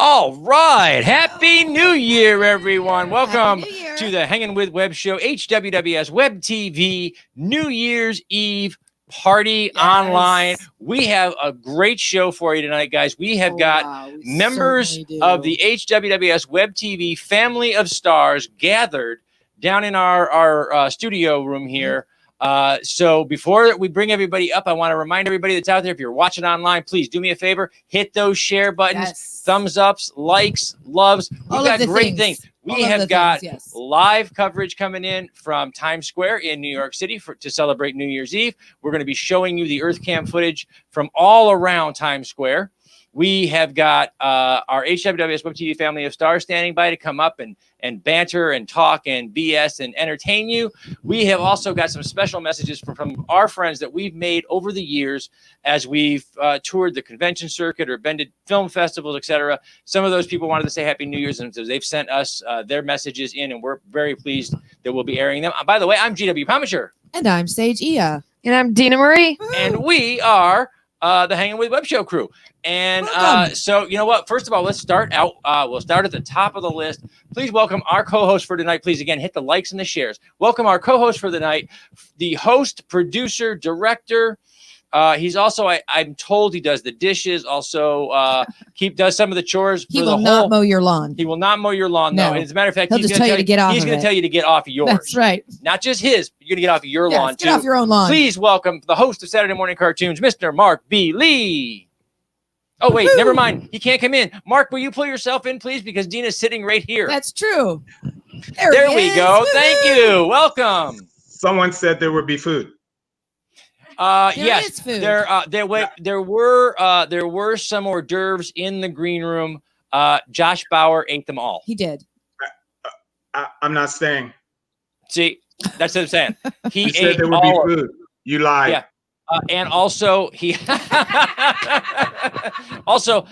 All right. Happy New Year, everyone. Welcome Year. to the Hanging with Web show, HWWS Web TV New Year's Eve party online. We have a great show for you tonight, guys. We have got members of the HWWS Web TV family of stars gathered down in our studio room here. So before we bring everybody up, I want to remind everybody that's out there, if you're watching online, please do me a favor, hit those share buttons, thumbs ups, likes, loves. We've got great things. We have got live coverage coming in from Times Square in New York City to celebrate New Year's Eve. We're going to be showing you the Earth Cam footage from all around Times Square. We have got our HWWS Web TV family of stars standing by to come up and banter and talk and BS and entertain you. We have also got some special messages from our friends that we've made over the years as we've toured the convention circuit or been to film festivals, etc. Some of those people wanted to say Happy New Year's, and so they've sent us their messages in, and we're very pleased that we'll be airing them. By the way, I'm GW Pomichter. And I'm Sage Ia. And I'm Dina Marie. And we are the Hanging with Web Show crew. And so, you know what? First of all, let's start out. We'll start at the top of the list. Please welcome our co-host for tonight. Please, again, hit the likes and the shares. Welcome our co-host for the night, the host, producer, director. He's also, I'm told he does the dishes, also does some of the chores. He will not mow your lawn. He will not mow your lawn, no. As a matter of fact, he's going to tell you to get off. He's going to tell you to get off yours. That's right. Not just his, but you're going to get off your lawn, too. Get off your own lawn. Please welcome the host of Saturday Morning Cartoons, Mr. Marc B Lee. Oh, wait, never mind. He can't come in. Mark, will you pull yourself in, please? Because Dina's sitting right here. That's true. There we go. Thank you. Welcome. Someone said there would be food. Yes, food. There were some hors d'oeuvres in the green room. Josh Bauer ate them all. He did. I'm not staying. See, that's what I'm saying. He said there would be food. You lied. Yeah. And also he also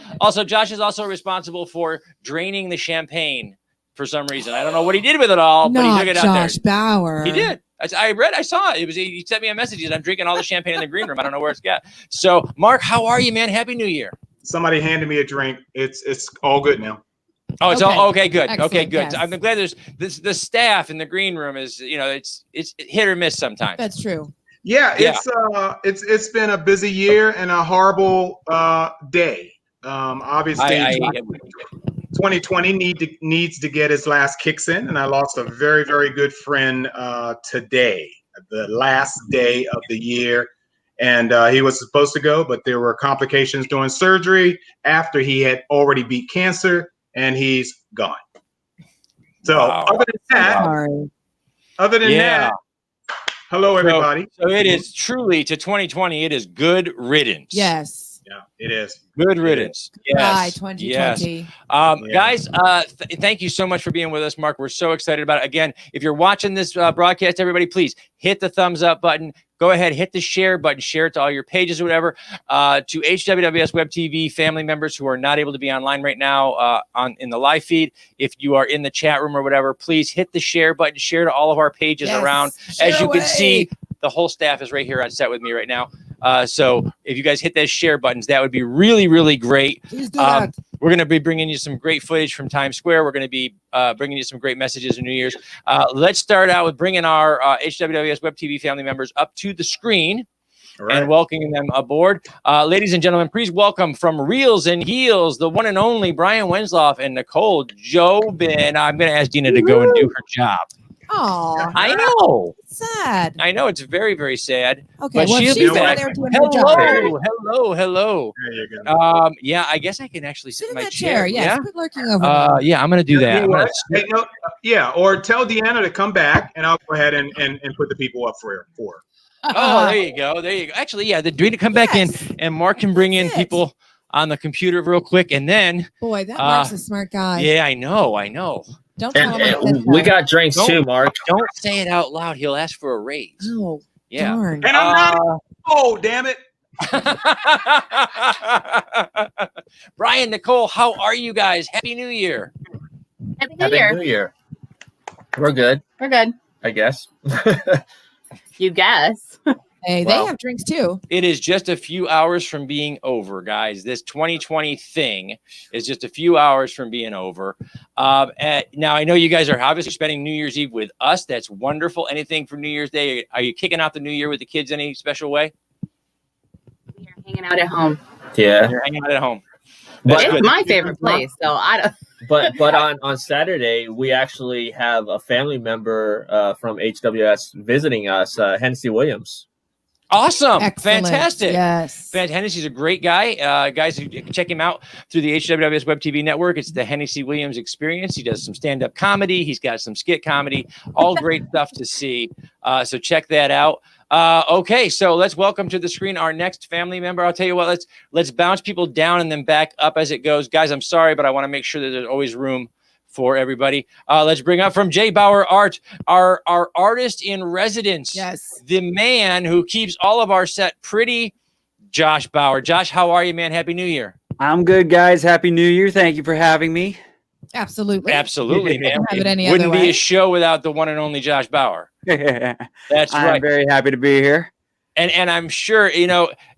Josh is also responsible for draining the champagne for some reason. I don't know what he did with it all, but he took it out there. Josh Bauer. He did. I saw it. He sent me a message. He said, I'm drinking all the champagne in the green room. I don't know where it's got. So, Mark, how are you, man? Happy New Year. Somebody handed me a drink. It's all good now. Oh, it's all okay. Good. Excellent, okay, good. yes. I'm glad there's the staff in the green room is, it's hit or miss sometimes. That's true. Yeah, it's been a busy year and a horrible day. Obviously, 2020 needs to get its last kicks in, and I lost a very, very good friend today, the last day of the year, and he was supposed to go, but there were complications during surgery after he had already beat cancer, and he's gone. So other than that. Hello, everybody. So it is truly to 2020. It is good riddance. Yes. Yeah, it is. Good riddance. Yes. 2020. Yes. Guys, thank you so much for being with us, Mark. We're so excited about it. Again, if you're watching this broadcast, everybody, please hit the thumbs up button. Go ahead, hit the share button, share it to all your pages or whatever. To HWWS Web TV family members who are not able to be online right now in the live feed, if you are in the chat room or whatever, please hit the share button, share to all of our pages around. As you can see, the whole staff is right here on set with me right now. So if you guys hit those share buttons, that would be really, really great. Please do that. We're going to be bringing you some great footage from Times Square. We're going to be bringing you some great messages in New Year's. Let's start out with bringing our HWWS Web TV family members up to the screen and welcoming them aboard. Ladies and gentlemen, please welcome from Reels and Heels, the one and only Brian Wensloff and Nicole Jobin. I'm going to ask Dina to go and do her job. Oh, I know. It's sad. I know, it's very, very sad. Okay, but well, she'll she's be back. there doing her job. Hello. There you go. Yeah, I guess I can actually sit Sit in in my that chair. Yes, Yeah. quit lurking over. Yeah, I'm gonna do that. Or tell Deanna to come back, and I'll go ahead and put the people up for her. Oh, there you go. Actually, yeah, the Dina come back in, and Mark can bring in people on the computer real quick, and then. Boy, that Mark's a smart guy. Yeah, I know. Don't tell him we got drinks too, Mark. Don't say it out loud. He'll ask for a raise. Oh, yeah. darn. And I'm not. Oh, damn it. Brian, Nicole, how are you guys? Happy New Year. Happy Happy New Year. We're good, We're good. I guess. You guess. Hey, Well, they have drinks too. it is just a few hours from being over, guys. This 2020 thing is just a few hours from being over. Now, I know you guys are obviously spending New Year's Eve with us. That's wonderful. Anything for New Year's Day? Are you kicking out the new year with the kids any special way? We are hanging out at home. Yeah. You're hanging out at home. But It's my favorite place, so I don't. but on Saturday we actually have a family member from HWS visiting us, Hennessy Williams. Awesome. Excellent. Fantastic. Yes. Hennessy's a great guy. Guys, you can check him out through the HWWS Web TV network. It's the Hennessy Williams Experience. He does some stand-up comedy. He's got some skit comedy. All great stuff to see. So check that out. Okay, so let's welcome to the screen our next family member. I'll tell you what, let's bounce people down and then back up as it goes. Guys, I'm sorry, but I want to make sure that there's always room for everybody. Let's bring up from J. Bauer Art, our artist in residence. Yes. The man who keeps all of our set pretty, Josh Bauer. Josh, how are you, man? Happy New Year. I'm good, guys. Happy New Year. Thank you for having me. Absolutely. Absolutely, man. Couldn't have it any Wouldn't other be way. a show without the one and only Josh Bauer. That's I'm right. very happy to be here. And I'm sure,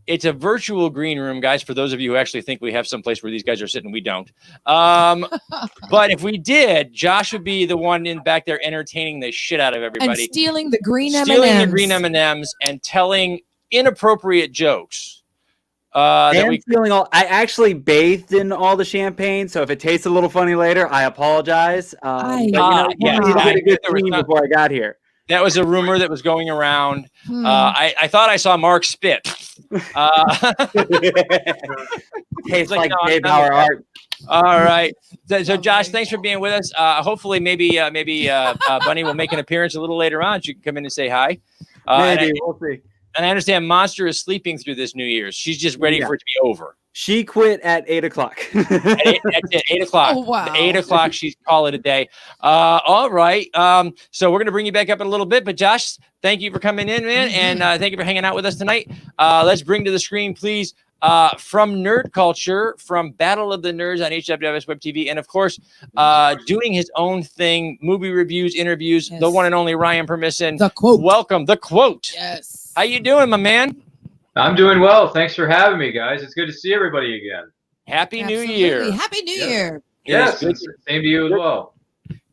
it's a virtual green room, guys, for those of you who actually think we have some place where these guys are sitting. We don't. But if we did, Josh would be the one in back there entertaining the shit out of And everybody. stealing the green M&Ms. Stealing the green M&Ms and telling inappropriate jokes. That And we feeling all. I actually bathed in all the champagne, so if it tastes a little funny later, I apologize. I- But yeah, you need to I get a good there was clean not- before I got here. That was a rumor that was going around. Hmm. I thought I saw Mark spit. Tastes like, like no, J. I'm Bauer not- art. All right. So Josh, thanks for being with us. Hopefully, maybe Bunny will make an appearance a little later on. She can come in and say hi. Maybe we'll see. And I understand Monster is sleeping through this New Year's. She's just ready Yeah. for it to be over. She quit at 8:00. That's it, 8 o'clock. Oh, wow. 8 o'clock, she's call it a day. All right. So we're going to bring you back up in a little bit. But Josh, thank you for coming in, man. And thank you for hanging out with us tonight. Let's bring to the screen, please, from Nerd Culture, from Battle of the Nerds on HWWS Web TV. And, of course, doing his own thing, movie reviews, interviews, Yes. the one and only Ryan Permisson. The quote. Welcome. The quote. Yes. How you doing, my man? I'm doing well. Thanks for having me, guys. It's good to see everybody again. Happy New Absolutely. Year. Happy New Year. Yes, It is it's same to you as well.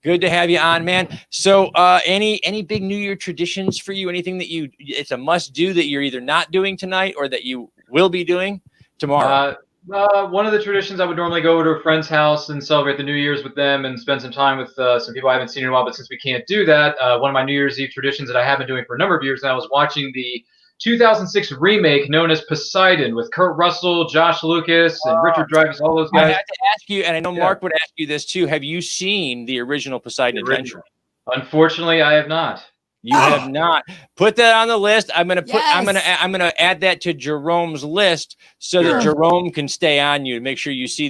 good to have you on, man. So any big New Year traditions for you? Anything that it's a must do that you're either not doing tonight or that you will be doing tomorrow? One of the traditions, I would normally go over to a friend's house and celebrate the New Year's with them and spend some time with some people I haven't seen in a while. But since we can't do that, one of my New Year's Eve traditions that I have been doing for a number of years now is watching the 2006 remake known as Poseidon with Kurt Russell, Josh Lucas, and Richard Dreyfuss, all those I guys. had to ask you, and I know Yeah. Mark would ask you this too. Have you seen the original Poseidon The original. Adventure? Unfortunately, I have not. You have not. Put that on the list. I'm gonna put. I'm Yes. gonna add that to Jerome's list so that Jerome can stay on you to make sure you see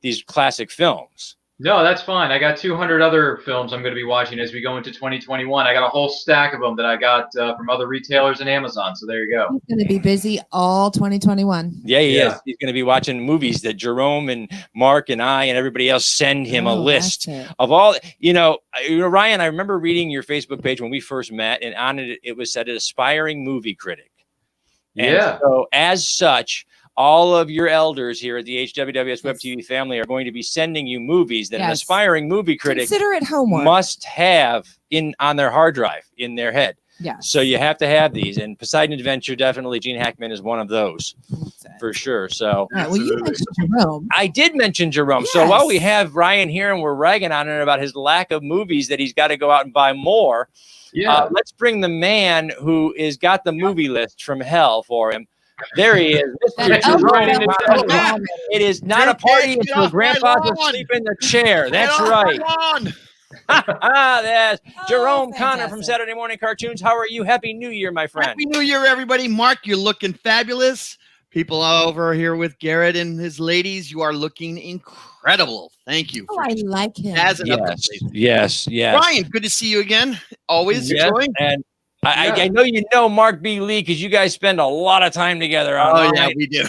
these classic films. No, that's fine. I got 200 other films I'm going to be watching as we go into 2021. I got a whole stack of them that I got from other retailers and Amazon. So there you go. He's going to be busy all 2021. Yeah, he Yeah. is. He's going to be watching movies that Jerome and Mark and I and everybody else send him a Oh, list that's it. of all. Ryan, I remember reading your Facebook page when we first met, and on it it was said an aspiring movie critic. And Yeah. so as such, all of your elders here at the HWWS Web TV family are going to be sending you movies that an Yes. aspiring movie critic Consider it homework. must have on their hard drive, in their head. Yes. So you have to have these. And Poseidon Adventure, definitely Gene Hackman is one of those That's it. for sure. So All right, well, you mentioned Jerome. I did mention Jerome. So while we Yes. have Ryan here and we're ragging on him about his lack of movies that he's got to go out and buy more, let's bring the man who is got the movie list from hell for him. There he is. Mr. That Jerome. elbow down. It is not a party until Grandpa's asleep in the chair. That's right. That's Jerome Connor from fantastic. Saturday Morning Cartoons. How are you? Happy New Year, my friend. Happy New Year, everybody. Mark, you're looking fabulous. People over here with Garrett and his ladies, you are looking incredible. Thank you. Oh, For I like him. jazzing up the Yes, place. yes, yes. Ryan, good to see you again. Always Yes, enjoying. and I know you know Mark B Lee because you guys spend a lot of time together Oh, online, yeah, we do.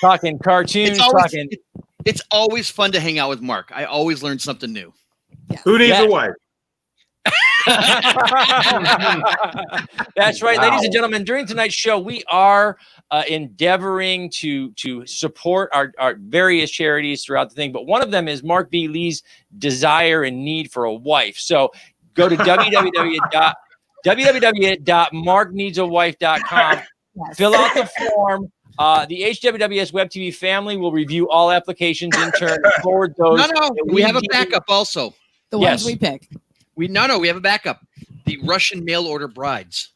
talking cartoons, talking. It's always fun to hang out with Mark. I always learn something new. Who needs Yes. a wife? That's right, Wow. ladies and gentlemen. During tonight's show, we are endeavoring to support our various charities throughout the thing. But one of them is Marc B Lee's desire and need for a wife. So go to www.markneedsawife.com. Yes. Fill out the form. The HWWS Web TV family will review all applications in turn and forward those. No, we have a backup also. The Yes. ones we pick. We have a backup. The Russian mail order brides.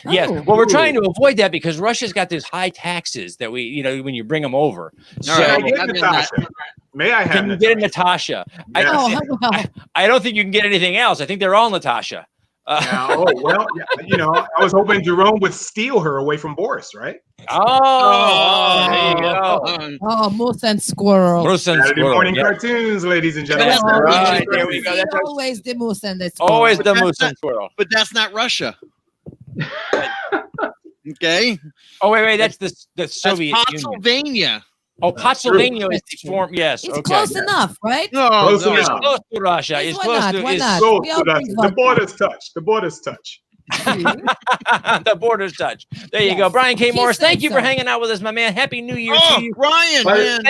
Yes. Oh. Well, we're trying to avoid that because Russia's got these high taxes that when you bring them over. So All right. May I get Natasha? May I have can you get a Natasha? Yes. Oh, well. I don't think you can get anything else. I think they're all Natasha. I was hoping Jerome would steal her away from Boris, right? There you go. Oh, moose and squirrel. Moose and Saturday squirrel, morning yeah. cartoons, ladies and gentlemen. That's Oh, right, yes. there we go. That's Always the moose and the squirrel. Always the But moose that's and squirrel. But that's not Russia. Okay. Oh wait, that's the That's Soviet Union. Pennsylvania. Oh, Pennsylvania is the form. Yes, It's okay. close enough, right? No, Close no. It's enough. close to Russia. Yes, It's why close not? to. Why It's not? So We all drink the vodka. borders touch. The borders touch. the borders touch. There you Yes. go, Brian K. He Morris. said Thank you for so. hanging out with us, my man. Happy New Year Oh, to you. Ryan, man.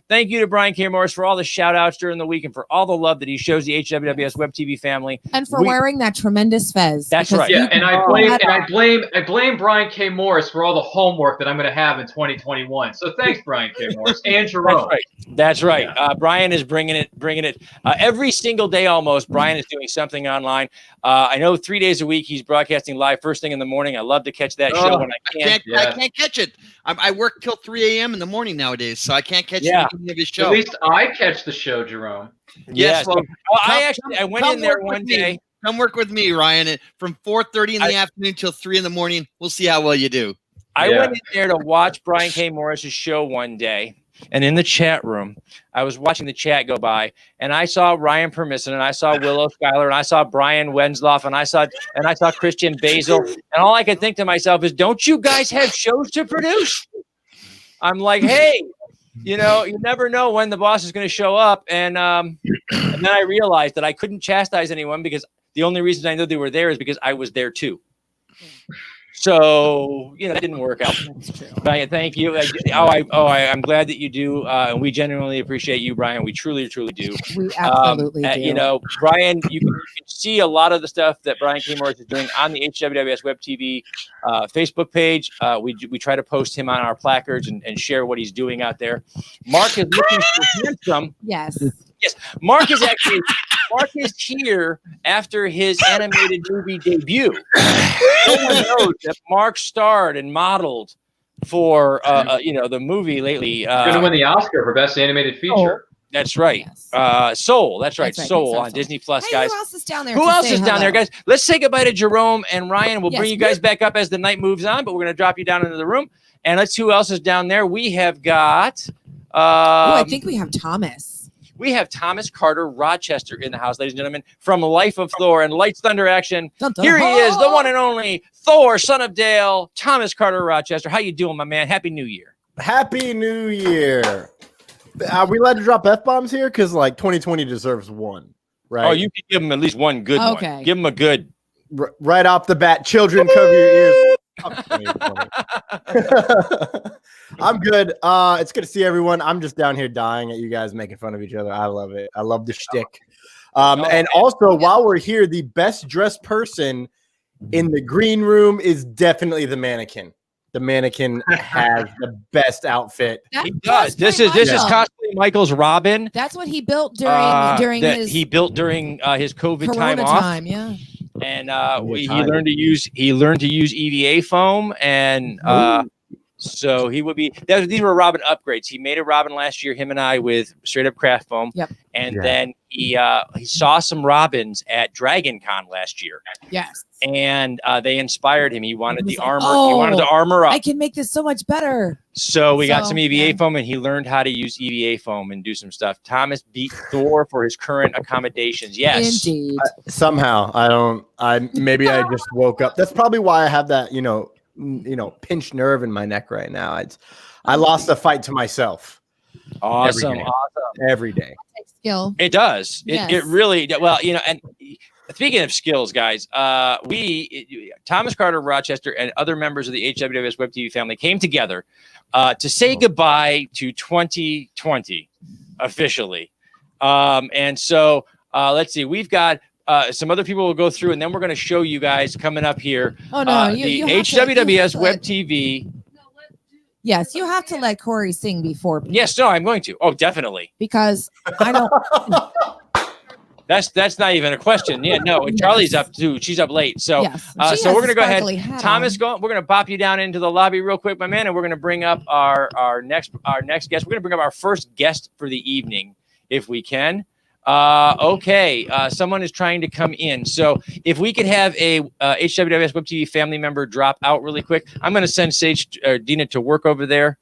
Thank you to Brian K. Morris for all the shout outs during the week and for all the love that he shows the HWWS Web TV family. And for wearing that tremendous fez. That's because right. you Yeah, and I can- blame Brian K. Morris for all the homework that I'm going to have in 2021. So thanks, Brian K. Morris and Jerome. That's right. Brian is bringing it every single day almost. Brian is doing something online. I know 3 days a week he's broadcasting live first thing in the morning. I love to catch that show when I can. I can't catch it. I work till 3 a.m. in the morning nowadays, so I can't catch the beginning of his show. At least I catch the show, Jerome. Yes, well, I went in there one day. Come work with me, Ryan. From 4:30 in the afternoon till 3 in the morning. We'll see how well you do. I went in there to watch Brian K. Morris's show one day, and in the chat room, I was watching the chat go by, and I saw Ryan Permisson, and I saw Willow Schuyler, and I saw Brian Wensloff, and I saw Christian Basil, and all I could think to myself is, "Don't you guys have shows to produce?" I'm like, "Hey, you never know when the boss is going to show up," and then I realized that I couldn't chastise anyone because the only reason I knew they were there is because I was there too. So, that didn't work out. Brian, thank you. I'm glad that you do. And we genuinely appreciate you, Brian. We truly, truly do. We absolutely do. Brian, you can see a lot of the stuff that Brian K. Morris is doing on the HWWS Web TV Facebook page. We try to post him on our placards and share what he's doing out there. Mark is looking for handsome. Yes. Yes, Mark is here after his animated movie debut. No one knows that Mark starred and modeled for the movie lately. Going to win the Oscar for Best Animated Feature. That's right. Yes. Soul. That's right. That's right. Soul Soul. on Disney Plus, Hey, guys. who else is down there? Who to else say is down there, hello? guys? Let's say goodbye to Jerome and Ryan. We'll Yes, bring you guys back up as the night moves on, but we're going to drop you down into the room. And let's see who else is down there. We have got. I think we have Thomas. We have Thomas Carter Rochester in the house, ladies and gentlemen, from Life of Thor and Lights, Thunder, Action. Dun, dun, Here he is, the oh! one and only Thor, son of Dale, Thomas Carter Rochester. How you doing, my man? Happy New Year. Happy New Year. Are we allowed to drop F-bombs here? Because, 2020 deserves one, right? Oh, you can give him at least one good Okay. one. Give him a good. Right off the bat, children, cover your ears. I'm good. It's good to see everyone. I'm just down here dying at you guys making fun of each other. I love it. I love the shtick. And also, while we're here, the best dressed person in the green room is definitely the mannequin. The mannequin has the best outfit. He does. This is cosplay Michael's Robin. That's what he built during that his he built during his COVID Corona time off. Yeah. And he learned to use EVA foam, and so he would be. These were Robin upgrades. He made a Robin last year, him and I, with straight up craft foam. Yep. And then he saw some Robins at Dragon Con last year. Yes. And they inspired him. He wanted the armor. Oh, he wanted to armor up. I can make this so much better. So we got some EVA yeah. foam, and he learned how to use EVA foam and do some stuff. Thomas beat Thor for his current accommodations. Yes. Indeed. Somehow maybe I just woke up. That's probably why I have that, pinched nerve in my neck right now. I lost a fight to myself. Awesome. Every day. Skill. It does. Yes. It really, well, and speaking of skills, guys, Thomas Carter of Rochester and other members of the HWWS Web TV family came together to say goodbye to 2020 officially. And so let's see, we've got some other people will go through, and then we're going to show you guys coming up here. Oh no, the you HWWS Web TV. Yes, you have to let Corey sing before. Yes, no, I'm going to. Oh, definitely. Because I don't. That's not even a question. Yeah, no. Charlie's up too. She's up late. So, Yes. so we're gonna go ahead. Thomas, we're gonna pop you down into the lobby real quick, my man, and we're gonna bring up our next guest. We're gonna bring up our first guest for the evening, if we can. Okay. Someone is trying to come in. So if we could have a HWWS Web TV family member drop out really quick, I'm gonna send Sage Dina to work over there.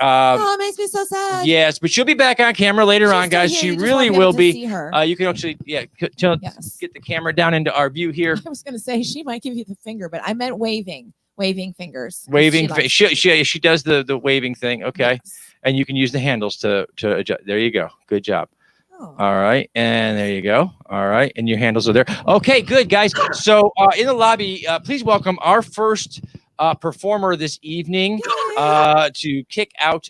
Oh, it makes me so sad. Yes, but she'll be back on camera later on, guys. She really will be. You can actually, get the camera down into our view here. I was going to say she might give you the finger, but I meant waving fingers. She does the waving thing. Okay, yes. And you can use the handles to adjust. There you go. Good job. Oh. All right, and there you go. All right, and your handles are there. Okay, good, guys. So in the lobby, please welcome our first performer this evening to kick out,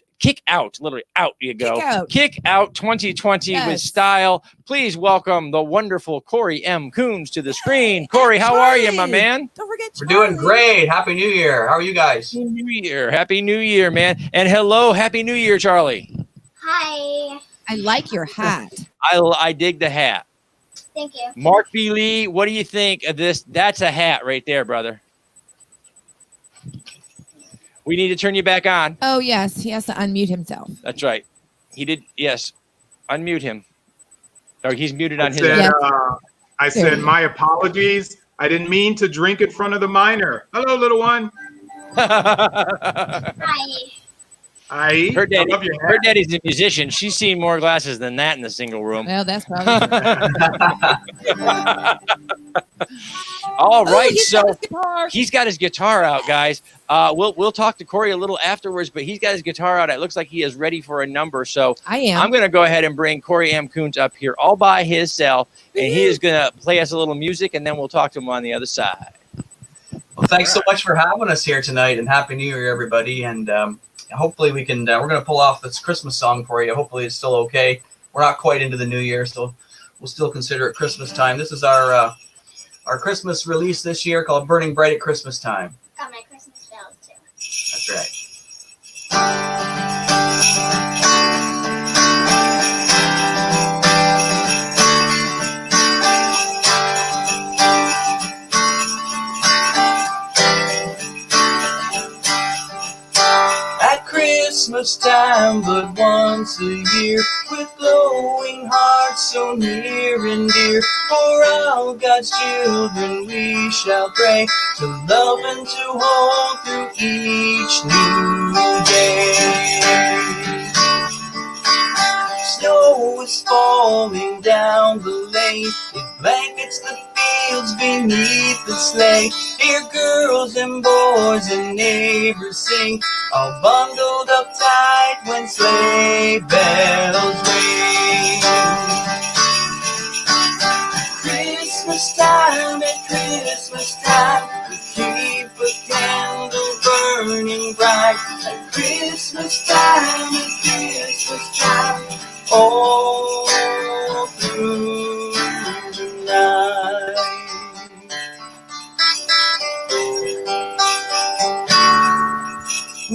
literally out you go. Kick out 2020 with style. Please welcome the wonderful Corey M. Coons to the screen. Corey, how are you, my man? Don't forget We're doing great. Happy New Year. How are you guys? Happy New Year. Happy New Year, man. And hello, Happy New Year, Charlie. Hi. I like your hat. I dig the hat. Thank you. Marc B Lee, what do you think of this? That's a hat right there, brother. We need to turn you back on. Oh, yes. He has to unmute himself. That's right. He did. Yes. Unmute him. Or he's muted on his end. I said, my apologies. I didn't mean to drink in front of the minor. Hello, little one. Hi. Her daddy's a musician. She's seen more glasses than that in the single room. Well, that's probably All right, he's got his guitar out, guys. We'll talk to Corey a little afterwards, but he's got his guitar out. It looks like he is ready for a number. So I'm going to go ahead and bring Corey M. Coons up here all by himself, and he is going to play us a little music, and then we'll talk to him on the other side. Well, thanks so much for having us here tonight, and Happy New Year, everybody. And hopefully we can. We're going to pull off this Christmas song for you. Hopefully it's still okay. We're not quite into the New Year, so we'll still consider it Christmas time. This is our Christmas release this year called Burning Bright at Christmas Time. Got my Christmas bells too. That's right. At Christmas time, but once a year, with glowing hearts so near and dear, for all God's children we shall pray, to love and to hold through each new day. Snow is falling down the lane, it blankets the fields beneath the sleigh. Dear girls and boys and neighbors sing, all bundled up tight when sleigh bells ring. Christmas time, at Christmas time, we keep a candle burning bright. At Christmas time, all through the night.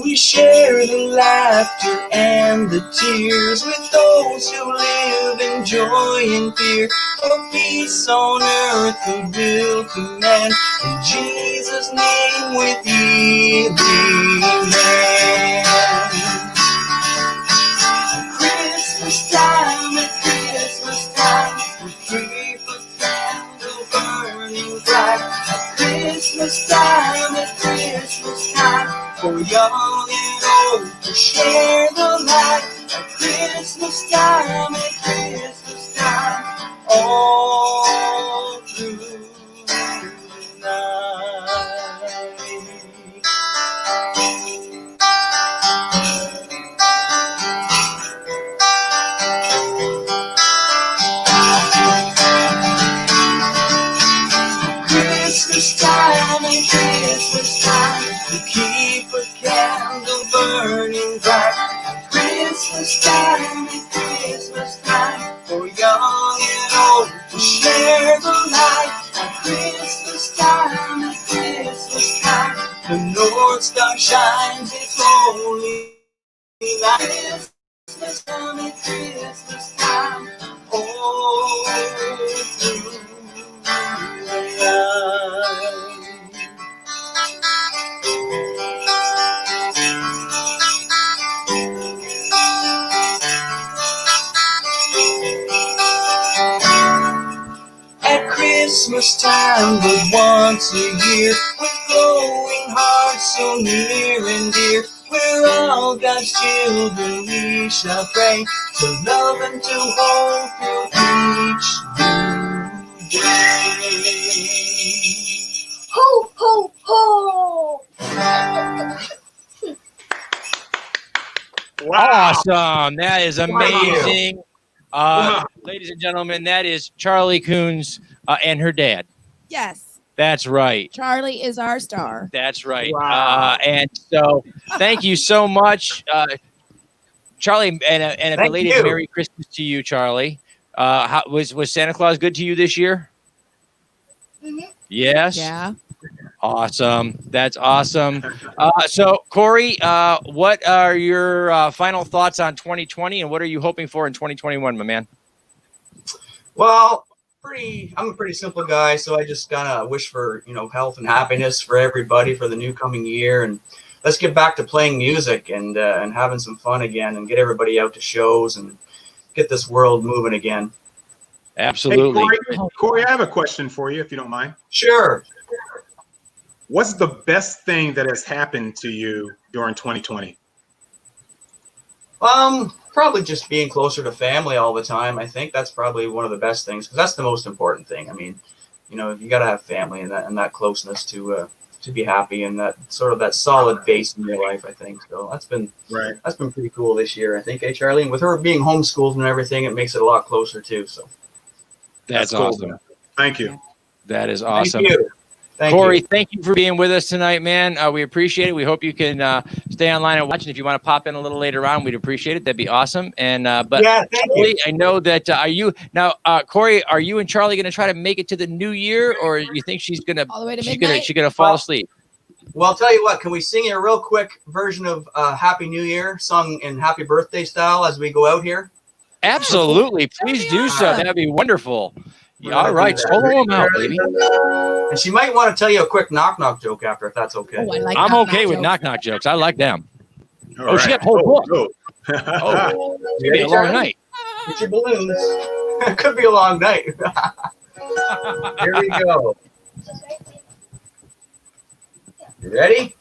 We share the laughter and the tears with those who live in joy and fear, for peace on earth goodwill to man, in Jesus' name with healing hand. At Christmas time, we keep a candle burning bright. At Christmas time, for young and old to share the light. At Christmas time, all through the night. to keep a candle burning bright. At Christmas time, for young and old to share the light. At Christmas time, the North Star shines its only light. Christmas time, all through the night. At Christmas time, but once a year, with glowing hearts so near and dear, we're all God's children, we shall pray to love and to hold through each new day. Ho, ho, ho! Wow. Awesome. That is amazing. Ladies and gentlemen, that is Charlie Coons and her dad. Yes. That's right. Charlie is our star. That's right. Wow. And so thank you so much, Charlie, and a Thank belated you. Merry Christmas to you, Charlie. How, was Santa Claus good to you this year? Mhm. Yes. Yeah. Awesome. That's awesome. So, Corey, what are your final thoughts on 2020, and what are you hoping for in 2021, my man? Well, I'm a pretty simple guy, so I just kind of wish for, health and happiness for everybody for the new coming year, and let's get back to playing music and having some fun again, and get everybody out to shows and get this world moving again. Absolutely. Hey, Corey, I have a question for you, if you don't mind. Sure. What's the best thing that has happened to you during 2020? Probably just being closer to family all the time. I think that's probably one of the best things, because that's the most important thing. I mean, you got to have family and that closeness to be happy, and that sort of that solid base in your life, I think. So that's been pretty cool this year, I think, Charlie. And with her being homeschooled and everything, it makes it a lot closer too. So That's cool. awesome. Thank you. That is awesome. Thank you. Corey, thank you for being with us tonight, man. We appreciate it. We hope you can stay online and watch. And if you want to pop in a little later on, we'd appreciate it. That'd be awesome. And but yeah, thank Charlie, you. I know that Corey, are you and Charlie going to try to make it to the new year, or you think she's going to All the way to midnight? she's gonna fall asleep? Well, I'll tell you what. Can we sing a real quick version of Happy New Year, sung in Happy Birthday style as we go out here? Absolutely. Please do so. That'd be wonderful. Yeah, all right, solo them out, baby. And she might want to tell you a quick knock-knock joke after, if that's okay. Oh, I like I'm knock-knock okay with jokes. knock-knock jokes. I like them. All She right. got a whole book. Go. Oh, it's gonna be a long night. Get your balloons. It could be a long night. Here we go. You ready?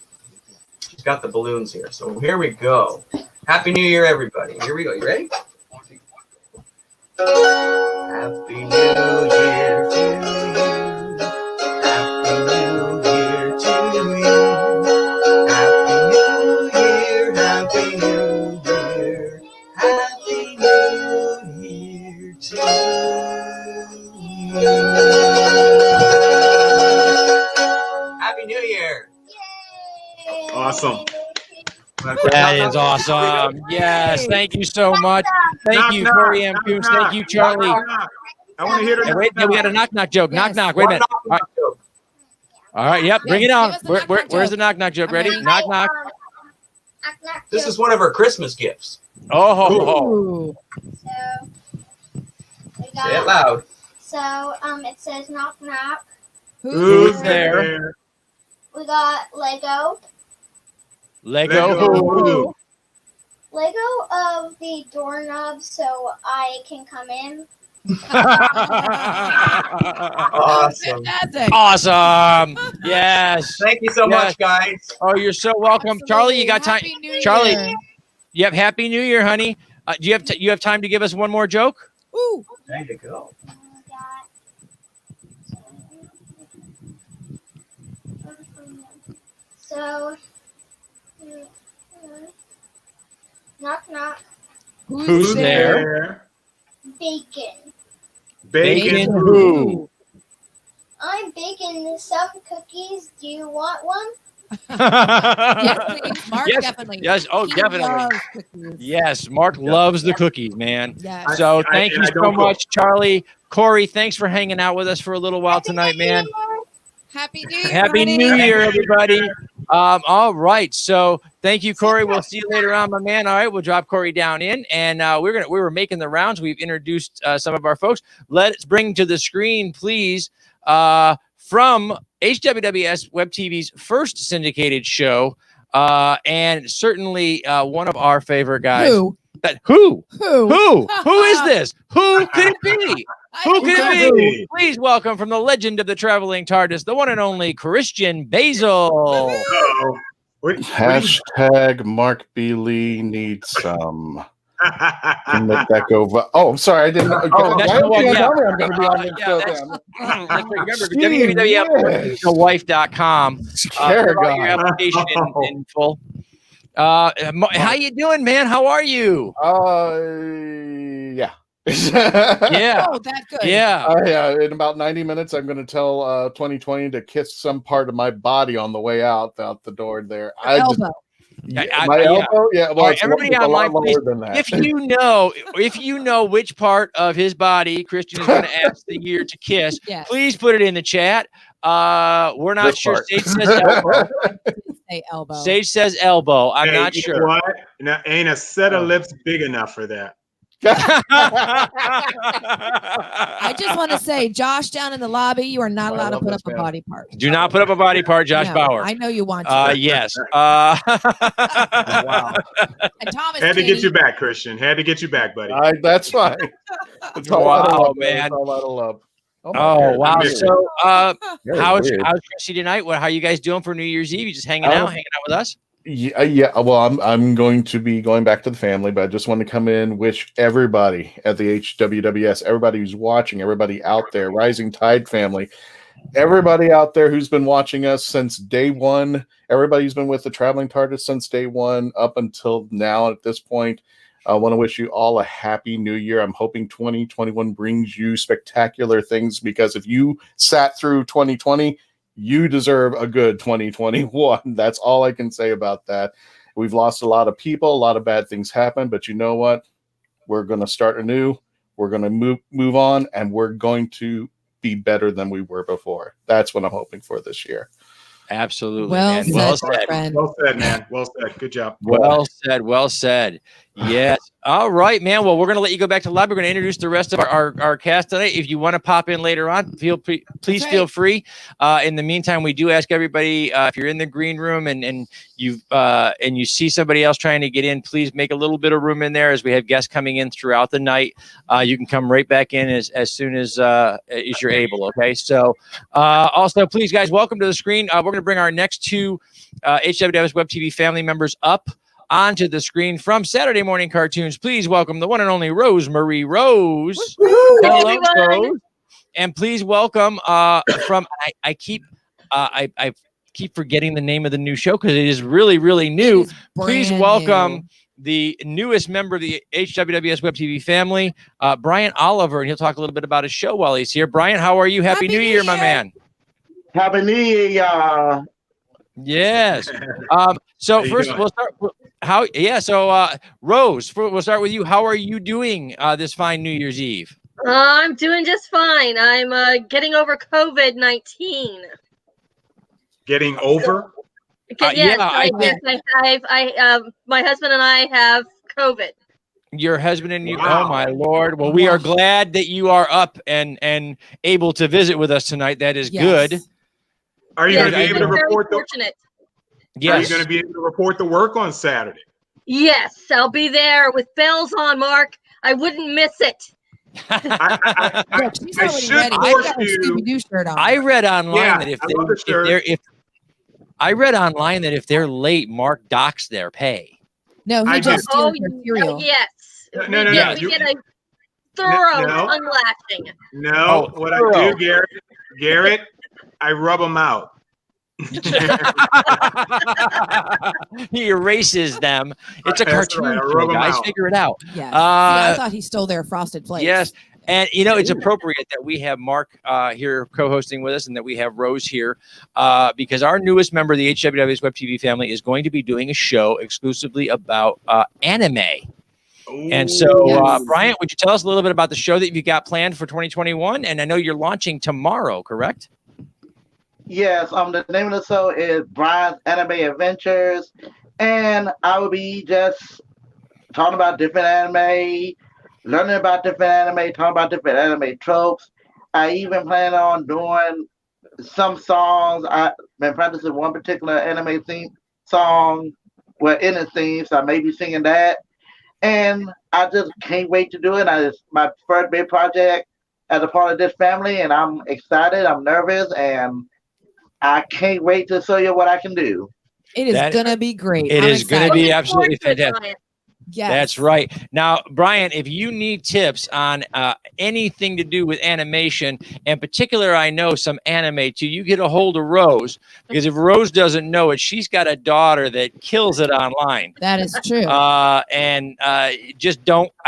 She's got the balloons here. So here we go. Happy New Year, everybody. Here we go. You ready? Happy New Year to you. Happy New Year to you. Happy New Year, Happy New Year. Happy New Year to you. Happy New Year. Awesome. That is awesome. Yes, thank you so much. Thank you, Corey M. Coons. Thank you, Charlie. I want to hear Hey, the wait, we got a knock-knock joke. Yes. Knock-knock. Wait a minute. All right, yep, bring it Yes, on. give us the knock-knock Where's joke. the knock-knock joke? I'm Ready? ready. Knock-knock. This is one of her Christmas gifts. Oh, ho, ho. Ooh. So we Say it got. loud. So it says knock knock. Who's there? We got Lego. Lego. Lego of the doorknob, so I can come in. Awesome. Fantastic. Awesome. Yes. Thank you so much, guys. Oh, you're so welcome. Charlie, you got time? Happy New Charlie, Year. Yep, Happy New Year, honey. Do you have time to give us one more joke? Ooh. There you go. So, knock knock. Who's there? Bacon. Bacon who? I'm baking some cookies. Do you want one? Yes, please. Mark, Yes, definitely. yes. Oh, He definitely. loves cookies. Yes, Mark loves the cookies, man. Yes. So I- thank and you I so don't much, Charlie. Corey, thanks for hanging out with us for a little while tonight, man. Happy New Year. Happy honey. New Year, everybody. All right. So thank you, Corey. We'll see you later on, my man. All right, we'll drop Corey down in, and we were making the rounds. We've introduced some of our folks. Let's bring to the screen, please, from HWWS Web TV's first syndicated show, and certainly one of our favorite guys. Who? Who Who? is this? Who could it be? Who could could it it be? be? Please welcome from the legend of the traveling TARDIS, the one and only Christian Basil. Uh-oh. What- Hashtag Marc B Lee needs some. Can make that go. Oh, I'm sorry. I didn't know. That's Why the one, am yeah. I'm going to be on this show that's then. remember, www.wife.com. Scare Fill out your God. application in full. How you doing, man? How are you? Yeah. Yeah. Oh, that good. Yeah. Yeah. In about 90 minutes, I'm going to tell 2020 to kiss some part of my body on the way out the door there. Elbow. My elbow? Yeah. Well, All right, it's everybody a lot online, please, lower than that. if you know which part of his body Christian is going to ask the year to kiss, Yes. please put it in the chat. We're not This sure. part. Sage says elbow. Say elbow. Sage says elbow. I'm Hey, not you know sure. What? Now, ain't a set of lips big enough for that. I just want to say, Josh, down in the lobby, you are not I allowed to love put this up a man. body part. Do not put up a body part, Josh No, Bauer. I know you want to. Yes. Wow. And Thomas Had to get Katie, you back, Christian. Had to get you back, buddy. That's fine. It's all Wow, out of love, man. It's all out of love. my Oh God. wow! Very So, Very how's weird. Chrissy tonight? How you guys doing for New Year's Eve? You just hanging out with us? Yeah. Well, I'm going to be going back to the family, but I just want to come in, wish everybody at the HWWS, everybody who's watching, everybody out there, Rising Tide family, everybody out there who's been watching us since day one, everybody who's been with the Traveling TARDIS since day one up until now at this point. I want to wish you all a happy new year. I'm hoping 2021 brings you spectacular things, because if you sat through 2020, you deserve a good 2021. That's all I can say about that. We've lost a lot of people. A lot of bad things happen, but you know what? We're going to start anew. We're going to move on, and we're going to be better than we were before. That's what I'm hoping for this year. Absolutely, well man. said, Well my said. friend. Well said, man. Well said. Good job. Well said. Well said. Yes. All right, man. Well, we're going to let you go back to the lab. We're going to introduce the rest of our cast tonight. If you want to pop in later on, please feel free. In the meantime, we do ask everybody, if you're in the green room and you see somebody else trying to get in, please make a little bit of room in there, as we have guests coming in throughout the night. You can come right back in as soon as you're able. Okay. So also, please, guys, welcome to the screen. We're going to bring our next two HWWS Web TV family members up onto the screen from Saturday Morning Cartoons. Please welcome the one and only Rosemary Rose. Hello, Rose. And please welcome from I keep forgetting the name of the new show because it is really, really new. Please welcome the newest member of the HWWS Web TV family, Brian Oliver, and he'll talk a little bit about his show while he's here. Brian, how are you? Happy New Year, my man. Happy New Year, y'all. Yes. So first we'll start. Rose, we'll start with you. How are you doing this fine New Year's Eve? I'm doing just fine. I'm getting over COVID-19. Getting over? Yes, my husband and I have COVID. Your husband and you. Wow. Oh my Lord. Well, we are glad that you are up and able to visit with us tonight. That is good. Are you going to be able to report fortunate. Are you going to be able to report the work on Saturday? Yes, I'll be there with bells on, Mark. I wouldn't miss it. I read online that if they're late, Mark docks their pay. No, he just steals their cereal. Yes. No. We get a thorough unlashing. No, what I do, Garrett, I rub them out. He erases them. It's a That's cartoon right, I show, rub 'em guys. out. Figure it out. Yeah. I thought he stole their Frosted Flakes. Yes. And it's appropriate that we have Mark here co-hosting with us, and that we have Rose here, because our newest member of the HWWS Web TV family is going to be doing a show exclusively about anime. And so, Bryant, would you tell us a little bit about the show that you got planned for 2021? And I know you're launching tomorrow, correct? Yes, the name of the show is Brian's Anime Adventures, and I will be just talking about different anime, learning about different anime, talking about different anime tropes. I even plan on doing some songs. I've been practicing one particular anime theme song, in the theme, so I may be singing that. And I just can't wait to do it. It's my first big project as a part of this family, and I'm excited, I'm nervous, and I can't wait to show you what I can do. It is going to be great. It is going to be absolutely fantastic. Yes. That's right. Now, Brian, if you need tips on anything to do with animation, in particular, I know some anime too, you get a hold of Rose, because if Rose doesn't know it, she's got a daughter that kills it online. That is true. I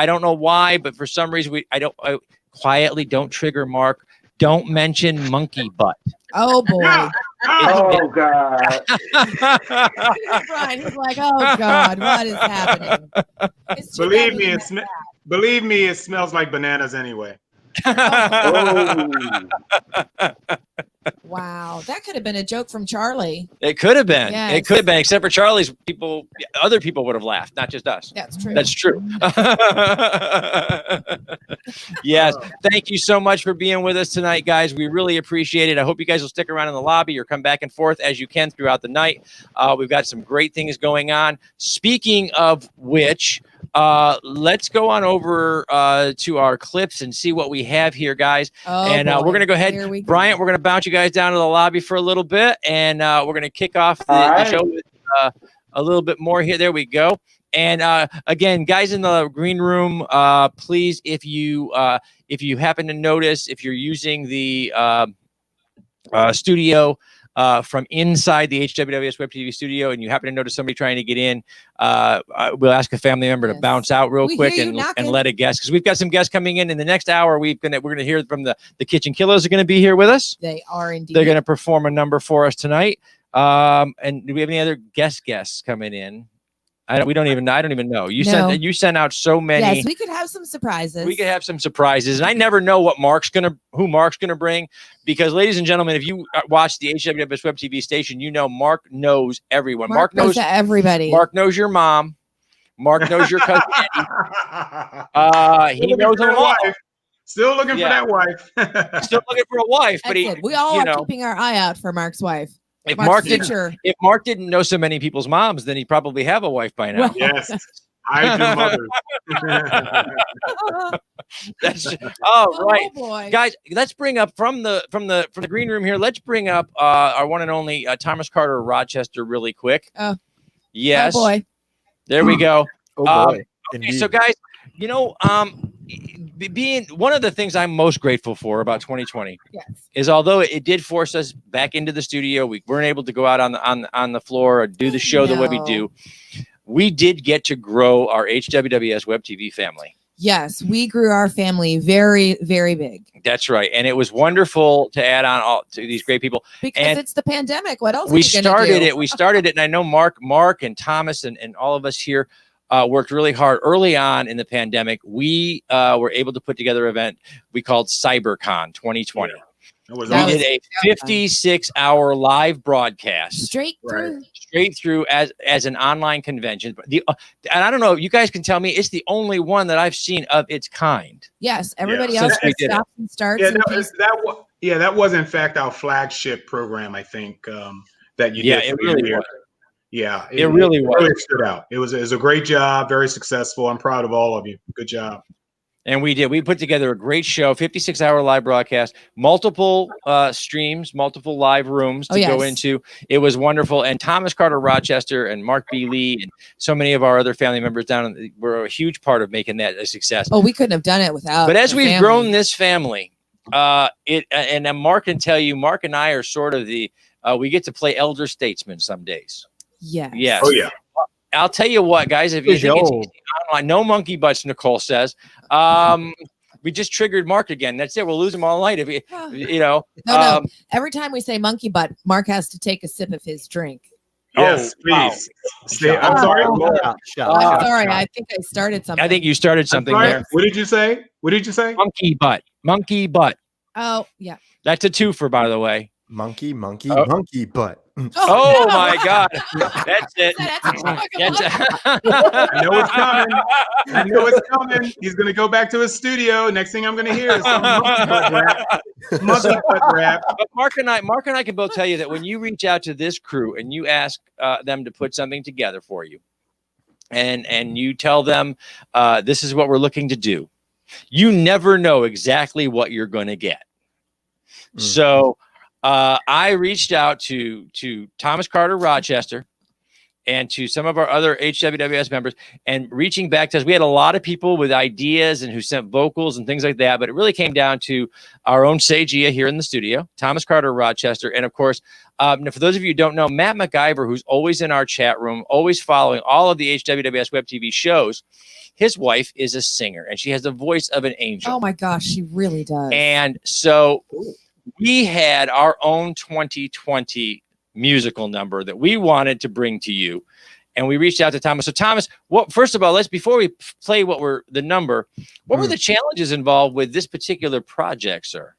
don't know why, but for some reason, I quietly don't trigger Mark. Don't mention monkey butt. Oh boy. Oh God. Brian, he's like, oh God, what is happening? Believe me, it smells like bananas anyway. Wow, that could have been a joke from Charlie. It could have been. Yes. It could have been, except for Charlie's people. Other people would have laughed, not just us. That's true. That's true. Yes. Thank you so much for being with us tonight, guys. We really appreciate it. I hope you guys will stick around in the lobby or come back and forth as you can throughout the night. We've got some great things going on. Speaking of which, let's go on over to our clips and see what we have here, guys. We're going to go ahead. Bryant, we're going to bounce you guys down to the lobby for a little bit, and we're going to kick off the show with a little bit more here. There we go. And again, guys in the green room, please, if you happen to notice, if you're using the studio from inside the HWWS Web TV studio, and you happen to notice somebody trying to get in, we'll ask a family member to bounce out real quick and let a guest, because we've got some guests coming in the next hour. We're gonna hear from the Kitchen Killers are going to be here with us. They are indeed. They're going to perform a number for us tonight. And do we have any other guests coming in? I don't even know. You sent out so many. Yes, we could have some surprises. We could have some surprises, and I never know who Mark's gonna bring, because, ladies and gentlemen, if you watch the HWWS Web TV station, you know Mark knows everyone. Mark knows everybody. Mark knows your mom. Mark knows your cousin. He knows them all. Still looking for that wife. Still looking for a wife, but we all are keeping our eye out for Mark's wife. If Mark didn't know so many people's moms, then he'd probably have a wife by now. Yes, I do mothers. Right, boy. Guys. Let's bring up from the green room here. Let's bring up our one and only Thomas Carter Rochester really quick. Yes. Oh boy. There we go. Oh boy. Okay, so guys, being one of the things I'm most grateful for about 2020 is, although it did force us back into the studio, we weren't able to go out on the floor or do the show the way we do. We did get to grow our HWWS Web TV family. Yes, we grew our family very, very big. That's right, and it was wonderful to add on to these great people. Because it's the pandemic. What else? We started it, and I know Mark, and Thomas, and all of us here worked really hard early on in the pandemic. We were able to put together an event we called CyberCon 2020. We did a 56-hour live broadcast straight through as an online convention. And I don't know, you guys can tell me, it's the only one that I've seen of its kind. Yes, everybody else stops and starts. That was in fact our flagship program, I think, that you did. It really was. Yeah, it really was. Really stood out. It was a great job, very successful. I'm proud of all of you. Good job. And we did. We put together a great show, 56-hour live broadcast, multiple streams, multiple live rooms to go into. It was wonderful. And Thomas Carter Rochester and Marc B Lee and so many of our other family members were a huge part of making that a success. Oh, we couldn't have done it without. But as we've grown this family, and Mark can tell you, Mark and I are sort of we get to play elder statesman some days. Yes. Yes. Oh yeah. I'll tell you what, guys. If you think it's easy online, no monkey butts, Nicole says. we just triggered Mark again. That's it. We'll lose him all night if we, No. Every time we say monkey butt, Mark has to take a sip of his drink. Yes, please. I'm sorry. I'm sorry. I think I started something. I think you started something there. What did you say? Monkey butt. Monkey butt. Oh, yeah. That's a twofer, by the way. Monkey butt. Oh my God. That's it. I know it's coming. I know it's coming. He's going to go back to his studio. Next thing I'm going to hear is some monkey butt rap. Monkey butt rap. But Mark and I can both tell you that when you reach out to this crew and you ask them to put something together for you, and you tell them this is what we're looking to do, you never know exactly what you're going to get. So I reached out to Thomas Carter Rochester and to some of our other HWWS members, and reaching back to us, we had a lot of people with ideas and who sent vocals and things like that, but it really came down to our own Sagia here in the studio, Thomas Carter Rochester, and of course, for those of you who don't know, Matt MacGyver, who's always in our chat room, always following all of the HWWS Web TV shows. His wife is a singer, and she has the voice of an angel. Oh my gosh, she really does. And so we had our own 2020 musical number that we wanted to bring to you, and we reached out to Thomas. So Thomas, first of all, before we play what were the challenges involved with this particular project, sir?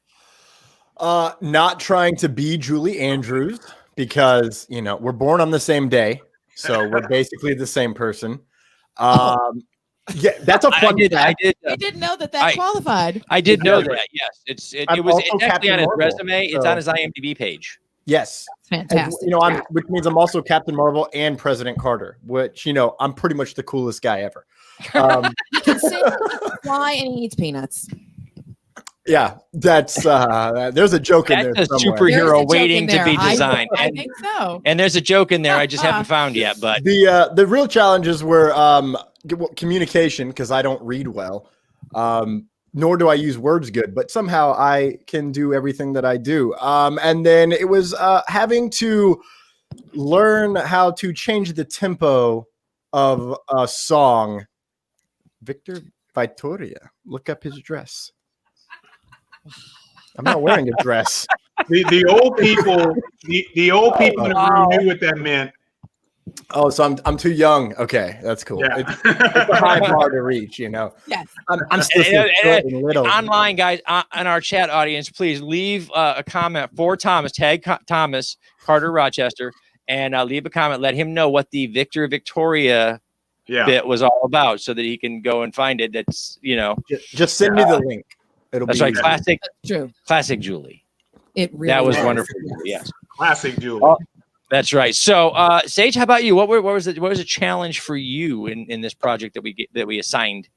Not trying to be Julie Andrews, because we're born on the same day, so we're basically the same person. Yeah, that's a fun fact. I didn't know that qualified. I did know that. Yes, it's actually on his resume. It's on his IMDb page. Yes, fantastic. Which means I'm also Captain Marvel and President Carter, which I'm pretty much the coolest guy ever. He can sing, fly, and he eats peanuts. Yeah, that's there's a joke in there. That's a somewhere. superhero waiting to be designed. I think so. And there's a joke in there I just haven't found yet. But the real challenges were communication, because I don't read well, nor do I use words good, but somehow I can do everything that I do. And then it was having to learn how to change the tempo of a song. Victor Vitoria, look up his dress. I'm not wearing a dress. The old people, the old people in the room knew what that meant. Oh, so I'm too young. Okay, that's cool. Yeah. It's a high bar to reach, Yes. I'm still short and little. Online, guys, on our chat audience, please leave a comment for Thomas. Tag Thomas Carter Rochester, and leave a comment. Let him know what the Victor Victoria bit was all about, so that he can go and find it. That's just send me the link. That's right. Classic. That's true. Classic Julie. It really that was is. wonderful. Yes. Classic Julie. Oh, that's right. So, Sage, how about you? What was a challenge for you in this project that we assigned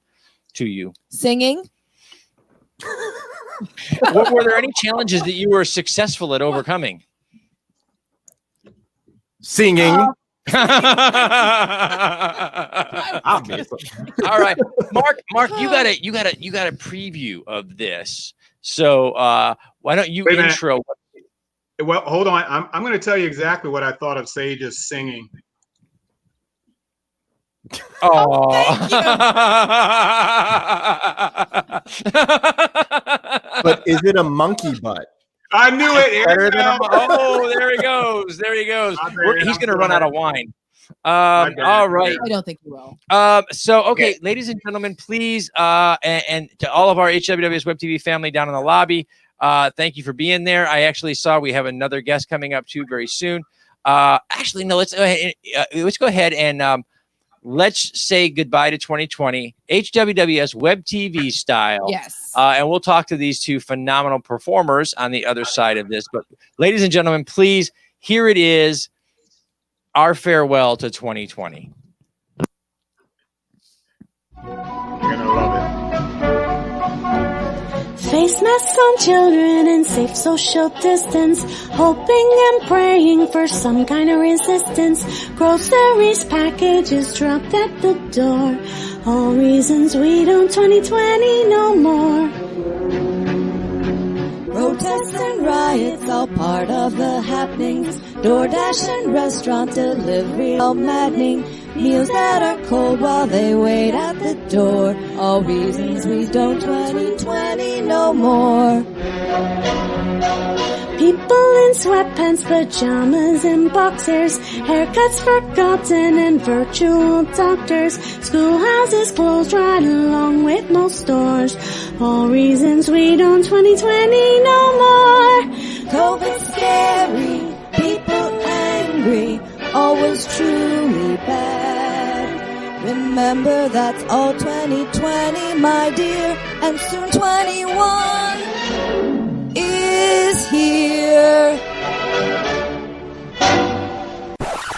to you? Singing. Were there any challenges that you were successful at overcoming? Singing. Obviously. All right, Mark, you got a preview of this. So why don't you intro? Well, hold on. I'm going to tell you exactly what I thought of Sage's singing. Oh. But is it a monkey butt? I knew it. There he goes. There he goes. He's going to run out of wine. All right. I don't think he will. So, okay, ladies and gentlemen, please, and to all of our HWWS Web TV family down in the lobby, thank you for being there. I actually saw we have another guest coming up too very soon. Actually, no, let's go ahead and let's say goodbye to 2020, HWWS Web TV style. Yes. And we'll talk to these two phenomenal performers on the other side of this. But ladies and gentlemen, please, here it is, our farewell to 2020. You're gonna love it. Face masks on children and safe social distance, hoping and praying for some kind of resistance. Groceries, packages dropped at the door. All reasons we don't 2020 no more. Protests and riots, all part of the happenings. DoorDash and restaurant delivery, all maddening. Meals that are cold while they wait at the the door. All reasons we don't 2020 no more. People in sweatpants, pajamas, and boxers, haircuts forgotten, and virtual doctors. Schoolhouses closed right along with most stores. All reasons we don't 2020 no more. COVID's scary, people angry, always truly bad. Remember that's all 2020, my dear, and soon 21 is here.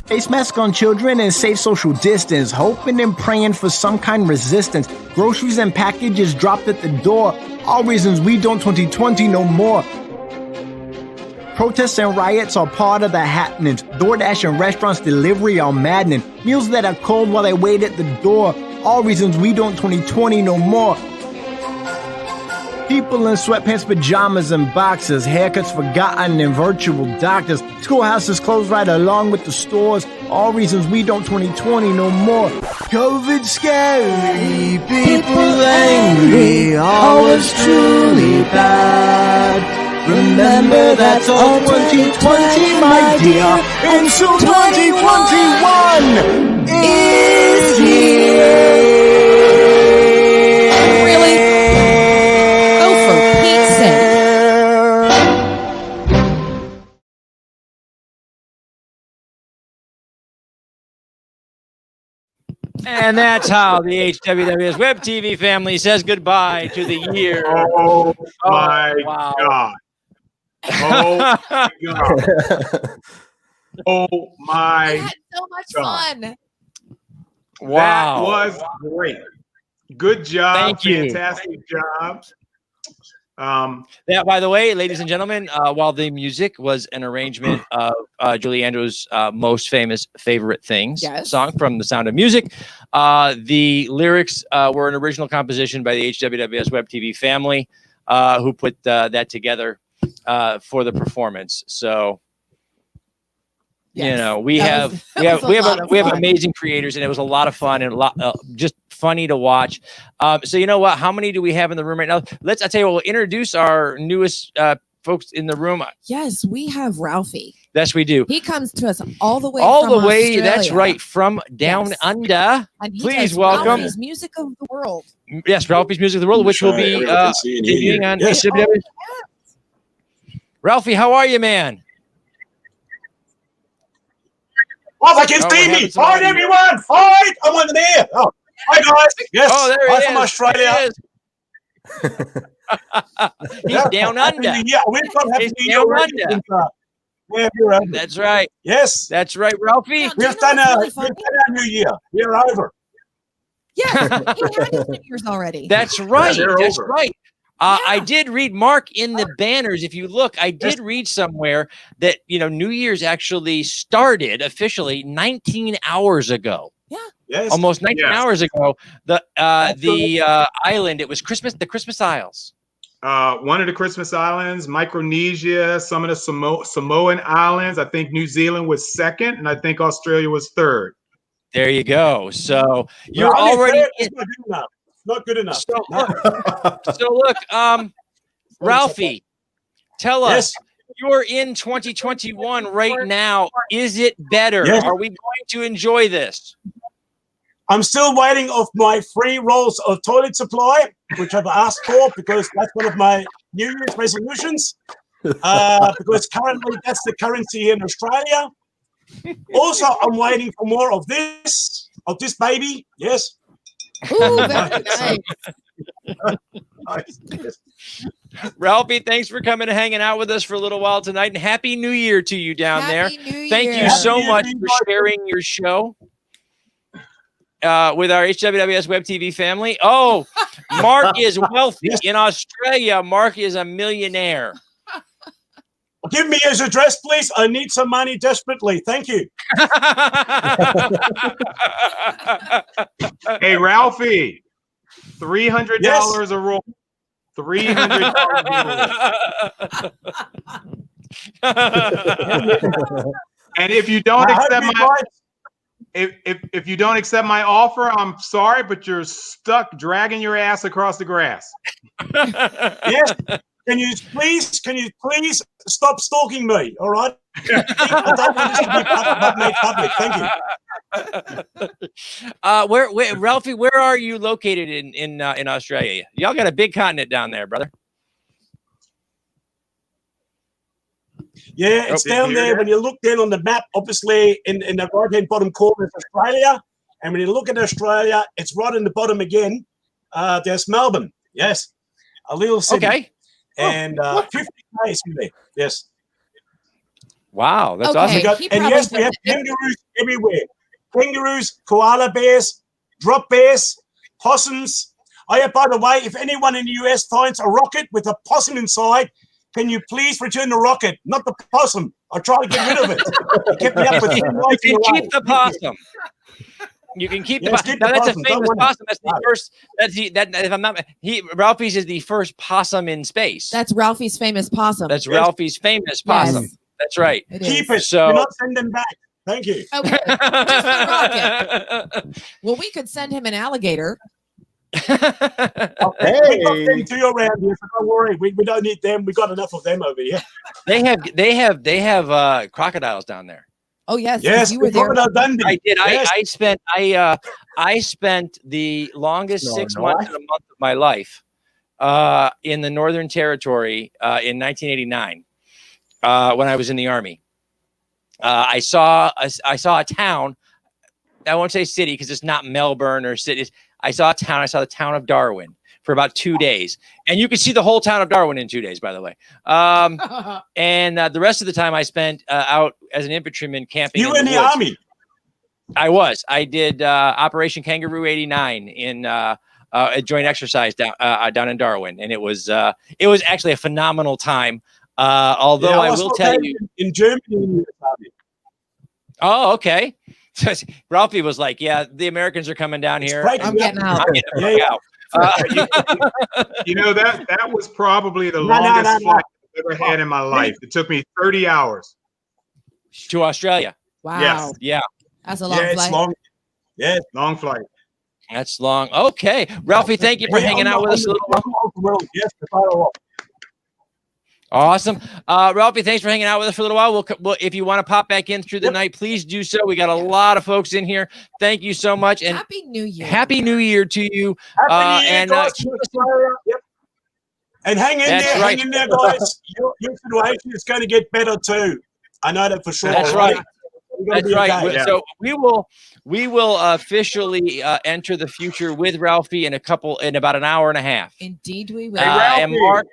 Face mask on children and safe social distance, hoping and praying for some kind of resistance. Groceries and packages dropped at the door. All reasons we don't 2020 no more. Protests and riots are part of the happenings. DoorDash and restaurants delivery are maddening. Meals that are cold while they wait at the door. All reasons we don't 2020 no more. People in sweatpants, pajamas, and boxers. Haircuts forgotten and virtual doctors. Schoolhouses closed right along with the stores. All reasons we don't 2020 no more. COVID scary, people angry, always truly bad. Remember that's all 2020, my dear, and soon 2021 is here. Really? Oh, for Pete's sake. And that's how the HWWS Web TV family says goodbye to the year. Oh my wow. God. Oh my God. Oh my We had so much God. fun. Wow. That was great. Good job. Thank you. Fantastic job. That, by the way, ladies and gentlemen, while the music was an arrangement of Julie Andrews' most famous Favorite Things song from The Sound of Music, the lyrics were an original composition by the HWWS Web TV family, who put that together for the performance. So, you know, we have amazing creators, and it was a lot of fun and a lot just funny to watch. So you know what? How many do we have in the room right now? I'll tell you what, we'll introduce our newest folks in the room. Yes, we have Ralphie. Yes, we do. He comes to us all the way All from the way, Australia. that's right, from down under. And he Please does welcome. Ralphie's Music of the World. Yes, Ralphie's Music of the World, which will be debuting on HWWS. Ralphie, how are you, man? Oh, they can see me. Hi, everyone. Hi, I'm on there. Oh, hi, guys. Yes. Oh, there Hi he from is. Australia. He's down under. Yeah, we're from He's Happy down New under. Year. Yeah, That's right. Yes. That's right, Ralphie. We've done our New Year. We're over. Yeah, he had his New Year's already. That's right. They're That's over. right. I did read, Mark, in the banners. If you look, I did read somewhere that, you know, New Year's actually started officially 19 hours ago. Yes. Almost 19 hours ago. The island, it was the Christmas Isles. One of the Christmas Islands, Micronesia, some of the Samoan Islands. I think New Zealand was second, and I think Australia was third. There you go. So you're already in. Not good enough. So look, Ralphie, tell us, you're in 2021 right now. Is it better? Yes. Are we going to enjoy this? I'm still waiting off my 3 rolls of toilet supply, which I've asked for because that's one of my New Year's resolutions. Because currently that's the currency here in Australia. Also, I'm waiting for more of this baby. Yes. Ooh, very nice. Ralphie, thanks for coming and hanging out with us for a little while tonight, and Happy New Year to you down Happy there. New Thank Year. you so Happy much New for Year. sharing your show with our HWWS Web TV family. Oh, Mark is wealthy in Australia. Mark is a millionaire. Give me his address, please. I need some money desperately. Thank you. Hey, Ralphie, $300 a roll. $300 a roll. And if you don't accept my if you don't accept my offer, I'm sorry, but you're stuck dragging your ass across the grass. Yes. Can you please stop stalking me? All right. I don't want this to be made public. Thank you. Where Ralphie, where are you located in Australia? Y'all got a big continent down there, brother. Yeah, it's down there. When you look down on the map, obviously in the right-hand bottom corner is Australia. And when you look at Australia, it's right in the bottom again. There's Melbourne. Yes. A little city. Okay. And 50 days from there. Yes. Wow, that's awesome. awesome. And yes, we have kangaroos everywhere. Kangaroos, koala bears, drop bears, possums. Oh yeah, by the way, if anyone in the US finds a rocket with a possum inside, can you please return the rocket, not the possum? I'll try to get rid of it. It kept me up for 3 nights. You can keep the possum. You can keep the possum. Now, that's a famous possum. That's the first. If I'm not, Ralphie's is the first possum in space. That's Ralphie's famous possum. That's Ralphie's famous possum. Yes. That's right. Keep it. So do not send them back. Thank you. Okay. Just the rocket. Well, we could send him an alligator. We got them too around here, so don't worry. We don't need them. We got enough of them over here. They have crocodiles down there. Oh yes, yes. You were there. I did. Yes. I spent the longest 6 months and a month of my life in the Northern Territory in 1989 when I was in the Army. I saw a town. I won't say city because it's not Melbourne or cities. I saw a town. I saw the town of Darwin for about 2 days, and you could see the whole town of Darwin in 2 days, by the way. And the rest of the time I spent out as an infantryman camping. You were in the woods. Army. I was. I did Operation Kangaroo 89 in a joint exercise down in Darwin, and it was actually a phenomenal time. Although I will tell you, in Germany. Oh, okay. Ralphie was like, "Yeah, the Americans are coming down here. I'm getting out. I'm getting the fuck out." You know, that was probably the longest flight I've ever had in my life. It took me 30 hours to Australia. Wow. Yes. Yeah. That's a long flight. It's long. Yeah, long flight. That's long. Okay, Ralphie, thank you for hanging out with us a little while. Yes, Awesome. Ralphie, thanks for hanging out with us for a little while. We'll if you want to pop back in through the night, please do so. We got a lot of folks in here. Thank you so much. And Happy New Year. Happy New Year to you. Happy New Year, and guys. And hang in That's there, right. hang in there, guys. Your situation is going to get better too. I know that for sure. That's right. That's right. Okay. So we will officially enter the future with Ralphie in about an hour and a half. Indeed, we will. And Mark,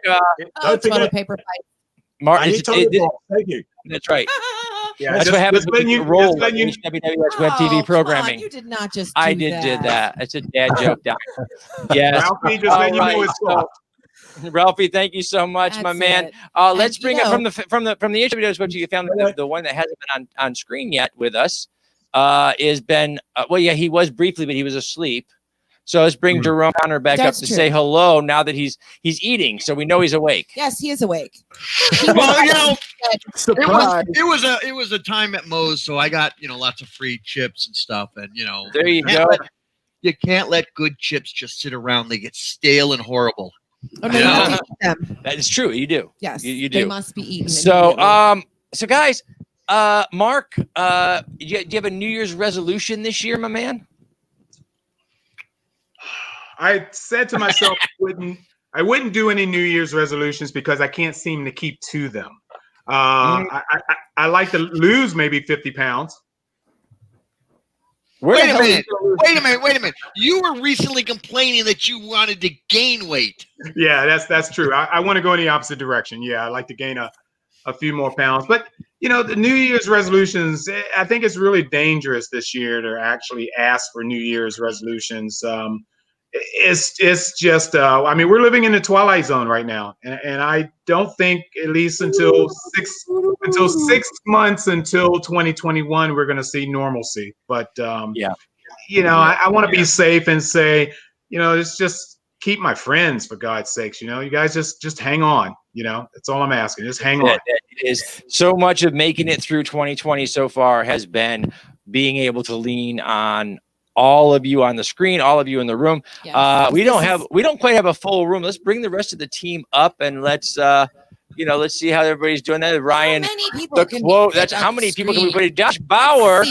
don't forget paper pipe. Mark, Thank you. That's right. Yeah, That's what happens when you roll with HWWS Web TV programming. You did not just. I did that. It's a dad joke. Down. Yes. Ralphie, just letting you know it's soft. Ralphie, thank you so much, my man. Let's bring it from the HWWS Web TV family. The one that hasn't been on screen yet with us is Ben. Well, yeah, he was briefly, but he was asleep. So let's bring Jerome Connor back up to say hello now that he's eating, so we know he's awake. Yes, he is awake. Well, you know, Surprise. it was a time at Moe's, so I got lots of free chips and stuff, and there you go. You can't let good chips just sit around; they get stale and horrible. Oh, no, you have to eat them. That is true. You do. Yes, you do. They must be eaten. So, so guys, Mark, do you have a New Year's resolution this year, my man? I said to myself, I wouldn't do any New Year's resolutions because I can't seem to keep to them. I like to lose maybe 50 pounds. Wait a minute. You were recently complaining that you wanted to gain weight. Yeah, that's true. I want to go in the opposite direction. Yeah, I like to gain a few more pounds. But, the New Year's resolutions, I think it's really dangerous this year to actually ask for New Year's resolutions. It's just, we're living in the twilight zone right now. And I don't think at least until 6 months until 2021, we're going to see normalcy. But, I want to be safe and say, it's just keep my friends, for God's sakes. You guys just hang on. That's all I'm asking. Just hang on. It is so much of making it through 2020 so far has been being able to lean on all of you on the screen, all of you in the room. Yes. We don't quite have a full room. Let's bring the rest of the team up and let's see how everybody's doing that. Ryan, that's how many people can we put in? Josh Bauer.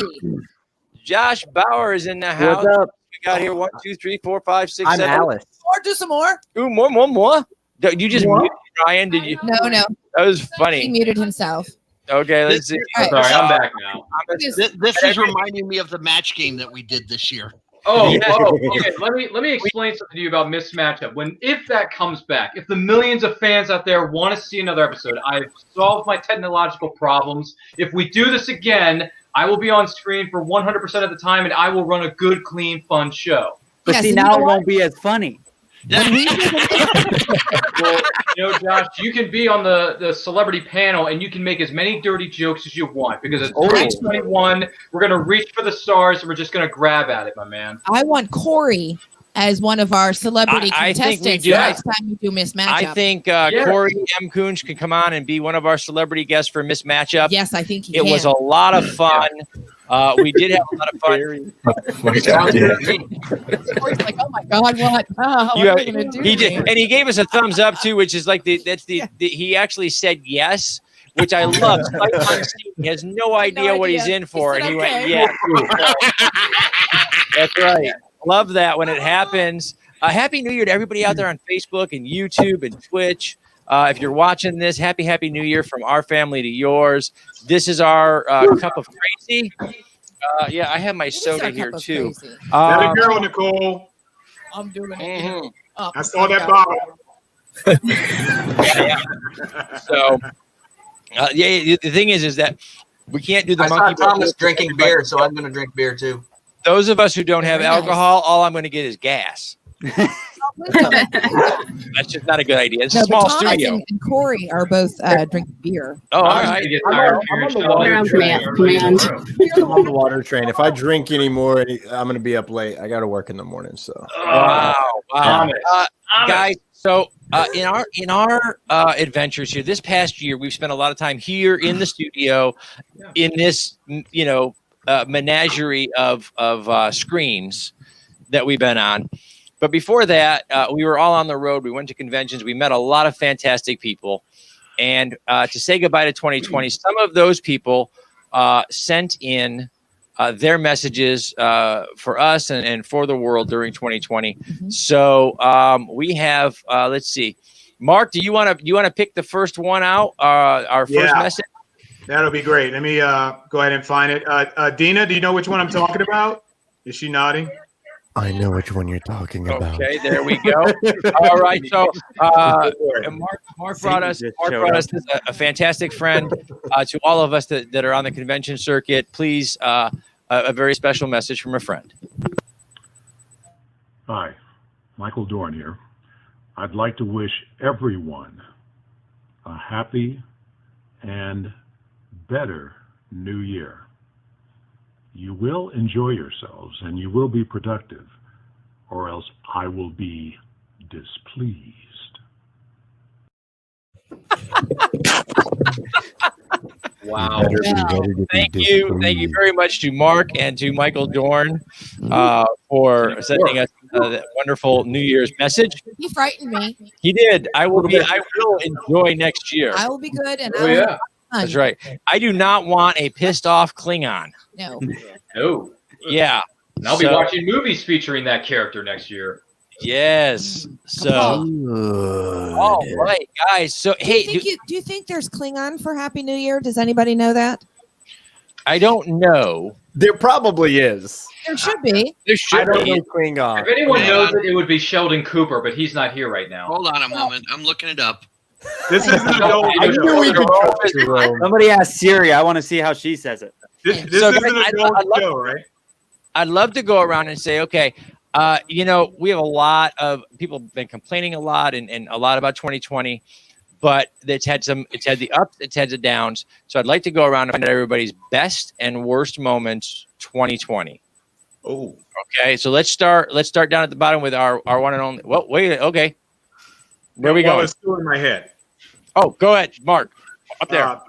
Josh Bauer is in the house. What's up? We got here 1, 2, 3, 4, 5, 6, I'm 7. Alice. Or do some more. Ooh, more. You just muted Ryan, did you? No. That was He funny. muted himself. Okay, let's see. All right. Sorry, I'm back now. This is reminding me of the match game that we did this year. Okay. Let me explain something to you about mismatchup. If that comes back, if the millions of fans out there want to see another episode, I've solved my technological problems. If we do this again, I will be on screen for 100% of the time, and I will run a good, clean, fun show. But see, now it won't be as funny. Well, Josh, you can be on the celebrity panel and you can make as many dirty jokes as you want because it's 2021. We're going to reach for the stars and we're just going to grab at it, my man. I want Corey as one of our celebrity contestants next time you do Miss Matchup. I think Corey M. Coons can come on and be one of our celebrity guests for Miss Matchup. Yes, I think he It was a lot of fun. We did have a lot of fun. Corey's like, oh my God, what? What are we gonna do? And he gave us a thumbs up too, which is like he actually said yes, which I love. He has no idea what he's in for, and he went yes. That's right. Love that when it happens. Happy New Year to everybody out there on Facebook and YouTube and Twitch. If you're watching this, happy New Year from our family to yours. This is our cup of crazy. I have my soda here too. That a girl, Nicole. I'm doing it. I saw that bottle. So, the thing is that we can't do the I monkey. saw Thomas drinking beer, so I'm going to drink beer too. Those of us who don't have alcohol, all I'm going to get is gas. That's just not a good idea. It's a small Thomas studio. and Corey are both drinking beer. Oh, all right. I'm on the water train. If I drink anymore, I'm going to be up late. I got to work in the morning. So. Wow. Guys, so in our adventures here this past year, we've spent a lot of time here in the studio in this menagerie of screens that we've been on. But before that, we were all on the road. We went to conventions. We met a lot of fantastic people. And to say goodbye to 2020, some of those people sent in their messages for us and for the world during 2020. Mm-hmm. So we have, let's see, Mark, do you want to pick the first one out? Our first message. That'll be great. Let me go ahead and find it. Dina, do you know which one I'm talking about? Is she nodding? I know which one you're talking about. Okay, there we go. All right, so Mark brought us a fantastic friend to all of us that are on the convention circuit. Please, a very special message from a friend. Hi, Michael Dorn here. I'd like to wish everyone a happy and better New Year. You will enjoy yourselves and you will be productive, or else I will be displeased. Wow. Thank you very much to Mark and to Michael Dorn for sending us that wonderful New Year's message. He frightened me. He did. I will enjoy next year. I will be good. And That's right. I do not want a pissed off Klingon. No. Yeah. And I'll be watching movies featuring that character next year. Yes. So, all right, guys. So, hey, do you think there's Klingon for Happy New Year? Does anybody know that? I don't know. There probably is. There should be. There should I don't be. know Klingon. If anyone knows it, it would be Sheldon Cooper, but he's not here right now. Hold on a moment. I'm looking it up. This is an adult. I knew we could trust Jerome. Somebody asked Siri. I want to see how she says it. This is an adult show, right? I'd love to go around and say, okay, we have a lot of people have been complaining a lot and a lot about 2020, but it's had the ups, it's had the downs. So I'd like to go around and find out everybody's best and worst moments 2020. Oh, okay. So let's start down at the bottom with our one and only. Well, wait, okay. Where we go? It's still in my head. Oh, go ahead, Mark. Up there.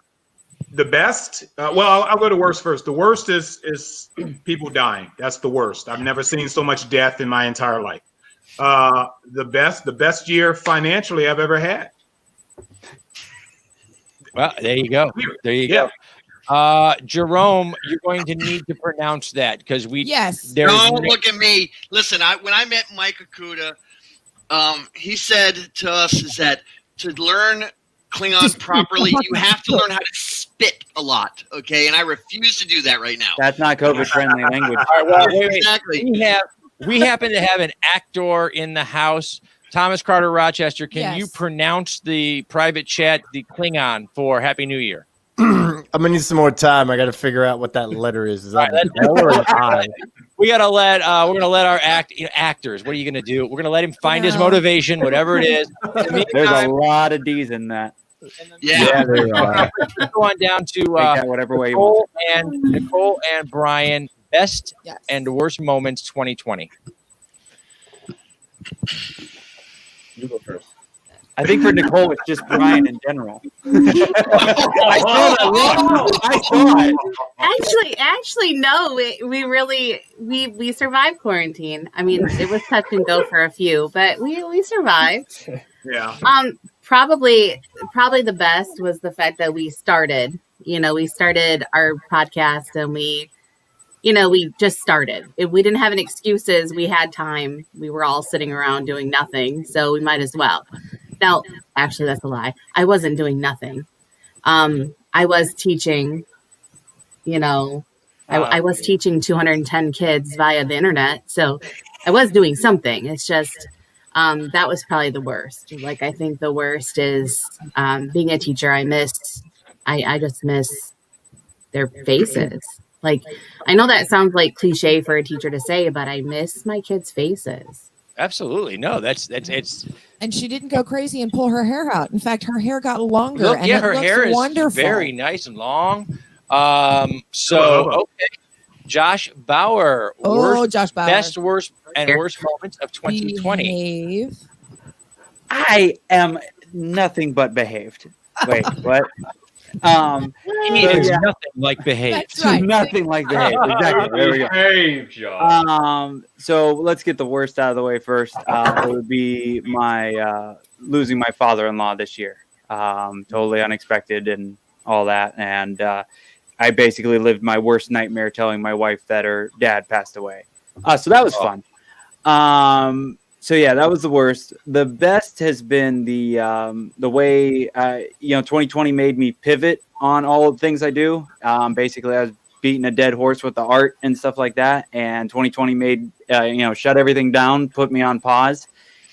The best, I'll go to worst first. The worst is people dying. That's the worst. I've never seen so much death in my entire life. The best year financially I've ever had. Well, there you go. There you go. Jerome, you're going to need to pronounce that because Don't look at me. Listen, when I met Mike Okuda, he said to us is that to learn Klingon properly, you have to learn how to spit a lot, okay? And I refuse to do that right now. That's not COVID-friendly language. All right, well, wait. Exactly. We happen to have an actor in the house. Thomas Carter Rochester, can you pronounce the private chat, the Klingon for Happy New Year? I'm gonna need some more time. I got to figure out what that letter is. Is that an L or an I? We're gonna let our actors. What are you gonna do? We're gonna let him find his motivation, whatever it is. There's a lot of D's in that. Yeah, there are. Go on down to whatever way you want. Nicole and Brian. Best and worst moments 2020. You go first. I think for Nicole, it's just Brian in general. I saw it. Actually, no. We survived quarantine. I mean, it was touch and go for a few, but we survived. Yeah. Probably the best was the fact that we started. We started our podcast and we just started. We didn't have any excuses. We had time. We were all sitting around doing nothing, so we might as well. Now, actually, that's a lie. I wasn't doing nothing. I was teaching, I was teaching 210 kids via the internet. So I was doing something. It's just, that was probably the worst. Like, I think the worst is being a teacher. I just miss their faces. Like, I know that sounds like cliche for a teacher to say, but I miss my kids' faces. Absolutely. No, that's it's. And she didn't go crazy and pull her hair out. In fact, her hair got longer. Look, and her hair is wonderful. very nice and long. Okay. Josh Bauer. Josh Bauer. Best, worst moments of 2020. Behave. I am nothing but behaved. Wait, what? He is nothing like behaved. That's right. Nothing like behaved. Exactly. There we go. Behave, Josh. So let's get the worst out of the way first. It would be my losing my father-in-law this year. Totally unexpected and all that. And I basically lived my worst nightmare telling my wife that her dad passed away. So that was fun. So yeah, that was the worst. The best has been the way 2020 made me pivot on all the things I do. Basically, I was beating a dead horse with the art and stuff like that, and 2020 made shut everything down, put me on pause,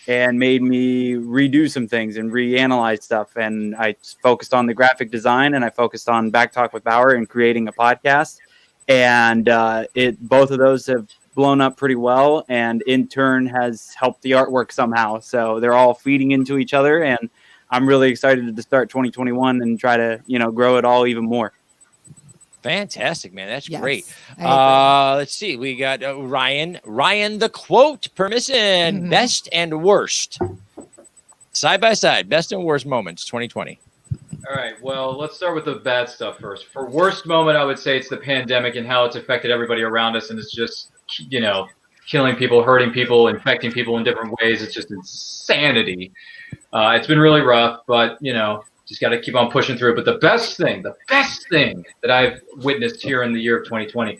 and made me redo some things and reanalyze stuff. And I focused on the graphic design, and I focused on Back Talk with Bauer and creating a podcast. And both of those have blown up pretty well, and in turn has helped the artwork somehow. So they're all feeding into each other, and I'm really excited to start 2021 and try to grow it all even more. Fantastic, man. That's great. Let's see. We got Ryan the quote permission. Best and worst side by side, best and worst moments 2020. All right. Well, let's start with the bad stuff first. For worst moment, I would say it's the pandemic and how it's affected everybody around us, and it's just killing people, hurting people, infecting people in different ways. It's just insanity. It's been really rough, but just got to keep on pushing through it. But the best thing that I've witnessed here in the year of 2020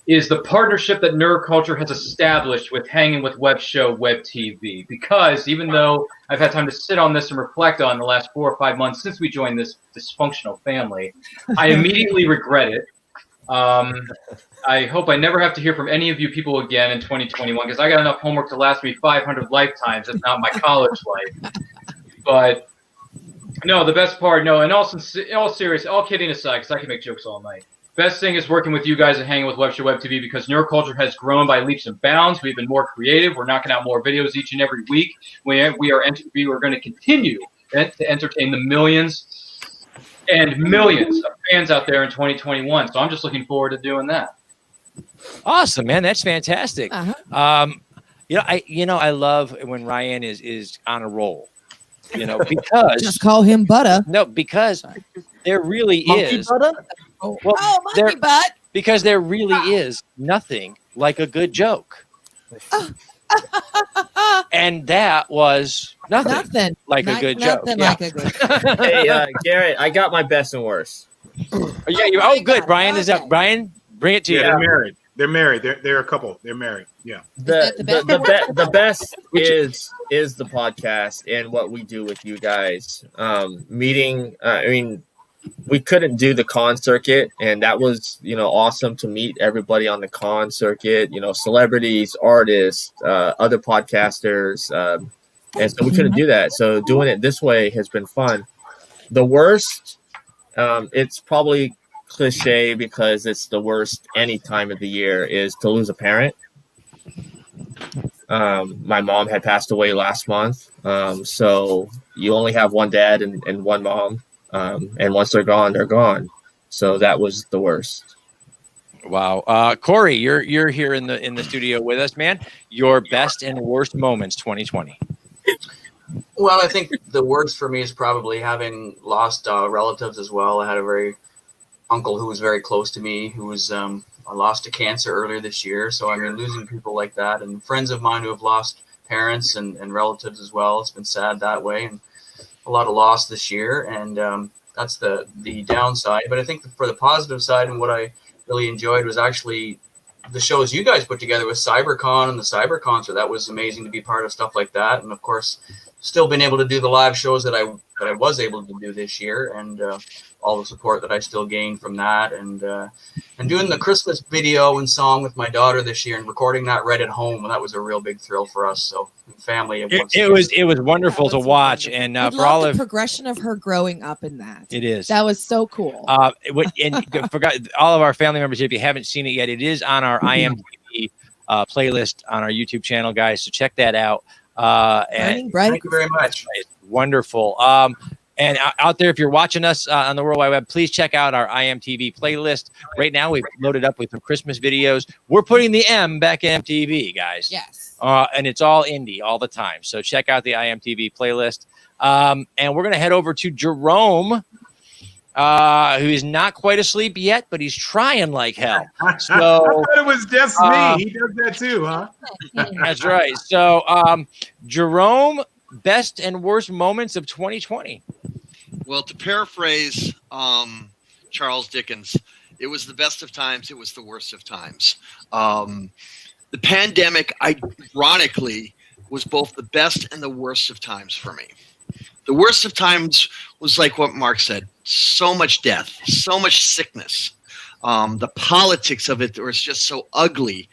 is the partnership that Nerd Culture has established with Hanging with Web show WebTV. Because even though I've had time to sit on this and reflect on the last 4 or 5 months since we joined this dysfunctional family, I immediately regret it. I hope I never have to hear from any of you people again in 2021, because I got enough homework to last me 500 lifetimes, if not my college life. But no, the best part, no, and all serious, all kidding aside, because I can make jokes all night. Best thing is working with you guys and Hanging with Web Show WebTV, because Nerd Culture has grown by leaps and bounds. We've been more creative. We're knocking out more videos each and every week. We are going to continue to entertain the millions and millions of fans out there in 2021. So I'm just looking forward to doing that. Awesome, man. That's fantastic. I love when Ryan is on a roll. because just call him Butter. No, because there really Monkey is. butter? Well, monkey butt. Because there really is nothing like a good joke. And that was nothing like a good joke. Like a good joke. Hey, Garrett, I got my best and worst. Yeah, good. Brian is up. Brian, bring it to you. They're married. They're married. They're a couple. They're married. Yeah. The best is the podcast and what we do with you guys. Meeting. I mean, we couldn't do the con circuit, and that was awesome to meet everybody on the con circuit. Celebrities, artists, other podcasters, and so we couldn't do that. So doing it this way has been fun. The worst, it's probably cliche because it's the worst any time of the year, is to lose a parent. My mom had passed away last month, so you only have one dad and one mom, and once they're gone. So that was the worst. Wow. Corey, you're here in the studio with us, man. Your best and worst moments 2020. Well, I think the worst for me is probably having lost relatives as well. I had a uncle who was very close to me, who was lost to cancer earlier this year. So I mean, losing people like that, and friends of mine who have lost parents and relatives as well. It's been sad that way, and a lot of loss this year. And that's the downside. But I think for the positive side, and what I really enjoyed was actually the shows you guys put together with CyberCon and the Cyber Concert. That was amazing to be part of stuff like that. And of course, still been able to do the live shows that I was able to do this year, and all the support that I still gained from that, and doing the Christmas video and song with my daughter this year and recording that right at home. And that was a real big thrill for us. So family. It was wonderful to watch, and for all of the progression of her growing up in that. It is. That was so cool. And forgot all of our family members. If you haven't seen it yet, it is on our IMDb playlist on our YouTube channel, guys. So check that out. And thank you very much. It's wonderful. And out there, if you're watching us on the World Wide Web, please check out our IMTV playlist. Right now, we've loaded up with some Christmas videos. We're putting the M back in MTV, guys. Yes. And it's all indie all the time. So check out the IMTV playlist. And we're going to head over to Jerome, who is not quite asleep yet, but he's trying like hell. So I thought it was just me. He does that too, huh? That's right. So, Jerome, best and worst moments of 2020. Well, to paraphrase Charles Dickens, it was the best of times, it was the worst of times. The pandemic, ironically, was both the best and the worst of times for me. The worst of times was like what Mark said, so much death, so much sickness. The politics of it was just so ugly.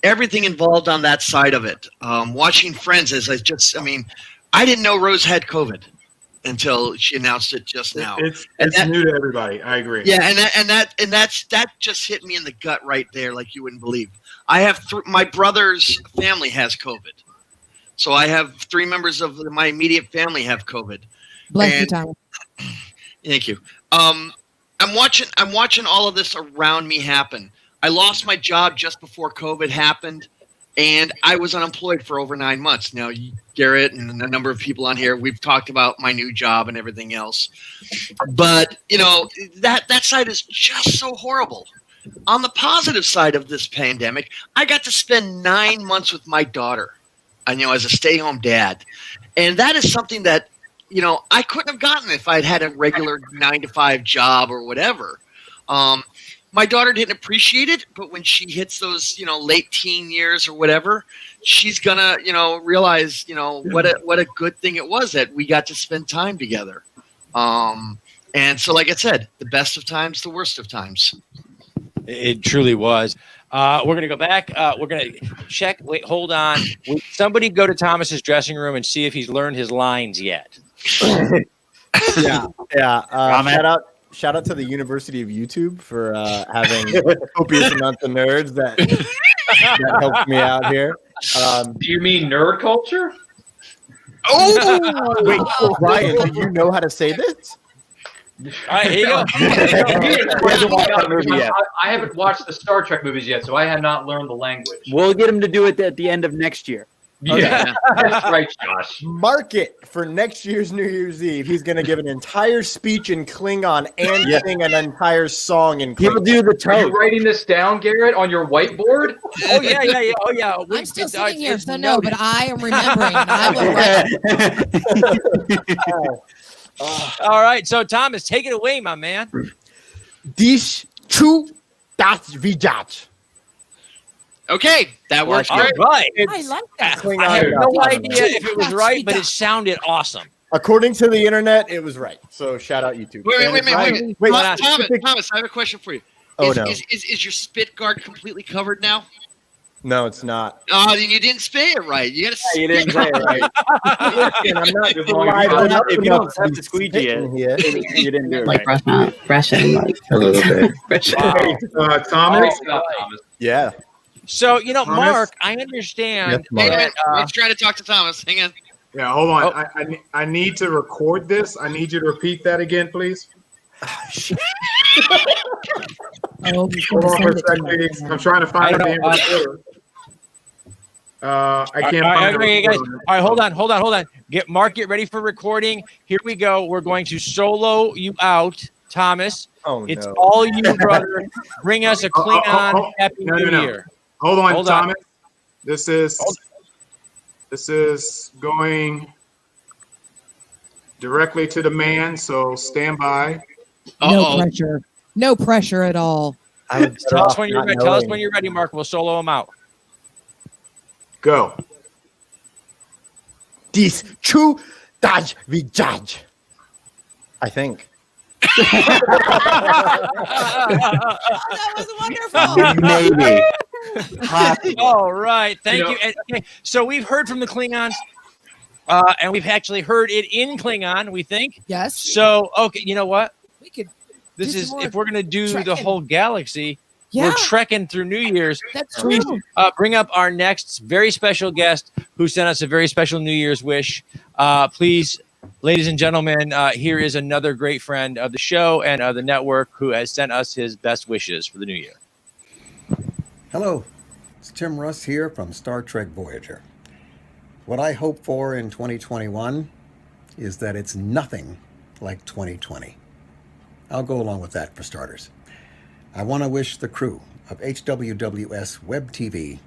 Everything involved on that side of it. Watching Friends, I didn't know Rose had COVID until she announced it just now. It's new to everybody. I agree. Yeah, and that just hit me in the gut right there, like you wouldn't believe. I have my brother's family has COVID, so I have 3 members of my immediate family have COVID. Bless you, Tom. Thank you. I'm watching all of this around me happen. I lost my job just before COVID happened, and I was unemployed for over 9 months. Now, Garrett and a number of people on here, we've talked about my new job and everything else. But, that side is just so horrible. On the positive side of this pandemic, I got to spend 9 months with my daughter, as a stay-home dad. And that is something that, I couldn't have gotten if I'd had a regular 9-to-5 job or whatever. My daughter didn't appreciate it, but when she hits those, late teen years or whatever, she's gonna, realize, what a good thing it was that we got to spend time together. And so, like I said, the best of times, the worst of times. It truly was. We're going to go back. We're going to check. Wait, hold on. Somebody go to Thomas's dressing room and see if he's learned his lines yet. Yeah. Shout out to the University of YouTube for having copious amounts of nerds that helped me out here. Do you mean nerd culture? Oh, wait, Brian, do you know how to say this? All right, here you go. I haven't watched the Star Trek movies yet, so I have not learned the language. We'll get him to do it at the end of next year. Yeah, that's right, Josh. Mark it for next year's New Year's Eve. He's going to give an entire speech in Klingon and sing an entire song in Klingon. He will do the Are you toast. writing this down, Garrett, on your whiteboard? Oh yeah. Oh yeah. I'm still sitting here, so no, but I am remembering. And I will write. All right. So Thomas, take it away, my man. Dies true das vijaj. Okay, that works All great. right. I like that. Klingon. I have no idea if it was right, but it sounded awesome. According to the internet, it was right. So shout out YouTube. Wait. Thomas, I have a question for you. Oh, Is, no. is your spit guard completely covered now? No, it's not. Oh, you didn't say it right. You got to. You didn't say it right. Listen, I'm not If you don't have to squeegee it, you didn't do it Like right. brushing, like A little bit. Thomas. Yeah. So Thomas? Mark, I understand. Yes, Mark. Wait a minute. Let's try to talk to Thomas. Hang on. Yeah, hold on. I need to record this. I need you to repeat that again, please. Hold on for a second, please. I'm trying to find the damn recorder. I can't find Okay, it. guys. All right, hold on. Get ready for recording. Here we go. We're going to solo you out, Thomas. Oh, it's no. all you, brother. Bring us a Klingon Happy New Year. Hold on, Hold Thomas. This is going directly to the man, so stand by. No pressure. No pressure at all. Tell us when you're ready. Tell us when you're ready, Mark. We'll solo him out. Go. Dies true das vijaj. I think. That was wonderful. Maybe. All right. Thank you. Okay, so we've heard from the Klingons, and we've actually heard it in Klingon, we think. Yes. So, okay, you know what? We could. This do is, some more if we're going to do the trekking. whole galaxy, Yeah. we're trekking through New Year's. That's Please true. bring up our next very special guest who sent us a very special New Year's wish. Please, ladies and gentlemen, here is another great friend of the show and of the network who has sent us his best wishes for the new year. Hello, it's Tim Russ here from Star Trek Voyager. What I hope for in 2021 is that it's nothing like 2020. I'll go along with that for starters. I want to wish the crew of HWWS Web TV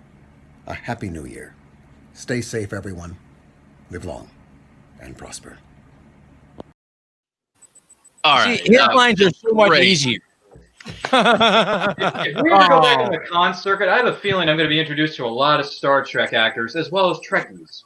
a Happy New Year. Stay safe, everyone. Live long and prosper. All right. See, his lines are so much great. easier. If we ever go back in the con circuit, I have a feeling I'm going to be introduced to a lot of Star Trek actors as well as Trekkies.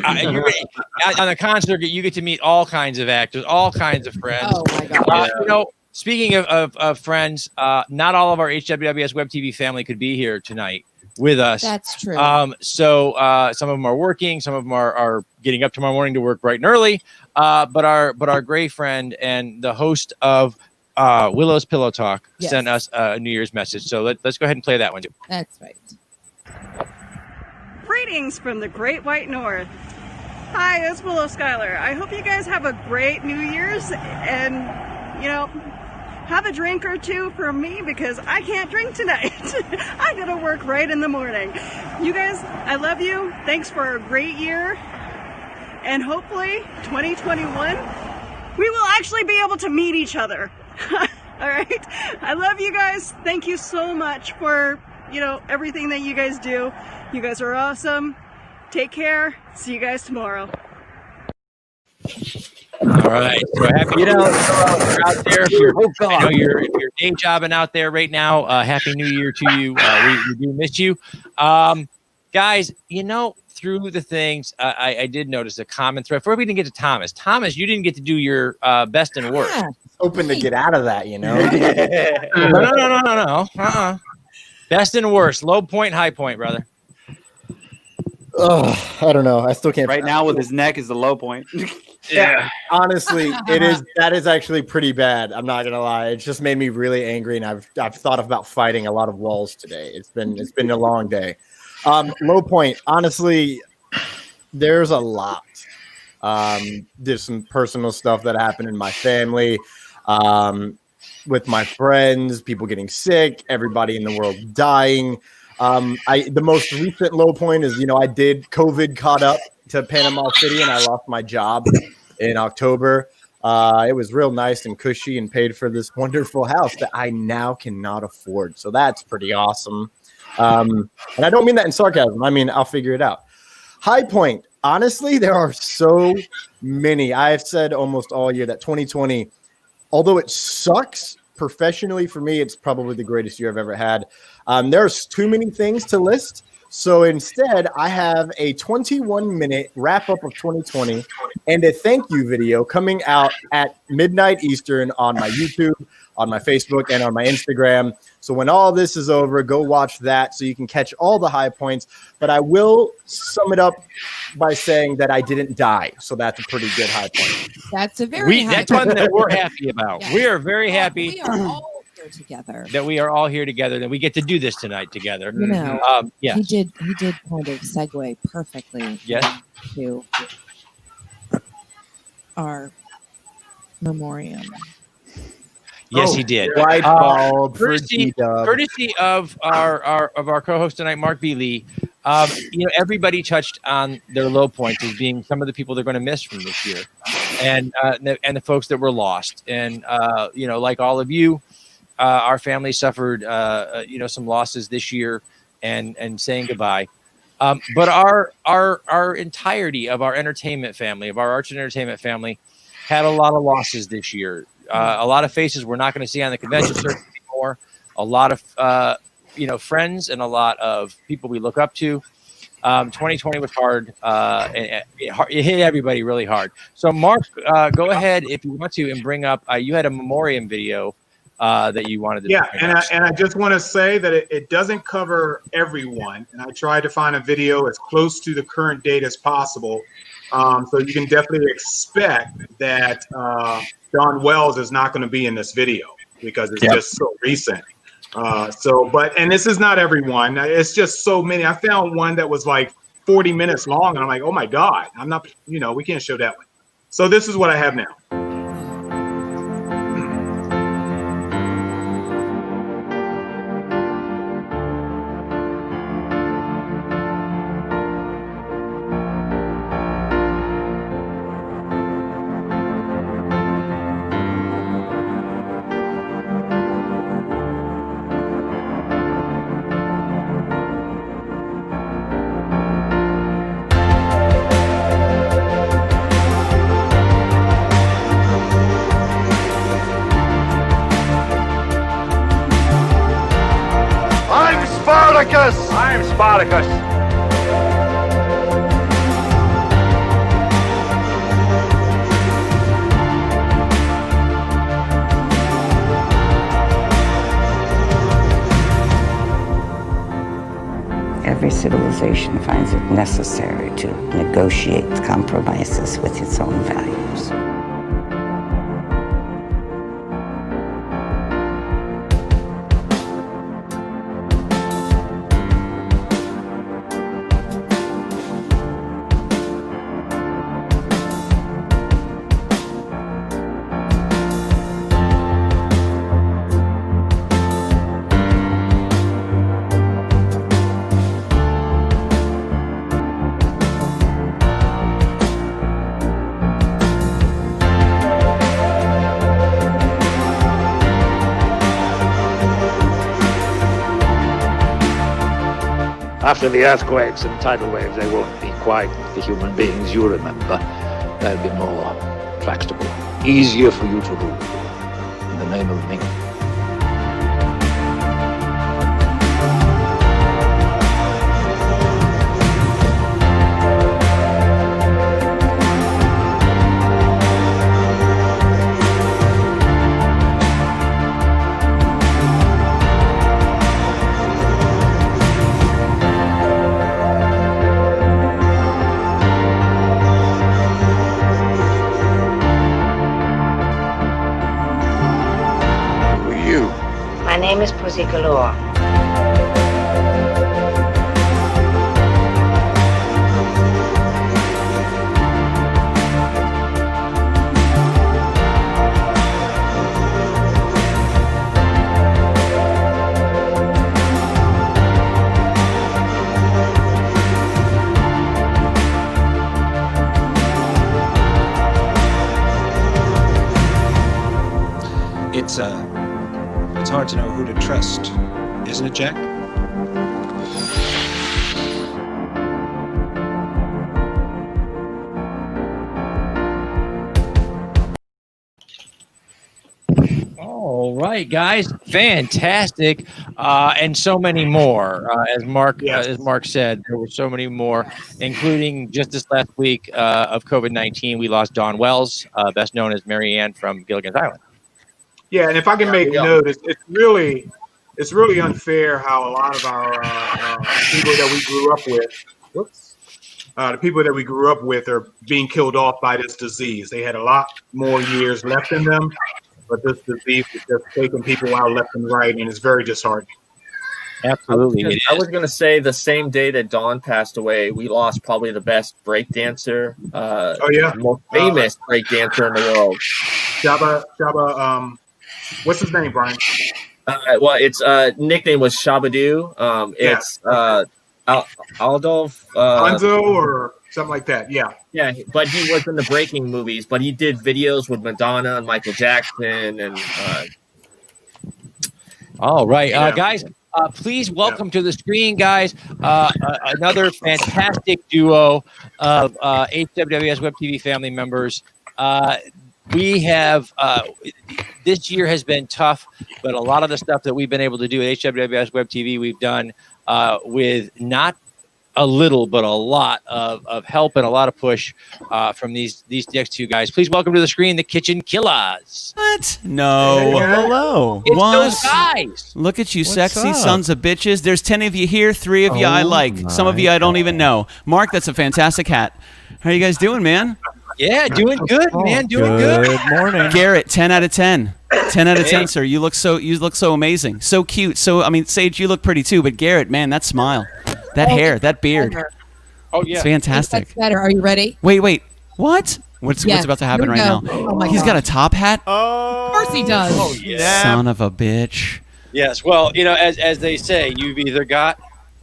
On the con circuit, you get to meet all kinds of actors, all kinds of friends. Oh my God. You know, speaking of friends, not all of our HWWS Web TV family could be here tonight with us. That's true. So some of them are working, some of them are getting up tomorrow morning to work bright and early. But our great friend and the host of Willow's Pillow Talk sent us a New Year's message. So let's go ahead and play that one too. That's right. Greetings from the Great White North. Hi, it's Willow Skylar. I hope you guys have a great New Year's and, have a drink or two for me because I can't drink tonight. I gotta work right in the morning. You guys, I love you. Thanks for a great year. And hopefully 2021, we will actually be able to meet each other. All right. I love you guys. Thank you so much for, everything that you guys do. You guys are awesome. Take care. See you guys tomorrow. All right. So happy you're out there. I know you're day jobbing out there right now. Happy New Year to you. We do miss you. Guys, through the things, I did notice a common thread. Before we didn't get to Thomas. Thomas, you didn't get to do your best and worst. Hoping to get out of that, No. Best and worst. Low point, high point, brother. Oh, I don't know. I still can't. Right now with his neck is the low point. Yeah, honestly, that is actually pretty bad. I'm not gonna lie. It's just made me really angry, and I've thought about fighting a lot of walls today. It's been a long day. Low point, honestly, there's a lot. There's some personal stuff that happened in my family, with my friends, people getting sick, everybody in the world dying. The most recent low point is, I did COVID caught up to Panama City and I lost my job in October. It was real nice and cushy and paid for this wonderful house that I now cannot afford. So that's pretty awesome. And I don't mean that in sarcasm. I mean, I'll figure it out. High point. Honestly, there are so many. I've said almost all year that 2020, although it sucks professionally for me, it's probably the greatest year I've ever had. There's too many things to list. So instead, I have a 21-minute wrap-up of 2020 and a thank you video coming out at midnight Eastern on my YouTube, on my Facebook, and on my Instagram. So when all this is over, go watch that so you can catch all the high points. But I will sum it up by saying that I didn't die. So that's a pretty good high point. That's a very high That's one that we're happy about. Yeah. We are very happy. We are all here together. That we are all here together, that we get to do this tonight together. You know, yeah. he did kind of segue perfectly to our memoriam. Yes, he did. Courtesy of our co-host tonight, Marc B Lee. Everybody touched on their low points as being some of the people they're going to miss from this year, and the folks that were lost. And like all of you, our family suffered some losses this year, and saying goodbye. But our entirety of our entertainment family, of our arts and entertainment family, had a lot of losses this year. A lot of faces we're not going to see on the convention circuit anymore. A lot of friends and a lot of people we look up to. 2020 was hard. And it hit everybody really hard. So Marc, go ahead if you want to and bring up. You had a memoriam video that you wanted to. Yeah, and I just want to say that it doesn't cover everyone, and I tried to find a video as close to the current date as possible. So you can definitely expect that John Wells is not going to be in this video because it's just so recent. And this is not everyone. It's just so many. I found one that was like 40 minutes long, and I'm like, oh my God, I'm not, we can't show that one. So this is what I have now. I'm Spartacus. Every civilization finds it necessary to negotiate compromises with its own values. After the earthquakes and tidal waves, they won't be quite the human beings you remember. They'll be more tractable, easier for you to rule. In the name of Ming. My name is Pussy Galore. It's hard to know who to trust, isn't it, Jack? All right, guys, fantastic, and so many more. As Mark said, there were so many more, including just this last week of COVID-19. We lost Dawn Wells, best known as Mary Ann from Gilligan's Island. Yeah, and if I can make note, it's really unfair how a lot of our people that we grew up with, the people that we grew up with are being killed off by this disease. They had a lot more years left in them, but this disease is just taking people out left and right, and it's very disheartening. Absolutely. I was going to say the same day that Dawn passed away, we lost probably the best breakdancer, most famous breakdancer in the world. Shaba, what's his name, Brian? Well, its nickname was Shabadoo. It's Aldolf Hanzo or something like that. Yeah. Yeah, but he was in the breaking movies, but he did videos with Madonna and Michael Jackson and all right, guys, please welcome to the screen, guys, another fantastic duo of HWWS Web TV family members. We have this year has been tough, but a lot of the stuff that we've been able to do at HWWS Web TV, we've done with not a little, but a lot of help and a lot of push from these next two guys. Please welcome to the screen the Kitchen Killers. What? No. Hello. It's What? those guys. Look at you, What's sexy up? sons of bitches. There's 10 of you here, 3 of you I like. Some of you I don't even know. Mark, that's a fantastic hat. How are you guys doing, man? Yeah, doing good, man. Doing good. Good morning. Garrett, 10 out of 10. 10 out of 10, sir. You look so amazing. So cute. So I mean, Sage, you look pretty too, but Garrett, man, that smile. That hair, that beard. Oh yeah. It's fantastic. That's better. Are you ready? Wait. What? What's Yes, about to happen here we right go. now? Oh my He's got a top hat? Of course he does. Oh yeah. Son of a bitch. Yes. Well, you know, as they say, you've either got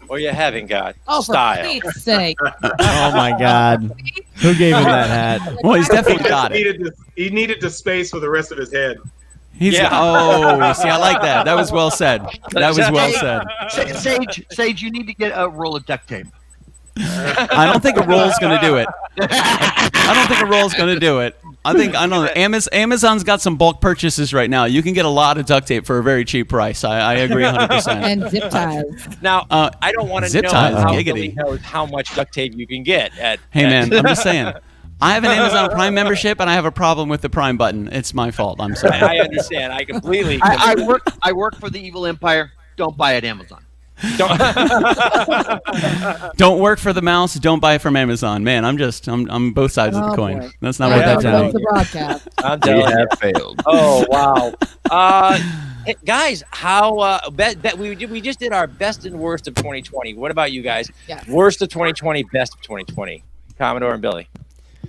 or you haven't got style. For Pete's sake. Oh my God. Who gave him that hat? Well, he's definitely got it. He needed the space for the rest of his head. Oh, see, I like that. That was well said. That was well said. Sage, you need to get a roll of duct tape. I don't think a roll's going to do it. I don't think a roll's going to do it. I don't know. Amazon's got some bulk purchases right now. You can get a lot of duct tape for a very cheap price. I agree 100%. And zip ties. Now, I don't want to zip know ties, how giggity. Billy knows how much duct tape you can get at. Hey, man, I'm just saying. I have an Amazon Prime membership, and I have a problem with the Prime button. It's my fault. I'm sorry. I understand. I completely. I work for the evil empire. Don't buy at Amazon. Don't work for the mouse. Don't buy it from Amazon. Man, I'm both sides of the coin. Boy. That's not what that's That's the doing. broadcast. I'm telling you. have failed. Oh wow, guys, how we just did our best and worst of 2020. What about you guys? Yes. Worst of 2020, best of 2020. Commodore and Billy.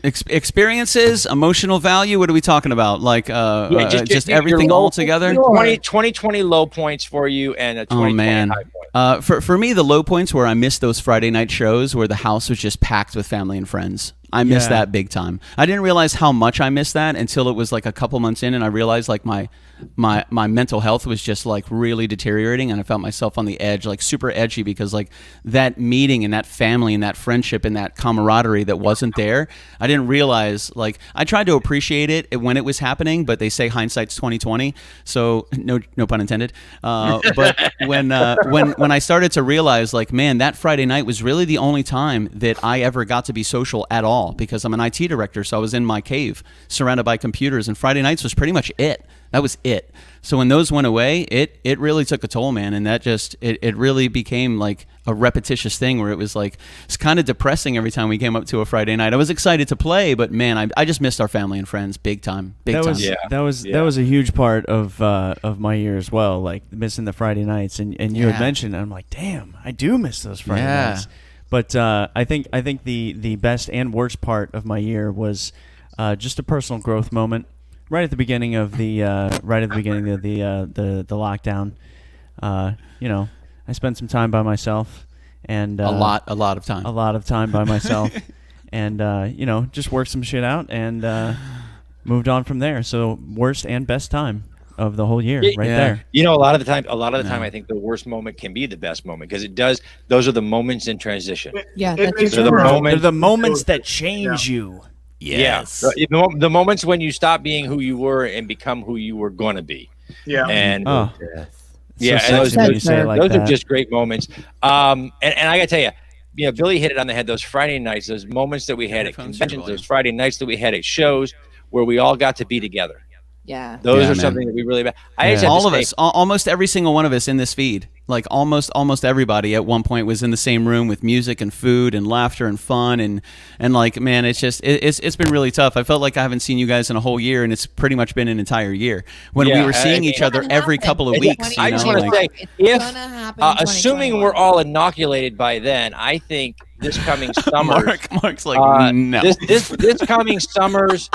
Experiences, emotional value. What are we talking about? Like just your everything low- all together. 2020 low points for you and a 2020 Oh man, high point. for me the low points were I missed those Friday night shows where the house was just packed with family and friends. I missed that big time. I didn't realize how much I missed that until it was like a couple months in, and I realized like my mental health was just like really deteriorating, and I felt myself on the edge, like super edgy, because like that meeting and that family and that friendship and that camaraderie that wasn't there. I didn't realize, like, I tried to appreciate it when it was happening, but they say hindsight's 20/20, so no pun intended. But when I started to realize, like, man, that Friday night was really the only time that I ever got to be social at all, because I'm an IT director, so I was in my cave surrounded by computers, and Friday nights was pretty much it. That was it. So when those went away, it really took a toll, man. And that just, it really became like a repetitious thing where it was like, it's kind of depressing every time we came up to a Friday night. I was excited to play, but man, I just missed our family and friends big time. That was a huge part of my year as well, like missing the Friday nights. And you had mentioned, and I'm like, damn, I do miss those Friday nights. But I think the best and worst part of my year was just a personal growth moment. Right at the beginning of the lockdown, I spent some time by myself, and a lot of time by myself, and just worked some shit out and moved on from there. So worst and best time. of the whole year, right there. You know, a lot of the time, I think the worst moment can be the best moment because it does. Those are the moments in transition. Yeah, They're the moments that change you. Yes. Yeah. The moments when you stop being who you were and become who you were going to be. Yeah. And those are just great moments. And I got to tell you, Billy hit it on the head. Those Friday nights, those moments that we had at conventions, those Friday nights that we had at shows where we all got to be together. Yeah. Those are something that we really. All of us, almost every single one of us in this feed, like almost everybody at one point was in the same room with music and food and laughter and fun and like, man, it's just it's been really tough. I felt like I haven't seen you guys in a whole year, and it's pretty much been an entire year when we were seeing each other every couple of weeks. I just want to say, if assuming we're all inoculated by then, I think this coming summer, Mark's like, no. This coming summer's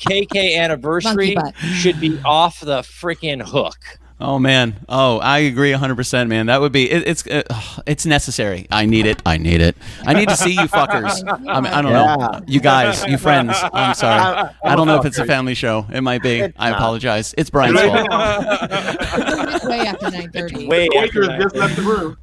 KK anniversary should be off the freaking hook. Oh man. Oh, I agree 100%, man. That would be it's necessary. I need it. I need to see you fuckers. I don't know. You guys, you friends. I'm sorry. I don't know if it's a family show. It might be. I apologize. It's Brian's fault. It's way after 9:30. Way after just left the room.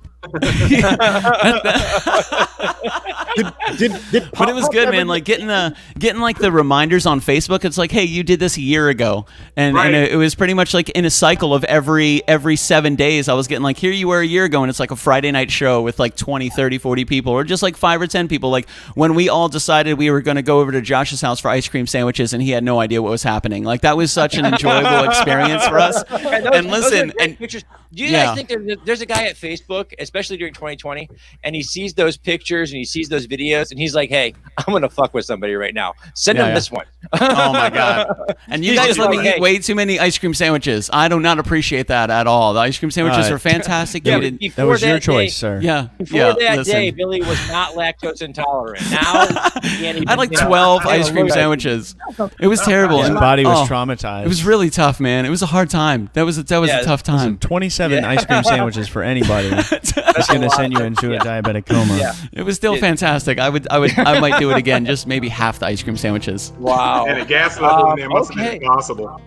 But it was good, man. Like getting like the reminders on Facebook. It's like, hey, you did this a year ago, and it was pretty much like in a cycle of every 7 days. I was getting like, here you were a year ago, and it's like a Friday night show with like 20, 30, 40 people, or just like 5 or 10 people. Like when we all decided we were going to go over to Josh's house for ice cream sandwiches, and he had no idea what was happening. Like that was such an enjoyable experience for us. And listen, and pictures. Do you guys think there's a guy at Facebook, especially during 2020, and he sees those pictures and he sees those videos, and he's like, "Hey, I'm gonna fuck with somebody right now. Send him this one." Oh my god! And you guys let me eat way too many ice cream sandwiches. I do not appreciate that at all. The ice cream sandwiches are fantastic. That was your choice, sir. Yeah. Before that day, Billy was not lactose intolerant. Now I had like 12 ice cream sandwiches. It was terrible. His body was traumatized. It was really tough, man. It was a hard time. That was a tough time. 27 ice cream sandwiches for anybody. That's going to send you into a diabetic coma. Yeah. It was still fantastic. I might do it again. Just maybe half the ice cream sandwiches. Wow. And the gas level in there must have been impossible. All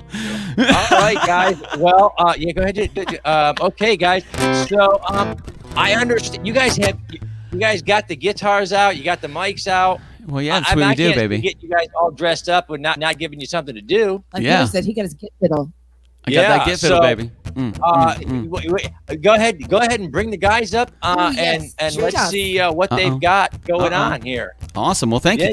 right, guys. Well, yeah, go ahead. Okay, guys. So, I understand. You guys got the guitars out. You got the mics out. Well, yeah, that's what we do, baby. Get you guys all dressed up and not giving you something to do. Like Peter said, he got his git fiddle. I got that git fiddle, baby. Go ahead and bring the guys up and let's see what they've got going on here. Awesome. Well, thank you.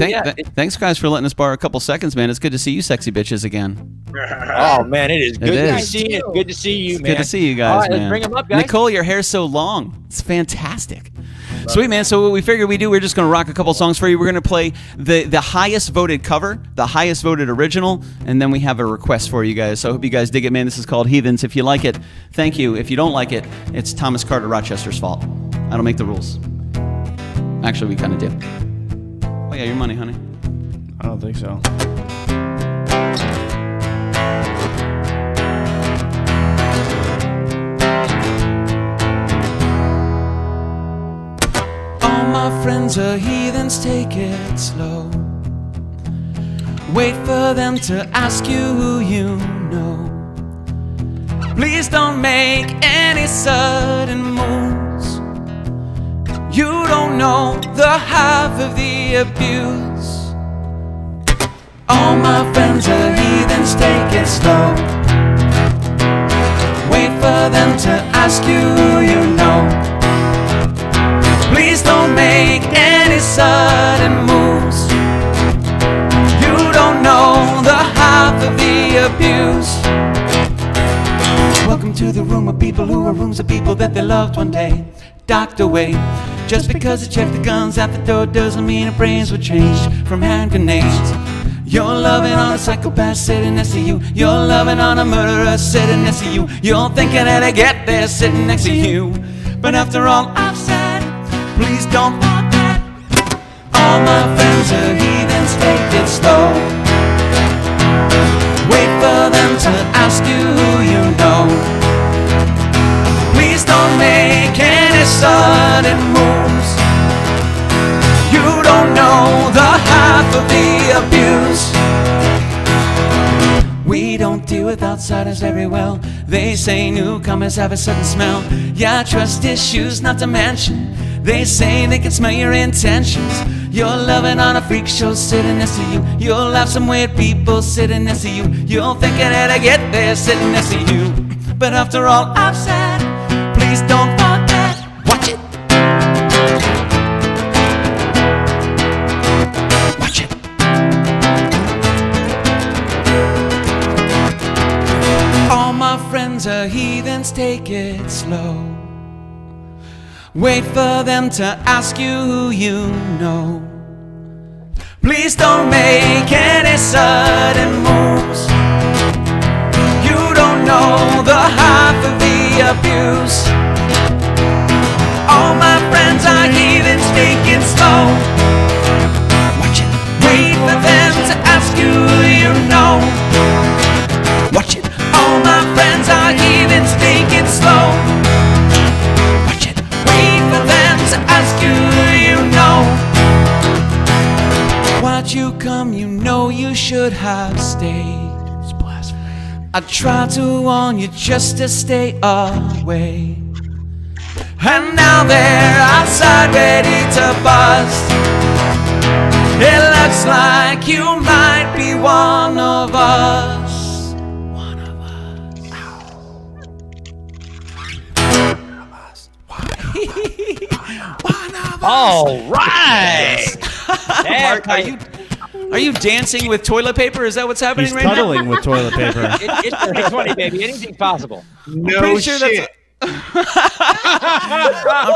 Thanks, guys, for letting us borrow a couple seconds, man. It's good to see you, sexy bitches, again. Oh man, it is good to see you. It's good to see you, man. Good to see you guys, all right, man. Let's bring them up, guys. Nicole, your hair's so long. It's fantastic. Sweet, man. So what we figured we'd do, we're just going to rock a couple songs for you. We're going to play the highest voted cover, the highest voted original, and then we have a request for you guys. So I hope you guys dig it, man. This is called Heathens. If you like it, thank you. If you don't like it, it's Thomas Carter Rochester's fault. I don't make the rules. Actually, we kind of do. Oh, yeah, your money, honey. I don't think so. My friends are heathens, take it slow. Wait for them to ask you who you know. Please don't make any sudden moves. You don't know the half of the abuse. All my friends are heathens, take it slow. Wait for them to ask you who you know. Please don't make any sudden moves. You don't know the half of the abuse. Welcome to the room of people who are rooms of people that they loved one day docked away. Just because they checked the guns at the door doesn't mean their brains were changed from hand grenades. You're loving on a psychopath sitting next to you. You're loving on a murderer sitting next to you. You're thinking that I get there sitting next to you. But after all I've said, please don't forget. All my friends are heathens, take it slow. Wait for them to ask you who you know. Please don't make any sudden moves. You don't know the half of the abuse. We don't deal with outsiders very well. They say newcomers have a certain smell. Yeah, trust issues not to mention. They say they can smell your intentions. You're loving on a freak show sitting next to you. You'll have some weird people sitting next to you. You'll think it how to get there sitting next to you. But after all I've said, please don't forget. Watch it. Watch it. All my friends are heathens, take it slow. Wait for them to ask you who you know. Please don't make any sudden moves. You don't know the half of the abuse. All my friends are heathens, speaking slow. Watch it. Wait for them to ask you who you know. Watch it. All my friends are heathens, speaking slow. Watch it. Wait for them to ask you who you know. Why'd you come? You know you should have stayed. It's blasphemy. I tried to warn you just to stay away. And now they're outside ready to bust. It looks like you might be one of us. One of us. One of us. All right. Mark, are you dancing with toilet paper? Is that what's happening He's right now? cuddling with toilet paper. It's 2020, baby. Anything possible. No shit. I'm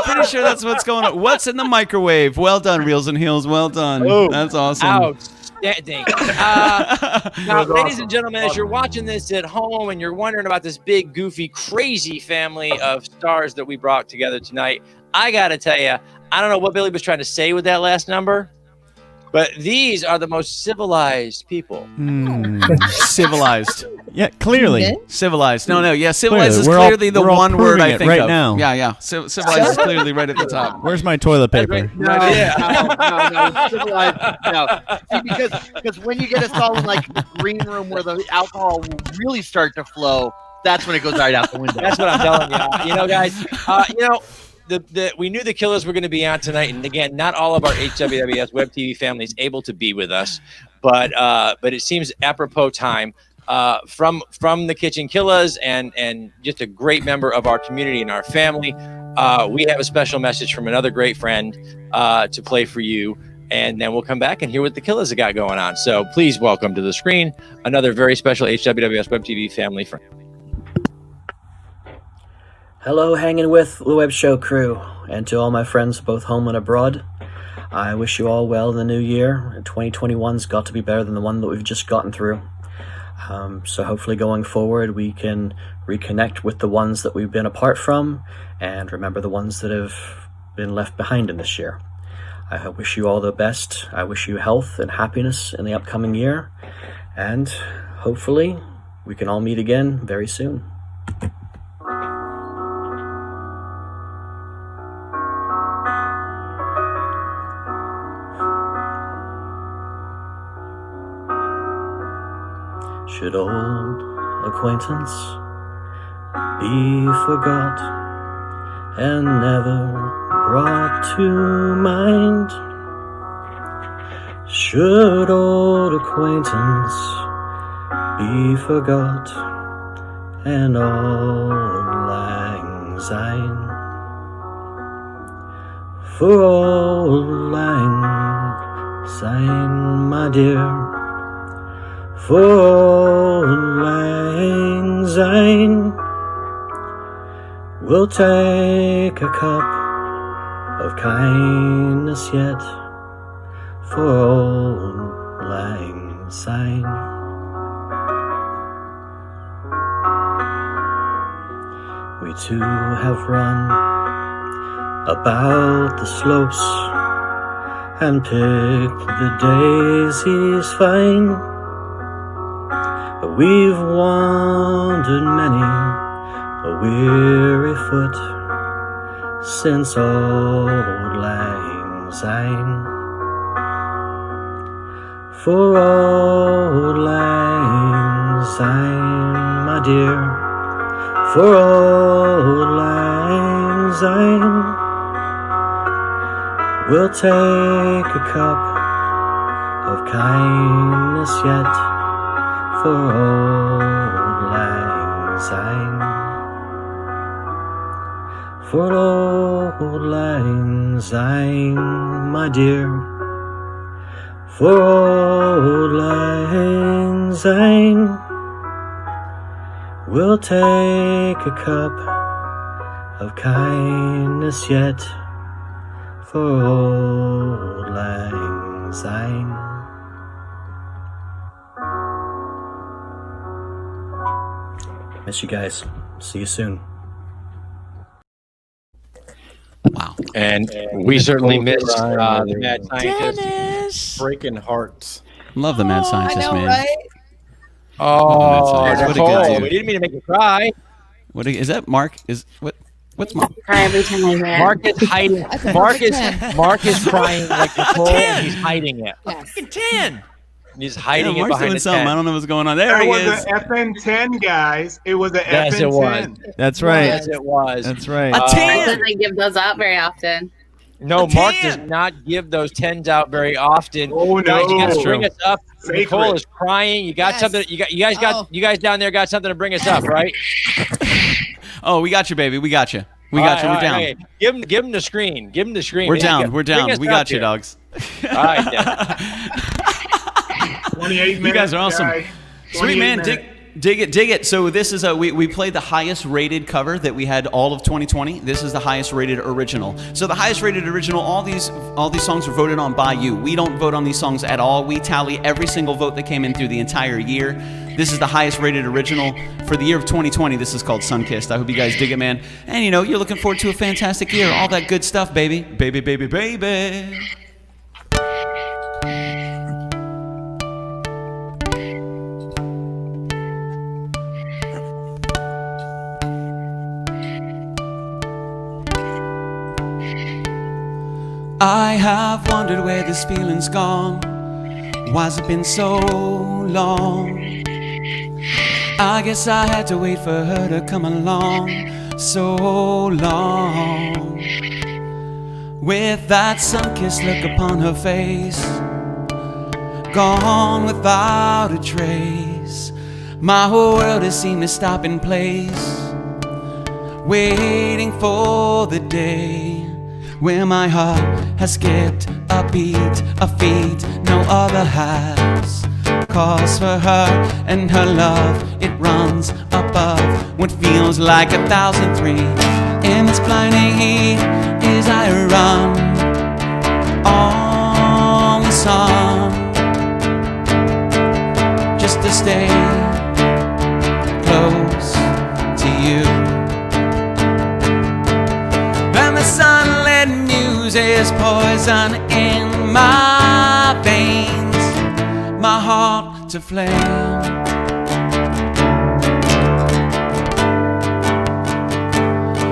pretty sure that's what's going on. What's in the microwave? Well done, Reels and Heels. Well done. Oh. That's awesome. Outstanding. Now, ladies and gentlemen, as you're watching this at home and you're wondering about this big, goofy, crazy family of stars that we brought together tonight, I got to tell you, I don't know what Billy was trying to say with that last number, but these are the most civilized people. Civilized. Yeah, clearly. Civilized. No, yeah, civilized Clearly. is clearly the one word I think right of. now. Yeah. Civilized is clearly right at the top. Where's my toilet paper? No, civilized. No. See, because when you get us all in like the green room where the alcohol will really start to flow, that's when it goes right out the window. That's what I'm telling you. You know, guys, we knew the Killers were going to be on tonight, and again, not all of our HWWS Web TV family is able to be with us, but it seems apropos time from the Kitchen Killers and just a great member of our community and our family. We have a special message from another great friend to play for you, and then we'll come back and hear what the Killers have got going on. So please welcome to the screen another very special HWWS Web TV family friend. Hello, hanging with the web show crew, and to all my friends both home and abroad. I wish you all well in the new year. 2021's got to be better than the one that we've just gotten through. So hopefully going forward we can reconnect with the ones that we've been apart from and remember the ones that have been left behind in this year. I wish you all the best. I wish you health and happiness in the upcoming year, and hopefully we can all meet again very soon. Should old acquaintance be forgot and never brought to mind? Should old acquaintance be forgot and all lang syne? For old lang syne, my dear, for old lang syne, we'll take a cup of kindness yet, for old lang syne. We two have run about the slopes and picked the daisies fine. We've wandered many a weary foot since old lang syne. For old lang Syne, my dear, for old lang syne. We'll take a cup of kindness yet for old lang syne. For old lang syne, my dear, for old lang syne. We'll take a cup of kindness yet for old lang syne. Miss you guys. See you soon. Wow. And we certainly missed the mad scientist. Dennis! Breaking hearts. Love the mad scientist, man. Right? Oh, What a good Nicole, dude. we didn't mean to make you cry. Is that Mark? What's Mark? Cry every time I hear. Mark is hiding. Mark is crying like Nicole, and he's hiding it. Yes. 10. He's hiding it Mark's behind doing the something. 10. I don't know what's going on. There That he was is. an FN10, guys. It was an Yes, FN10. it was. That's right. Yes, it was. That's right. Mark doesn't give those out very often. No, Mark does not give those 10s out very often. Oh, Guys, you got no. to bring us up. Sacred. Nicole is crying. You got something. You guys down there got something to bring us up, right? Oh, we got you, baby. We got you. We got you. We're down. Okay. Give him the screen. Give him the screen. We're man. down. We're Bring down. us We up got you, here. dogs. All right, then. 28 minutes. You guys are awesome. guys. Sweet, man. 28 Dig it. So this is we played the highest rated cover that we had all of 2020. This is the highest rated original. So the highest rated original, all these songs were voted on by you. We don't vote on these songs at all. We tally every single vote that came in through the entire year. This is the highest rated original for the year of 2020. This is called Sunkissed. I hope you guys dig it, man. And you're looking forward to a fantastic year. All that good stuff, baby. Baby, baby, baby. I have wondered where this feeling's gone. Why's it been so long? I guess I had to wait for her to come along so long. With that sun-kissed look upon her face, gone without a trace. My whole world has seemed to stop in place, waiting for the day where my heart has skipped a beat, a feat no other has. Cause for her and her love, it runs above what feels like 1,003. In this blinding heat, as I run on the sun, just to stay close to you. And the sunlit muses poison in my veins, my heart to flame.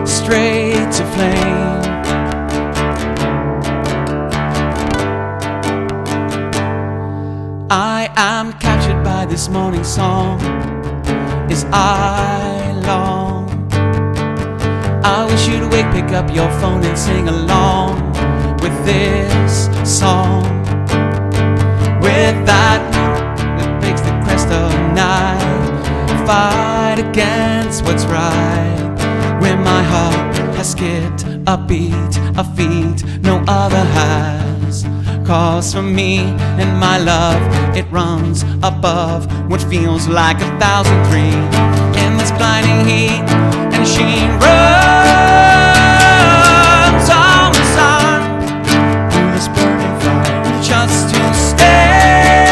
Straight to flame. I am captured by this morning song as I long. I wish you'd wake, pick up your phone and sing along with this song. With that that makes the crest of night, fight against what's right. When my heart has skipped a beat, a feat no other has. Cause for me and my love, it runs above what feels like 1,003. In this blinding heat, and she runs on the sun through this burning fire, just to stay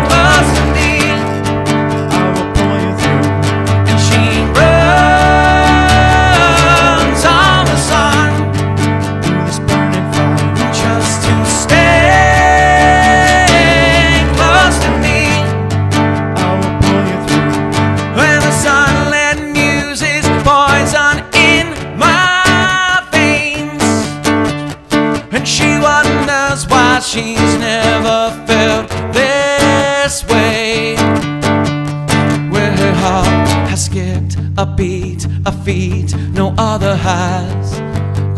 close to me. I will pull you through. And she runs on the sun through this burning fire, just to stay close to me. I will pull you through. heart has skipped a beat, a feat no other has.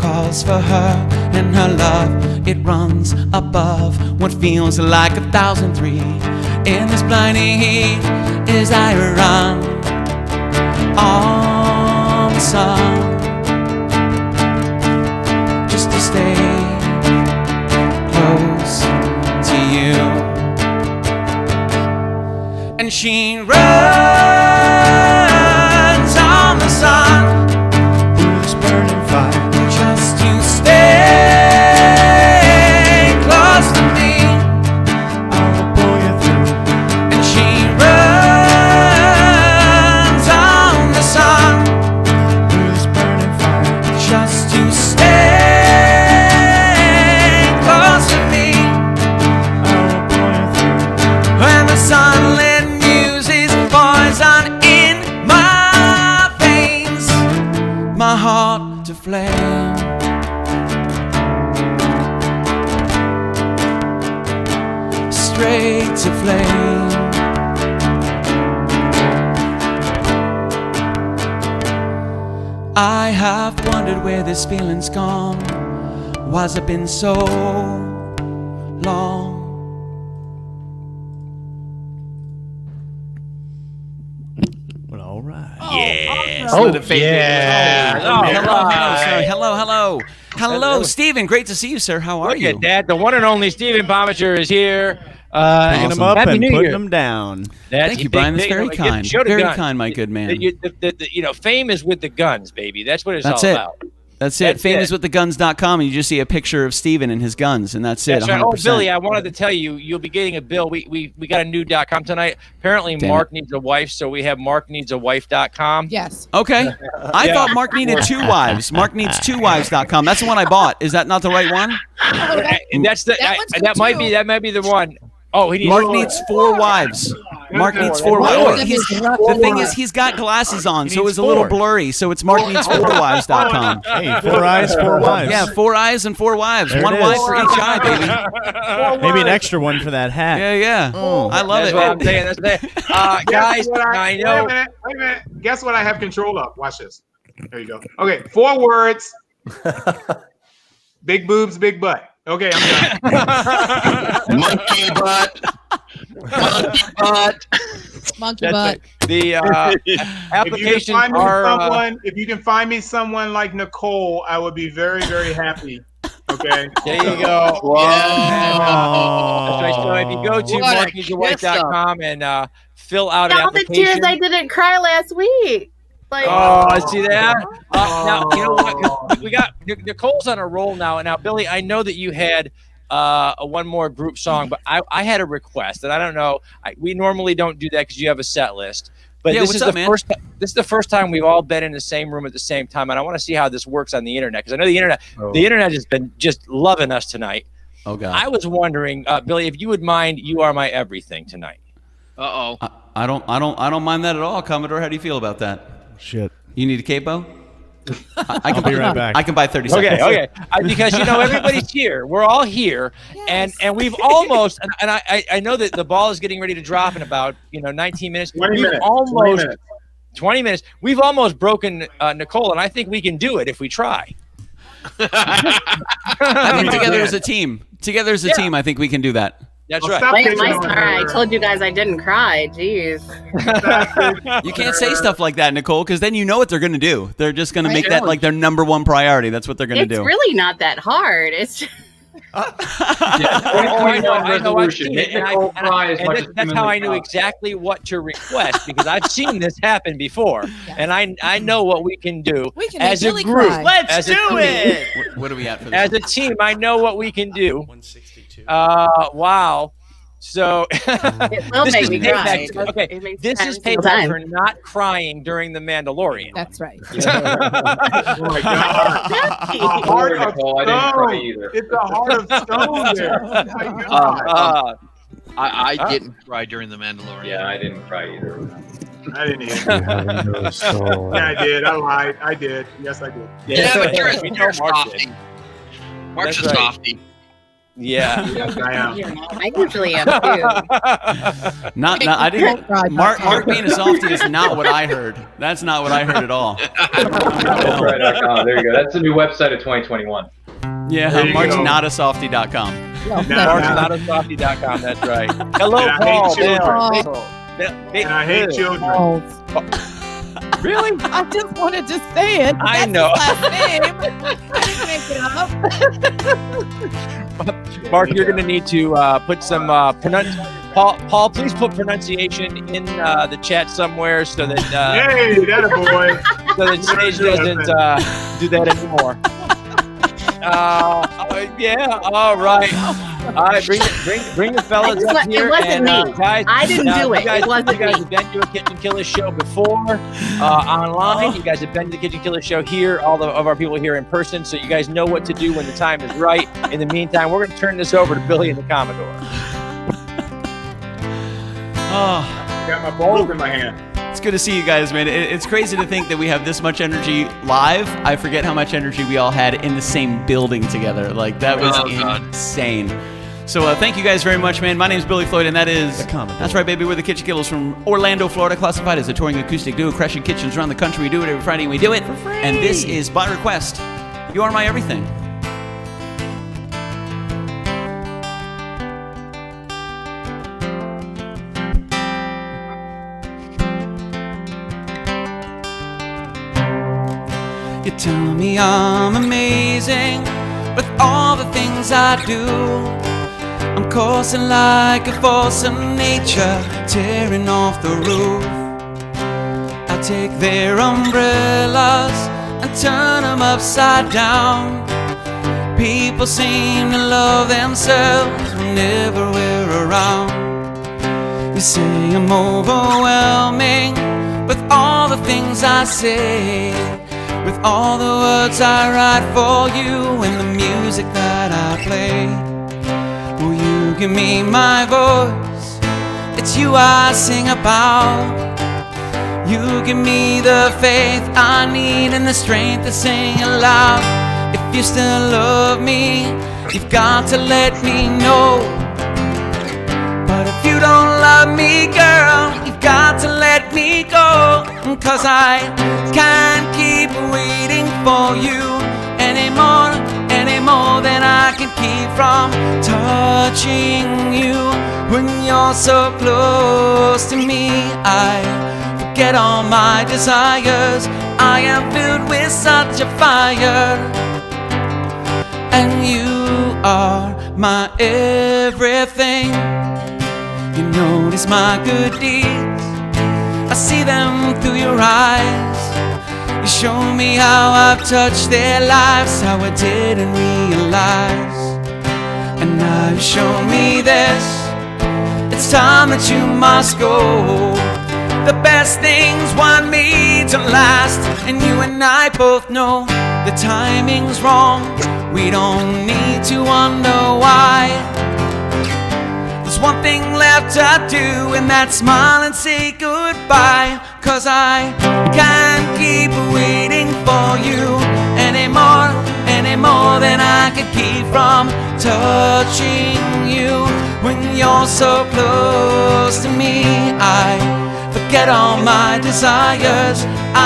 Calls for her and her love, it runs above what feels like 1,003. In this blinding heat, as I run on the sun, just to stay close to you. And she runs on the sun through this burning fire, just to stay close to me. I will pull you through. And she runs on the sun through this burning fire, just to stay close to me. I will pull you through. When the sunlit music's poison in my veins, my heart to flame. Straight to flame. I have wondered where this feeling's gone. Why's it been so long? Well, all right. Yeah. Oh, yeah. Oh, Hello, Stephen. Great to see you, sir. How are Look you? at that. The one and only Stephen Pomichter is here. Picking them up Happy and New putting Year. them down. Thank you, Brian. That's very kind. Very kind, my good man. Fame is with the guns, baby. That's what it's That's all it. about. That's it. Famouswiththeguns.com, and you just see a picture of Steven and his guns, and that's it. That's right. 100%. Oh, Billy, I wanted to tell you, you'll be getting a bill. We got a new .com tonight. Apparently, Damn Mark it. needs a wife, so we have markneedsawife.com. Yes. Okay. I thought Mark needed 2 wives. Markneeds2wives.com. That's the one I bought. Is that not the right one? And that's the that might be the one. Oh, he needs Mark needs 4 wives. Mark needs 4 wives. The thing is, he's got glasses on, so it's a little blurry. So it's markneeds4wives.com. Hey, 4 eyes, 4 wives. Yeah, 4 eyes and 4 wives. There it 1 is. wife for each eye, baby. Maybe an extra one for that hat. Yeah. I love That's it. what I'm saying. That's it. Guys, I know. Wait a minute. Guess what I have control of? Watch this. There you go. Okay, 4 words. Big boobs, big butt. Okay, I'm done. Monkey butt. Monkey butt. Monkey That's butt. it. The applications if you can find me someone like Nicole, I would be very, very happy. Okay. There you go. Wow. That's right. So if you go to markneedsawife.com and fill out an All the application. tears I didn't cry last week. Like, See that? Now you know what? 'Cause we got Nicole's on a roll now. And now, Billy, I know that you had one more group song, but I had a request, and I don't know. We normally don't do that because you have a set list. But Yeah, this what's is up, the man? first. This is the first time we've all been in the same room at the same time, and I want to see how this works on the internet because I know the internet has been just loving us tonight. Oh God. I was wondering, Billy, if you would mind, you are my everything tonight. Uh-oh. I don't mind that at all. Commodore, how do you feel about that? Shit. You need a capo? I'll be right back. I can buy 30 seconds. Okay. Because everybody's here. We're all here, and we've almost. And I know that the ball is getting ready to drop in about 19 minutes. 20 minutes. Almost 20 minutes. We've almost broken Nicole, and I think we can do it if we try. I think together as a team. Together as a team, I think we can do that. That's Well, right. stop my star. I told you guys I didn't cry. Jeez. You can't say stuff like that, Nicole, because then you know what they're going to do. They're just going to make that like their number 1 priority. That's what they're going to It's do. really not that hard. It's just... I know. I've seen it, and that's how I knew knew exactly what to request because I've seen this happen before, and I know what we can do We can as make a Billy group. cry. Let's do it. What are we at for this? As a team, I know what we can do. 162. Wow. So It will this make is me payback. cry. Okay, It makes this me is cry every payback time. for not crying during the Mandalorian. That's right. Oh my God. A heart of Nicole, I didn't cry stone. either. It's a heart of stone there. Oh my God. I didn't cry during The Mandalorian. Yeah, I didn't cry either. I didn't either. Yeah, I did. I lied. I did. Yes, I did. Yeah, but you're we a know Mark did. softy. Mark's That's a right. softy. Yeah. Yes, I am. I usually am too. Not I didn't. Mark being a softie is not what I heard. That's not what I heard at all. Right.com. There you go. That's the new website of 2021. Yeah, marksnotasoftie.com. Marksnotasoftie.com. That's right. Hello, And I Paul. hate children. Bill. And I hate children. Really? I just wanted to say it. I That's know. His last name. Mark, you're going to need to put some Paul, please put pronunciation in the chat somewhere so that Hey, that a boy. so that Sage doesn't do that anymore. Yeah. All right. All right. Bring the fellas up here. It wasn't me. Guys, I didn't do it. It wasn't you guys me. have been to a Kitchen Killer show before online. You guys have been to the Kitchen Killer show here. All of our people here in person, so you guys know what to do when the time is right. In the meantime, we're going to turn this over to Billy and the Commodore. Oh, Got my balls in my hand. it's good to see you guys, man. It's crazy to think that we have this much energy live. I forget how much energy we all had in the same building together. Like, that was insane. So thank you guys very much, man. My name's Billy Floyd, and that is that's right, baby. We're the Kitchen Killers from Orlando, Florida, classified as a touring acoustic duo, crashing kitchens around the country. We do it every Friday, and we do it for free. And this is by request. You are my everything. You tell me I'm amazing with all the things I do. I'm coursing like a force of nature, tearing off the roof. I take their umbrellas and turn them upside down. People seem to love themselves whenever we're around. You say I'm overwhelming with all the things I say, with all the words I write for you and the music that I play. Will you give me my voice? It's you I sing about. You give me the faith I need and the strength to sing aloud. If you still love me, you've got to let me know. But if you don't love me, girl, you've got to let me go. 'Cause I can't keep waiting for you anymore than I can keep from touching you. When you're so close to me, I forget all my desires. I am filled with such a fire, and you are my everything. You notice my good deeds, I see them through your eyes. You show me how I've touched their lives, how I didn't realize. And now you show me this, it's time that you must go. The best things want me to last, and you and I both know the timing's wrong. We don't need to wonder why. There's one thing left to do, and that's smile and say goodbye. 'Cause I can't keep waiting for you anymore than I could keep from touching you. When you're so close to me, I forget all my desires.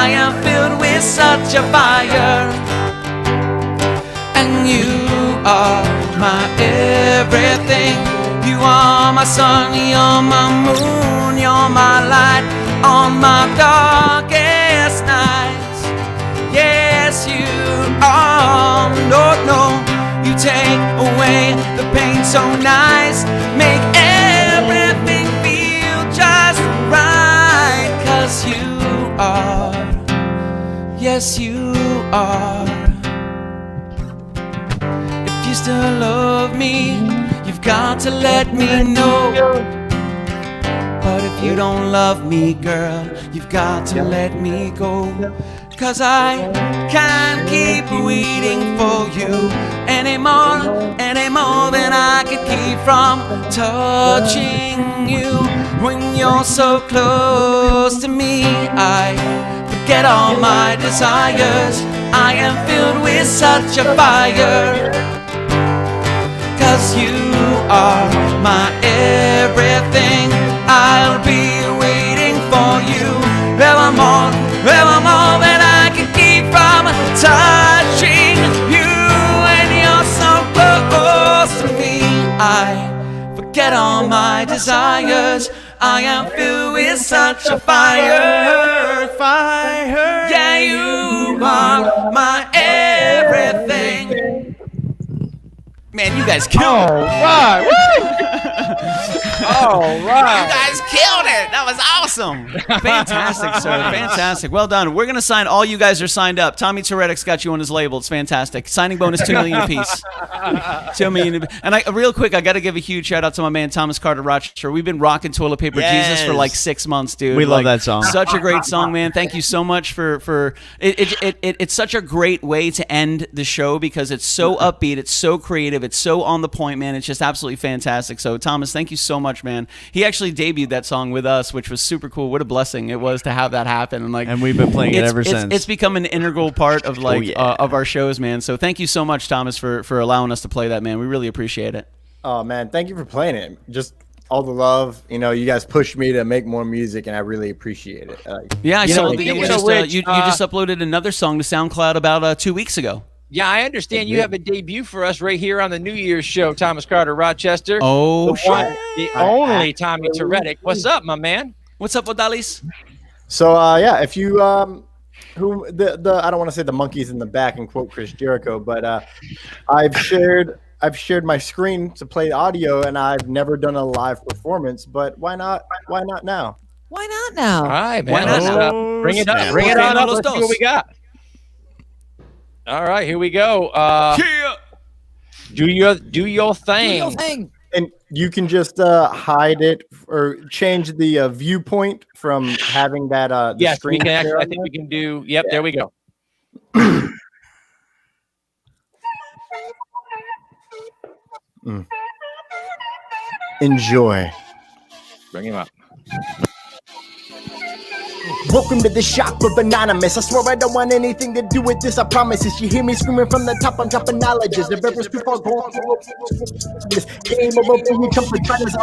I am filled with such a fire, and you are my everything. You are my sun, you're my moon, you're my light on my darkest nights. Yes, you are. No, you take away the pain so nice, make everything feel just right. 'Cause you are, yes, you are. If you still love me, you've got to let me know. But if you don't love me, girl, you've got to let me go. 'Cause I can't keep waiting for you anymore than I can keep from touching you. When you're so close to me, I forget all my desires. I am filled with such a fire, 'cause you are my everything. I'll be waiting for you evermore that I can keep from touching you. And you're so close to me, I forget all my desires. I am filled with such a fire. Yeah, you are my everything. Man, you guys killed it. Right. All right. You guys killed it. That was awesome. Fantastic, sir. Fantastic. Well done. We're going to sign. All you guys are signed up. Tommy Torettik's got you on his label. It's fantastic. Signing bonus $2 million apiece. $2 million. And real quick, I got to give a huge shout out to my man, Thomas Carter Rochester. We've been rocking Toilet Paper Jesus for like 6 months, dude. We love that song. Such a great song, man. Thank you so much for it's such a great way to end the show because it's so upbeat. It's so creative. It's so on the point, man. It's just absolutely fantastic. So, Thomas, thank you so much, man. He actually debuted that song with us, which was super cool. What a blessing it was to have that happen. And we've been playing it ever since. It's become an integral part of of our shows, man. So thank you so much, Thomas, for allowing us to play that, man. We really appreciate it. Oh man, thank you for playing it. Just all the love. You know, you guys pushed me to make more music, and I really appreciate it. Yeah, I saw that you just uploaded another song to SoundCloud about 2 weeks ago. Yeah, I understand you have a debut for us right here on the New Year's show, Thomas Carter Rochester. Oh, the only Tommy Torettik. What's up, my man? What's up, Odalis? So yeah, if you I don't want to say the monkeys in the back and quote Chris Jericho, but I've shared my screen to play audio, and I've never done a live performance. But why not? Why not now? Why not now? All right, man. Bring it up. Bring it on up. Let's see what we got. All right, here we go. Do your thing. Do your thing. And you can just hide it or change the viewpoint from having that. The yes, screen we can. Actually, I there. think we can do. Yep, there we go. Enjoy. Bring him up. Welcome to the shop of Anonymous. I swear I don't want anything to do with this, I promise. If you hear me screaming from the top, I'm dropping knowledges. The beverage people going through this game of a we come to try this.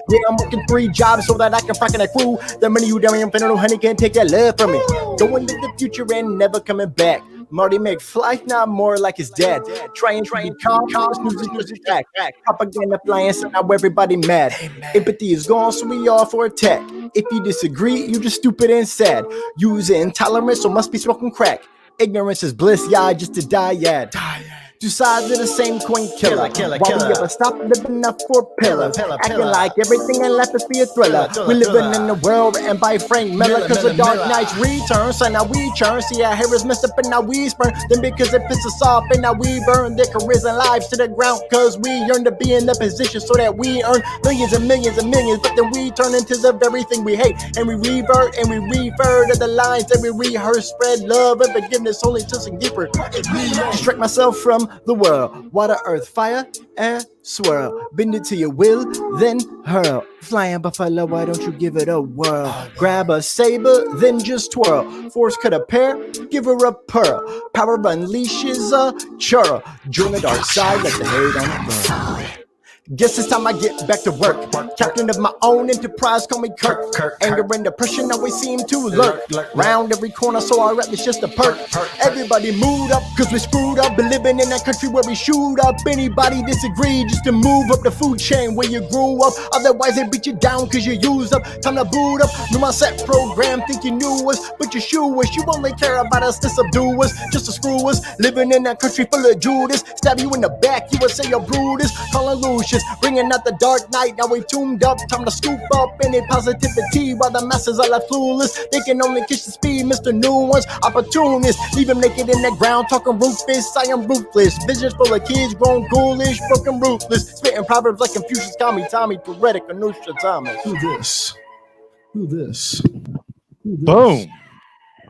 Yeah, I'm working 3 jobs so that I can fucking a crew. The money you damn finna honey can't take that love from me. Going to the future and never coming back. Marty McFly, not more like his dad. Trying calm, snoozing back. Propaganda flying, so now everybody mad. Empathy is gone, so we all for attack. If you disagree, you just stupid and sad. Use intolerance, so must be smoking crack. Ignorance is bliss, yeah, just to die, yeah. 2 sides of the same coin, killer. Why we ever stop living up for pillars? Acting like everything in life is be a thriller. We living in the world written by Frank Miller. Cause the Dark Knight's return. So now we churn. See our hair is messed up and now we spurn. Then because it pisses us off and now we burn their careers and lives to the ground. Cause we yearn to be in the position so that we earn millions and millions and millions. But then we turn into the very thing we hate. And we revert and we refer to the lines that we rehearse. Spread love and forgiveness only to some deeper. Distract myself from the world, water, earth, fire, and swirl. Bend it to your will, then hurl. Flying buffalo, why don't you give it a whirl? Grab a saber, then just twirl. Force cut a pear, give her a pearl. Power unleashes a churl. Join the dark side, let the hate on the burn. Guess it's time I get back to work. Captain of my own enterprise, call me Kirk. Anger and depression always seem to lurk. Round every corner, so I rap, it's just a perk. Everybody moved up, cause we screwed up. Been living in that country where we shoot up. Anybody disagree, just to move up the food chain where you grew up. Otherwise they beat you down cause you used up. Time to boot up, knew my set program, think you knew us. But you shoe us, you only care about us to subdue us. Just to screw us, living in that country full of Judas. Stab you in the back, you would say you're Brutus. Calling Lucius, bringing out the Dark Knight, now we tuned up. Time to scoop up any positivity while the masses are left clueless. They can only catch the speed, Mr. New Ones, opportunists. Leave them naked in the ground, talking ruthless. I am ruthless. Visions full of kids grown ghoulish, broken ruthless. Spitting proverbs like Confucius, call me Tommy Torettik, Anusha Thomas. Who this? Who this? Boom.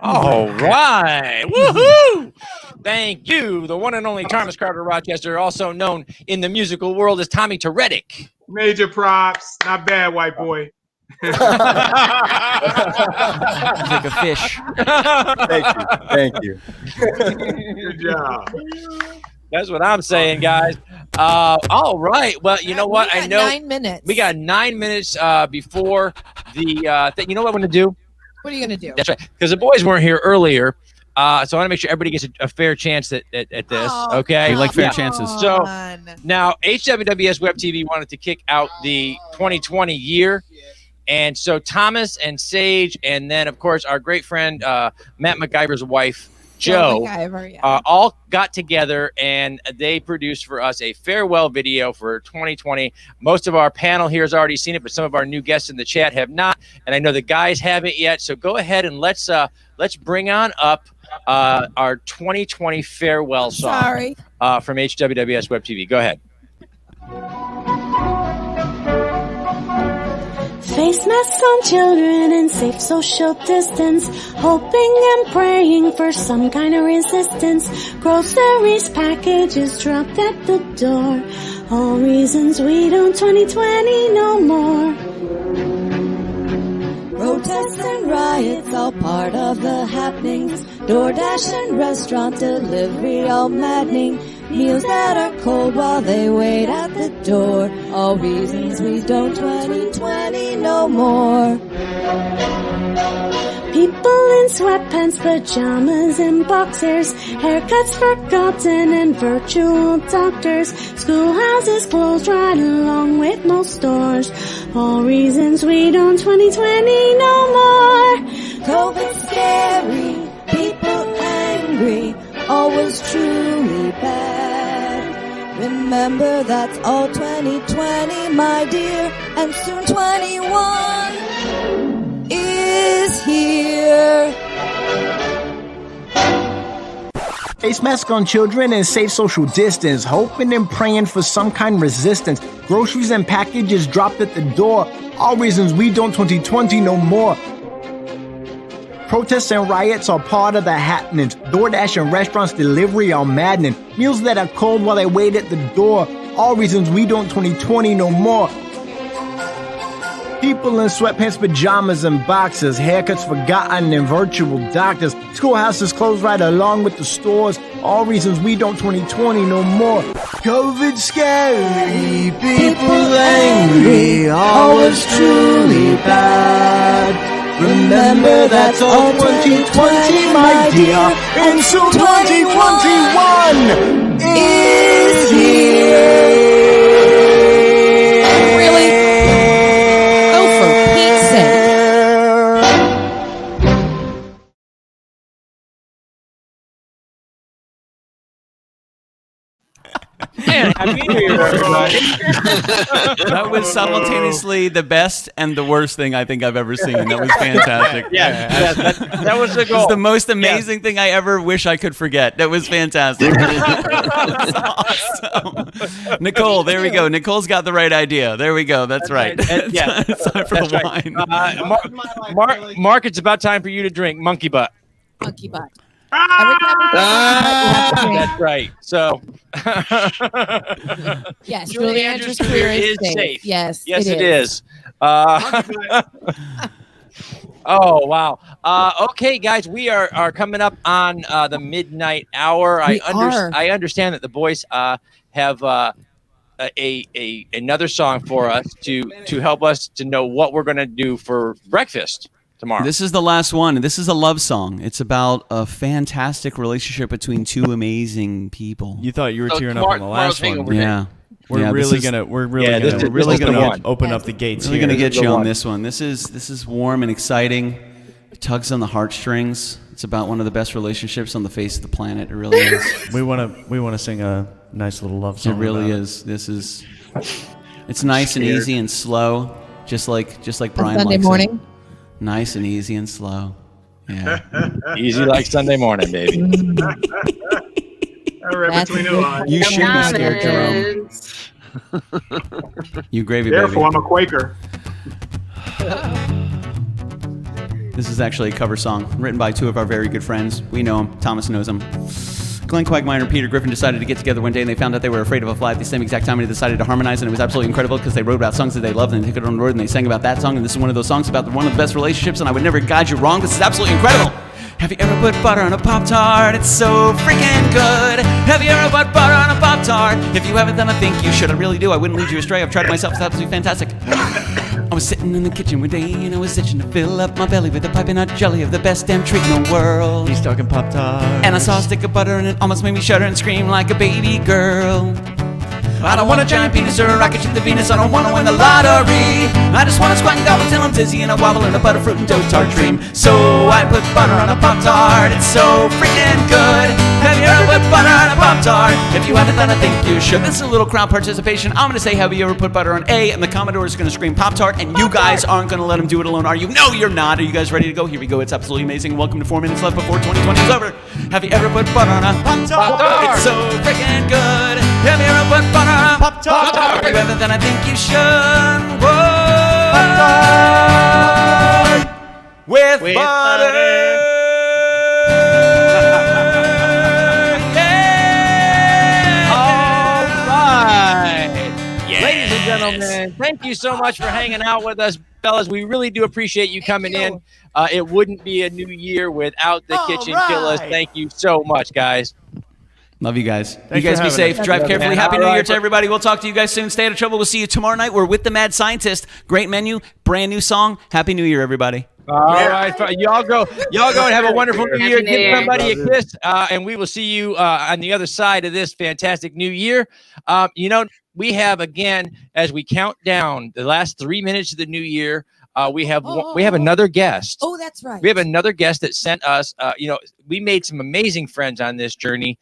All right. Woohoo! Thank you. The one and only Thomas Carter Rochester, also known in the musical world as Tommy Torettik. Major props. Not bad, white boy. He's like a fish. Thank you. Good job. That's what I'm saying, guys. All right. Well, you know what? I know 9 minutes. we got 9 minutes before the thing. You know what I'm going to do? What are you going to do? That's right. Because the boys weren't here earlier. So I want to make sure everybody gets a fair chance at this. Okay. We like fair chances. So now HWWS Web TV wanted to kick out the 2020 year. And so Thomas and Sage, and then, of course, our great friend, Matt MacGyver's wife, Joe, all got together and they produced for us a farewell video for 2020. Most of our panel here has already seen it, but some of our new guests in the chat have not. And I know the guys haven't yet. So go ahead and let's bring on up our 2020 farewell song from HWWS Web TV. Go ahead. Face masks on children and safe social distance, hoping and praying for some kind of resistance. Groceries, packages dropped at the door, all reasons we don't 2020 no more. Protests and riots, all part of the happenings. DoorDash and restaurant delivery, all maddening. Meals that are cold while they wait at the door, all reasons we don't 2020 no more. People in sweatpants, pajamas, and boxers, haircuts forgotten and virtual doctors. Schoolhouses closed right along with most stores, all reasons we don't 2020 no more. COVID scary, people angry, always truly bad. Remember that's all 2020, my dear, and soon 21 is here. Face mask on children and safe social distance, hoping and praying for some kind of resistance. Groceries and packages dropped at the door, all reasons we don't 2020 no more. Protests and riots are part of the happenings. DoorDash and restaurants delivery are maddening. Meals that are cold while they wait at the door, all reasons we don't 2020 no more. People in sweatpants, pajamas, and boxers, haircuts forgotten and virtual doctors. Schoolhouses closed right along with the stores, all reasons we don't 2020 no more. COVID scary, people angry, always truly bad. Remember that's all 2020, my dear, and soon 2021 is here. Really? Oh, for Pete's sake. Man, Happy New Year, everybody. That was simultaneously the best and the worst thing I think I've ever seen. That was fantastic. Yeah, that was the It goal. was the most amazing thing I ever wish I could forget. That was fantastic. That was awesome. Nicole, there we go. Nicole's got the right idea. There we go. That's right. Yeah, It's time for that's the right. wine. Mark, it's about time for you to drink monkey butt. Monkey butt. Every time we That's right. So, yes, Julie Julie Andrews' Andrews' career career is is safe. Yes, yes, it is. Oh wow. Okay, guys, we are coming up on the midnight hour. I understand that the boys have another song for us to help us to know what we're going to do for breakfast tomorrow. This is the last one, and this is a love song. It's about a fantastic relationship between two amazing people. You thought you were tearing up on the last one. Yeah. We're really gonna open up the gates. We're here. gonna get you on this one. This is warm and exciting. It tugs on the heartstrings. It's about one of the best relationships on the face of the planet. It really is. we wanna sing a nice little love song. It really is. It's nice and easy and slow, just like Brian Sunday likes morning. it. Nice and easy and slow. Yeah. Easy like Sunday morning, baby. You should be scared, Jerome. You gravy Careful, baby. I'm a Quaker. This is actually a cover song written by two of our very good friends. We know them. Thomas knows them. Glenn Quagmire and Peter Griffin decided to get together one day, and they found out they were afraid of a fly at the same exact time, and they decided to harmonize, and it was absolutely incredible because they wrote about songs that they loved, and they took it on the road, and they sang about that song, and this is one of those songs about one of the best relationships, and I would never guide you wrong. This is absolutely incredible. Have you ever put butter on a Pop-Tart? It's so freaking good. Have you ever put butter on a Pop-Tart? If you haven't, then I think you should. I really do. I wouldn't lead you astray. I've tried it myself. It's absolutely fantastic. I was sitting in the kitchen one day and I was itching to fill up my belly with a piping hot jelly of the best damn treat in the world. He's talking Pop-Tart. And I saw a stick of butter and it almost made me shudder and scream like a baby girl. I don't want a giant penis or a rocket ship to Venus. I don't want to win the lottery. I just want to squat and gobble till I'm dizzy and I wobble in a butterfruit and dough tart dream. So I put butter on a Pop-Tart. It's so freaking good. Have you ever put butter on a Pop-Tart? If you haven't, then I think you should. This is a little crowd participation. I'm going to say, have you ever put butter on A? And the Commodore is going to scream Pop-Tart. And you guys aren't going to let him do it alone, are you? No, you're not. Are you guys ready to go? Here we go. It's absolutely amazing. Welcome to 4 minutes left before 2020 is over. Have you ever put butter on a Pop-Tart? It's so freaking good. Have you ever put butter on a Pop-Tart? Better than I think you should. Pop-Tart with butter. All right. Ladies and gentlemen, thank you so much for hanging out with us, fellas. We really do appreciate you coming in. It wouldn't be a new year without the kitchen killers. Thank you so much, guys. Love you guys. Thanks You guys for be having safe. us. Drive Love carefully. you, man. Happy All New Year right. to everybody. We'll talk to you guys soon. Stay out of trouble. We'll see you tomorrow night. We're with the Mad Scientist. Great menu. Brand new song. Happy New Year, everybody. All right, y'all go and have a wonderful New Year. Give somebody a kiss, and we will see you on the other side of this fantastic New Year. We have, again, as we count down the last 3 minutes of the New Year, we have another guest. Oh, that's right. We have another guest that sent us. We made some amazing friends on this journey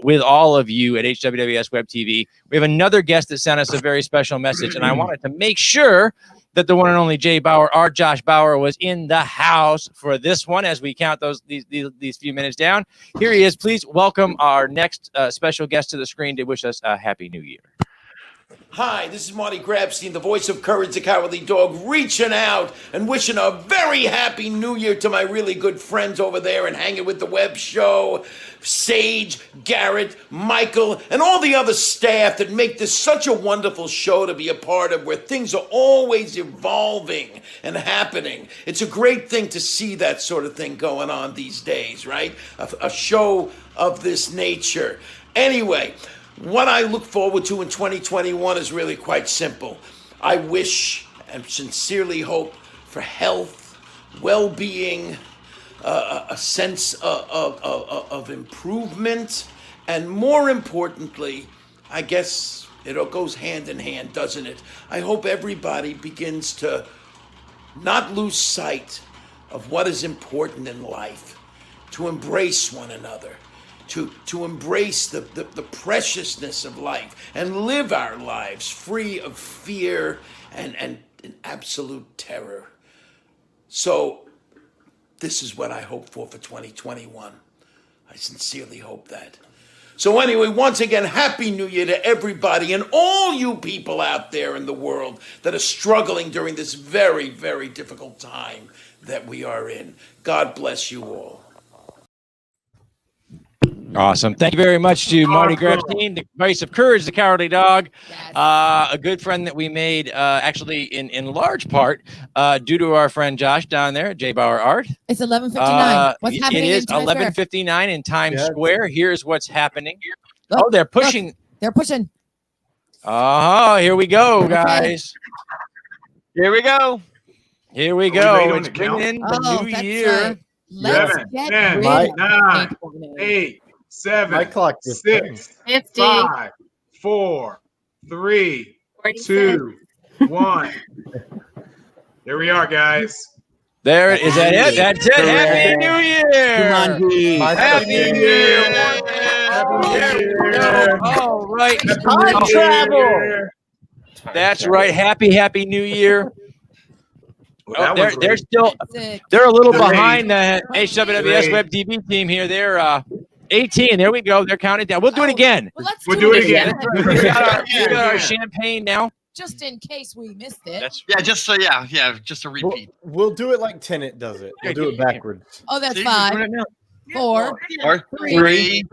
with all of you at HWWS Web TV. We have another guest that sent us a very special message, and I wanted to make sure that the one and only Jay Bauer, our Josh Bauer, was in the house for this one as we count these few minutes down. Here he is. Please welcome our next special guest to the screen to wish us a Happy New Year. Hi, this is Marty Grabstein, the voice of Courage the Cowardly Dog, reaching out and wishing a very happy new year to my really good friends over there and Hanging with the Web Show, Sage, Garrett, Michael, and all the other staff that make this such a wonderful show to be a part of, where things are always evolving and happening. It's a great thing to see that sort of thing going on these days, right? A show of this nature. Anyway, what I look forward to in 2021 is really quite simple. I wish and sincerely hope for health, well-being, a sense of improvement, and more importantly, I guess it all goes hand in hand, doesn't it? I hope everybody begins to not lose sight of what is important in life, to embrace one another, to embrace the preciousness of life and live our lives free of fear and absolute terror. So this is what I hope for 2021. I sincerely hope that. So anyway, once again, Happy New Year to everybody and all you people out there in the world that are struggling during this very, very difficult time that we are in. God bless you all. Awesome. Thank you very much to Marty Grabstein, the voice of Courage the Cowardly Dog, a good friend that we made actually in large part due to our friend Josh down there at J Bauer Art. It's 11:59. What's happening? It is 11:59 in Times Square. Here's what's happening. Oh, they're pushing. Look, they're pushing. Oh, here we go, guys. Here we go. Here we go. It's bringing in the new year. Right. Let's 7, get 10, ready. 9, 8, 7, 6, 5, 4, 3, 2, 1. Here we are, guys. There is that it. That's it. Happy New Year. Come on, G. Happy New Year. Happy New Year. All right. Time travel. That's right. Happy New Year. Well, they're a little behind the HWWS Web TV team here. They're 18. There we go. They're counting down. We'll do it again. Well, let's We'll do it again. We got our champagne now. Just in case we missed it. just a repeat. We'll do it like Tenet does it. We'll do it backwards. Oh, that's See, fine. 4, 3,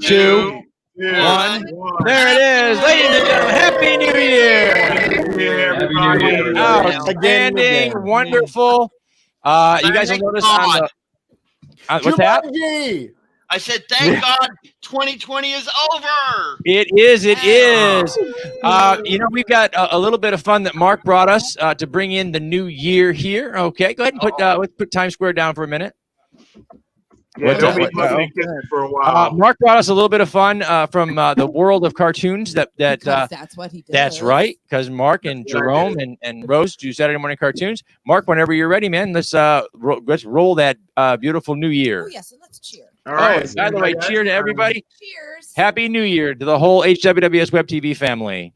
2, 1. There it is, ladies and gentlemen. Happy New Year! Outstanding, wonderful. You guys will notice on the what's that? I said, thank God 2020 is over. It is. We've got a little bit of fun that Mark brought us to bring in the new year here. Okay, go ahead and let's put Times Square down for a minute. Yeah, don't be hugging and kissing for a while. Mark brought us a little bit of fun from the world of cartoons. That's what he does. That's right, because Mark and Jerome and Rose do Saturday morning cartoons. Mark, whenever you're ready, man, let's roll that beautiful new year. Oh yes, and let's cheer. All right. By the way, cheer to everybody. Cheers. Happy New Year to the whole HWWS Web TV family.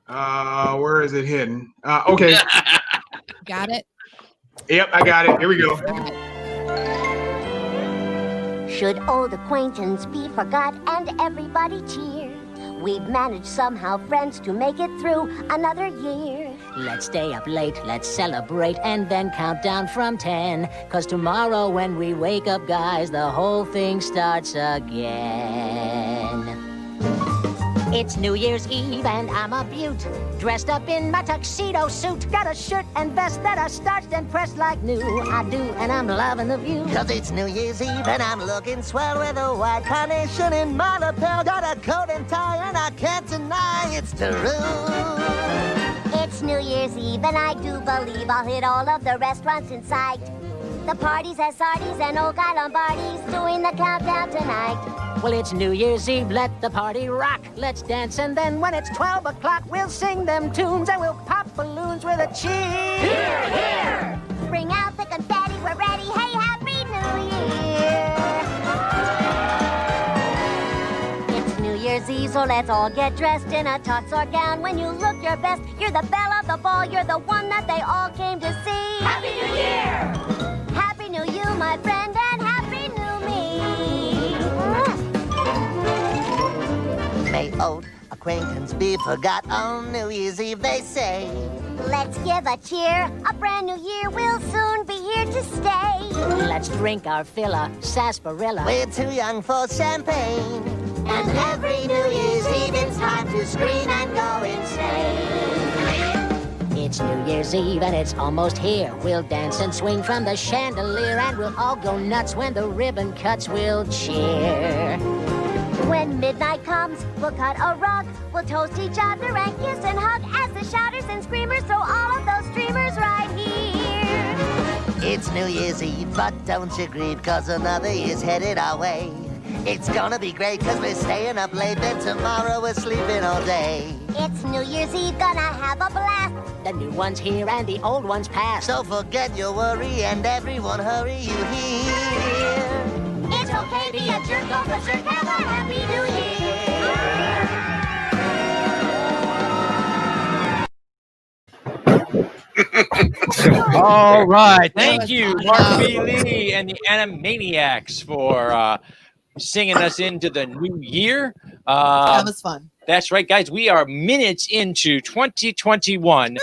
Where is it hidden? Okay. Got it? Yep, I got it. Here we go. Should old acquaintance be forgot and everybody cheer? We've managed somehow, friends, to make it through another year. Let's stay up late, let's celebrate, and then count down from 10. 'Cause tomorrow when we wake up, guys, the whole thing starts again. It's New Year's Eve and I'm a beaut, dressed up in my tuxedo suit. Got a shirt and vest that are starched and pressed like new. I do, and I'm loving the view. 'Cause it's New Year's Eve and I'm looking swell with a white carnation in my lapel. Got a coat and tie and I can't deny it's true. It's New Year's Eve and I do believe I'll hit all of the restaurants in sight. The parties at Sardi's and Old Guy Lombardi's doing the countdown tonight. Well, it's New Year's Eve, let the party rock. Let's dance, and then when it's 12 o'clock, we'll sing them tunes and we'll pop balloons with a cheer. Here, here! Bring out the confetti, we're ready. Hey, Happy New Year! It's New Year's Eve, so let's all get dressed in a tux or gown. When you look your best, you're the belle of the ball. You're the one that they all came to see. Happy New Year! Happy New You, my friend, and Happy New Me. May old acquaintance be forgot on New Year's Eve, they say. Let's give a cheer. A brand new year will soon be here to stay. Let's drink our fill of sarsaparilla. We're too young for champagne. And every New Year's Eve it's time to scream and go insane. It's New Year's Eve and it's almost here. We'll dance and swing from the chandelier, and we'll all go nuts when the ribbon cuts. We'll cheer. When midnight comes, we'll cut a rug. We'll toast each other and kiss and hug as the shouters and screamers throw all of those streamers right here. It's New Year's Eve, but don't you grieve, 'cause another year's headed our way. It's gonna be great, 'cause we're staying up late, then tomorrow we're sleeping all day. It's New Year's Eve, gonna have a blast. The new one's here and the old one's past. So forget your worry and everyone hurry, you hear. It's okay, be a jerk, don't berserk, have a Happy New Year! All right. Thank you, Marc B Lee and the Animaniacs for singing us into the new year. That was fun. That's right, guys. We are minutes into 2021,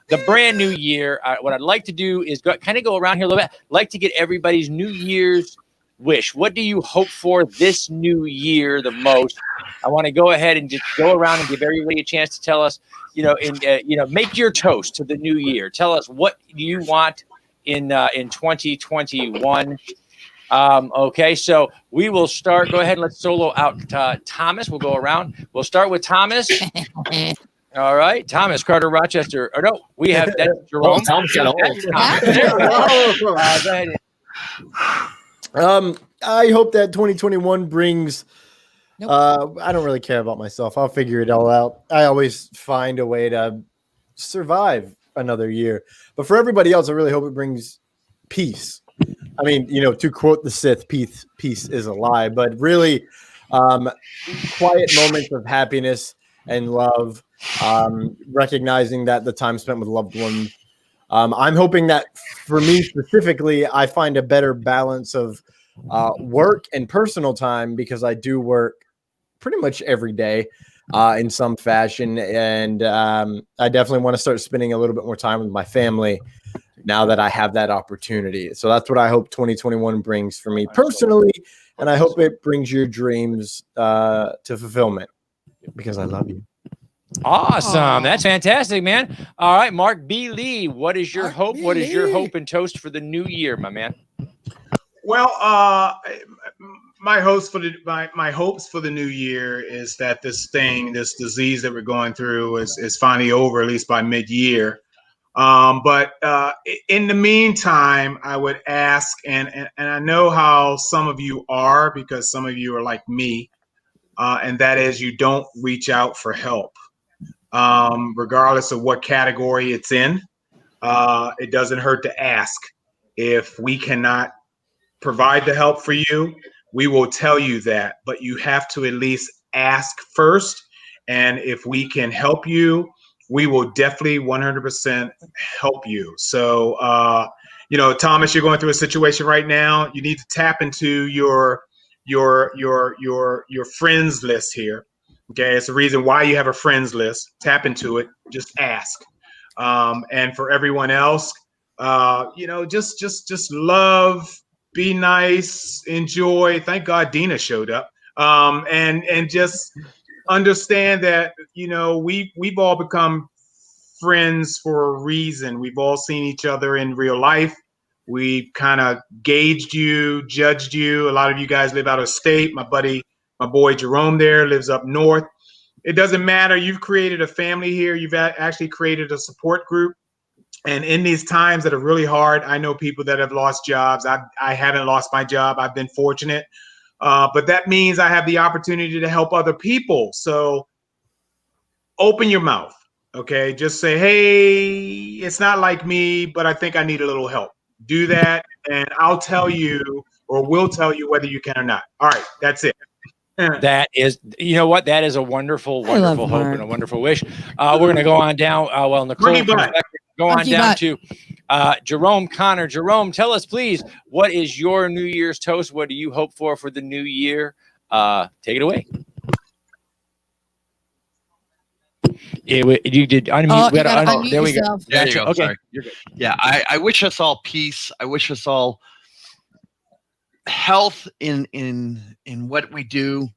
the brand new year. What I'd like to do is kind of go around here a little bit. I'd like to get everybody's New Year's wish. What do you hope for this new year the most? I want to go ahead and just go around and give everybody a chance to tell us, make your toast to the new year. Tell us what you want in 2021. Okay, so we will start. Go ahead and let's solo out Thomas. We'll go around. We'll start with Thomas. All right, Thomas, Carter, Rochester. Or no, we have that's Jerome. Thomas got old. Go ahead. I hope that 2021 brings. I don't really care about myself. I'll figure it all out. I always find a way to survive another year. But for everybody else, I really hope it brings peace. I mean, to quote the Sith, peace is a lie, but really quiet moments of happiness and love, recognizing that the time spent with loved ones. I'm hoping that for me specifically, I find a better balance of work and personal time, because I do work pretty much every day. in some fashion. And I definitely want to start spending a little bit more time with my family now that I have that opportunity. So that's what I hope 2021 brings for me personally. And I hope it brings your dreams to fulfillment, because I love you. Awesome. That's fantastic, man. All right, Marc B Lee, what is your hope? What is your hope and toast for the new year, my man? Well, my hopes for the new year is that this disease that we're going through is finally over, at least by mid-year. But in the meantime, I would ask, and I know how some of you are, because some of you are like me, and that is you don't reach out for help. Regardless of what category it's in, it doesn't hurt to ask. If we cannot provide the help for you, we will tell you that, but you have to at least ask first. And if we can help you, we will definitely 100% help you. So, Thomas, you're going through a situation right now. You need to tap into your friends list here. Okay, it's the reason why you have a friends list. Tap into it. Just ask. And for everyone else, just love, be nice, enjoy. Thank God Dina showed up. And just understand that we've all become friends for a reason. We've all seen each other in real life. We kind of gauged you, judged you. A lot of you guys live out of state. My boy Jerome there lives up north. It doesn't matter. You've created a family here. You've actually created a support group. And in these times that are really hard, I know people that have lost jobs. I haven't lost my job. I've been fortunate. But that means I have the opportunity to help other people. So open your mouth, okay? Just say, hey, it's not like me, but I think I need a little help. Do that, and I'll tell you, or we'll tell you whether you can or not. All right, that's it. That is, that is a wonderful, wonderful hope and a wonderful wish. We're going to go on down. Nicole, go on down to Jerome Connor. Jerome, tell us, please, what is your New Year's toast? What do you hope for the new year? Take it away. You did unmute. There we go. There you go. Okay. Sorry. You're good. Yeah, I wish us all peace. I wish us all health in what we do.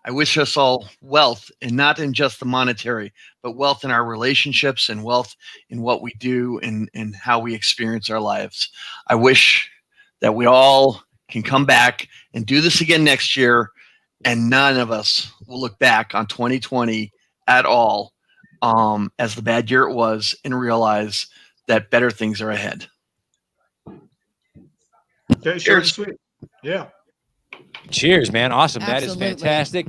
I wish us all wealth, and not in just the monetary, but wealth in our relationships and wealth in what we do and how we experience our lives. I wish that we all can come back and do this again next year, and none of us will look back on 2020 at all as the bad year it was, and realize that better things are ahead. Okay, cheers. Sweet. Yeah. Cheers, man. Awesome. Absolutely. That is fantastic.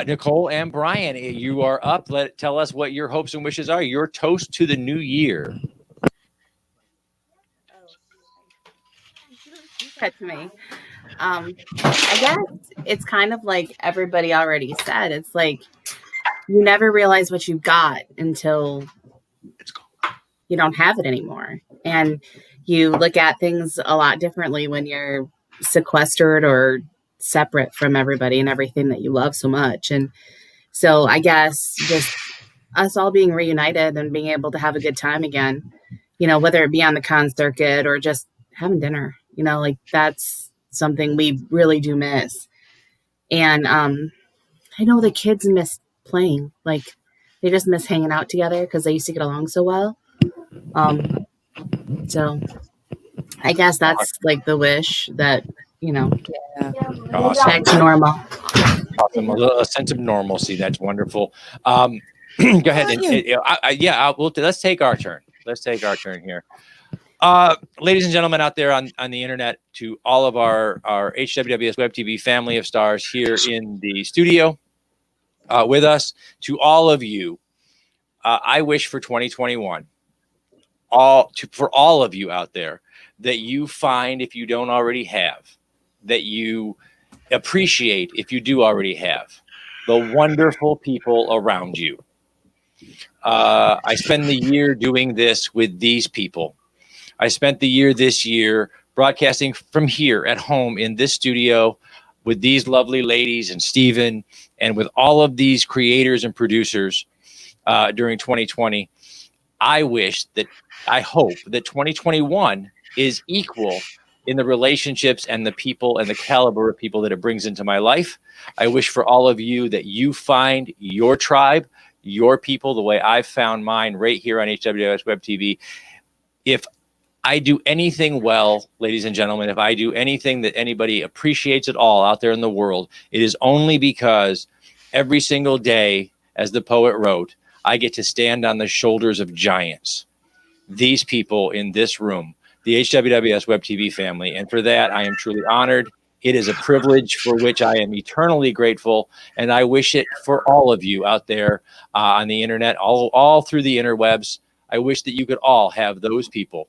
Nicole and Brian, you are up. Tell us what your hopes and wishes are. Your toast to the new year. To me. I guess it's kind of like everybody already said. It's like you never realize what you got until you don't have it anymore. And you look at things a lot differently when you're sequestered or separate from everybody and everything that you love so much. And so I guess just us all being reunited and being able to have a good time again, whether it be on the con circuit or just having dinner, that's something we really do miss. And I know the kids miss playing. They just miss hanging out together because they used to get along so well. So I guess that's the wish that, Awesome. back to normal. Awesome. A sense of normalcy. That's wonderful. Go ahead. Let's take our turn. Let's take our turn here. Ladies and gentlemen out there on the internet, to all of our HWWS Web TV family of stars here in the studio with us, to all of you, I wish for 2021, for all of you out there, that you find, if you don't already have, that you appreciate, if you do already have, the wonderful people around you. I spend the year doing this with these people. I spent the year this year broadcasting from here at home in this studio with these lovely ladies and Steven and with all of these creators and producers during 2020. I hope that 2021 is equal in the relationships and the people and the caliber of people that it brings into my life. I wish for all of you that you find your tribe, your people, the way I've found mine right here on HWWS Web TV. If I do anything well, ladies and gentlemen, if I do anything that anybody appreciates at all out there in the world, it is only because every single day, as the poet wrote, I get to stand on the shoulders of giants. These people in this room, the HWWS Web TV family. And for that, I am truly honored. It is a privilege for which I am eternally grateful. And I wish it for all of you out there on the internet, all through the interwebs. I wish that you could all have those people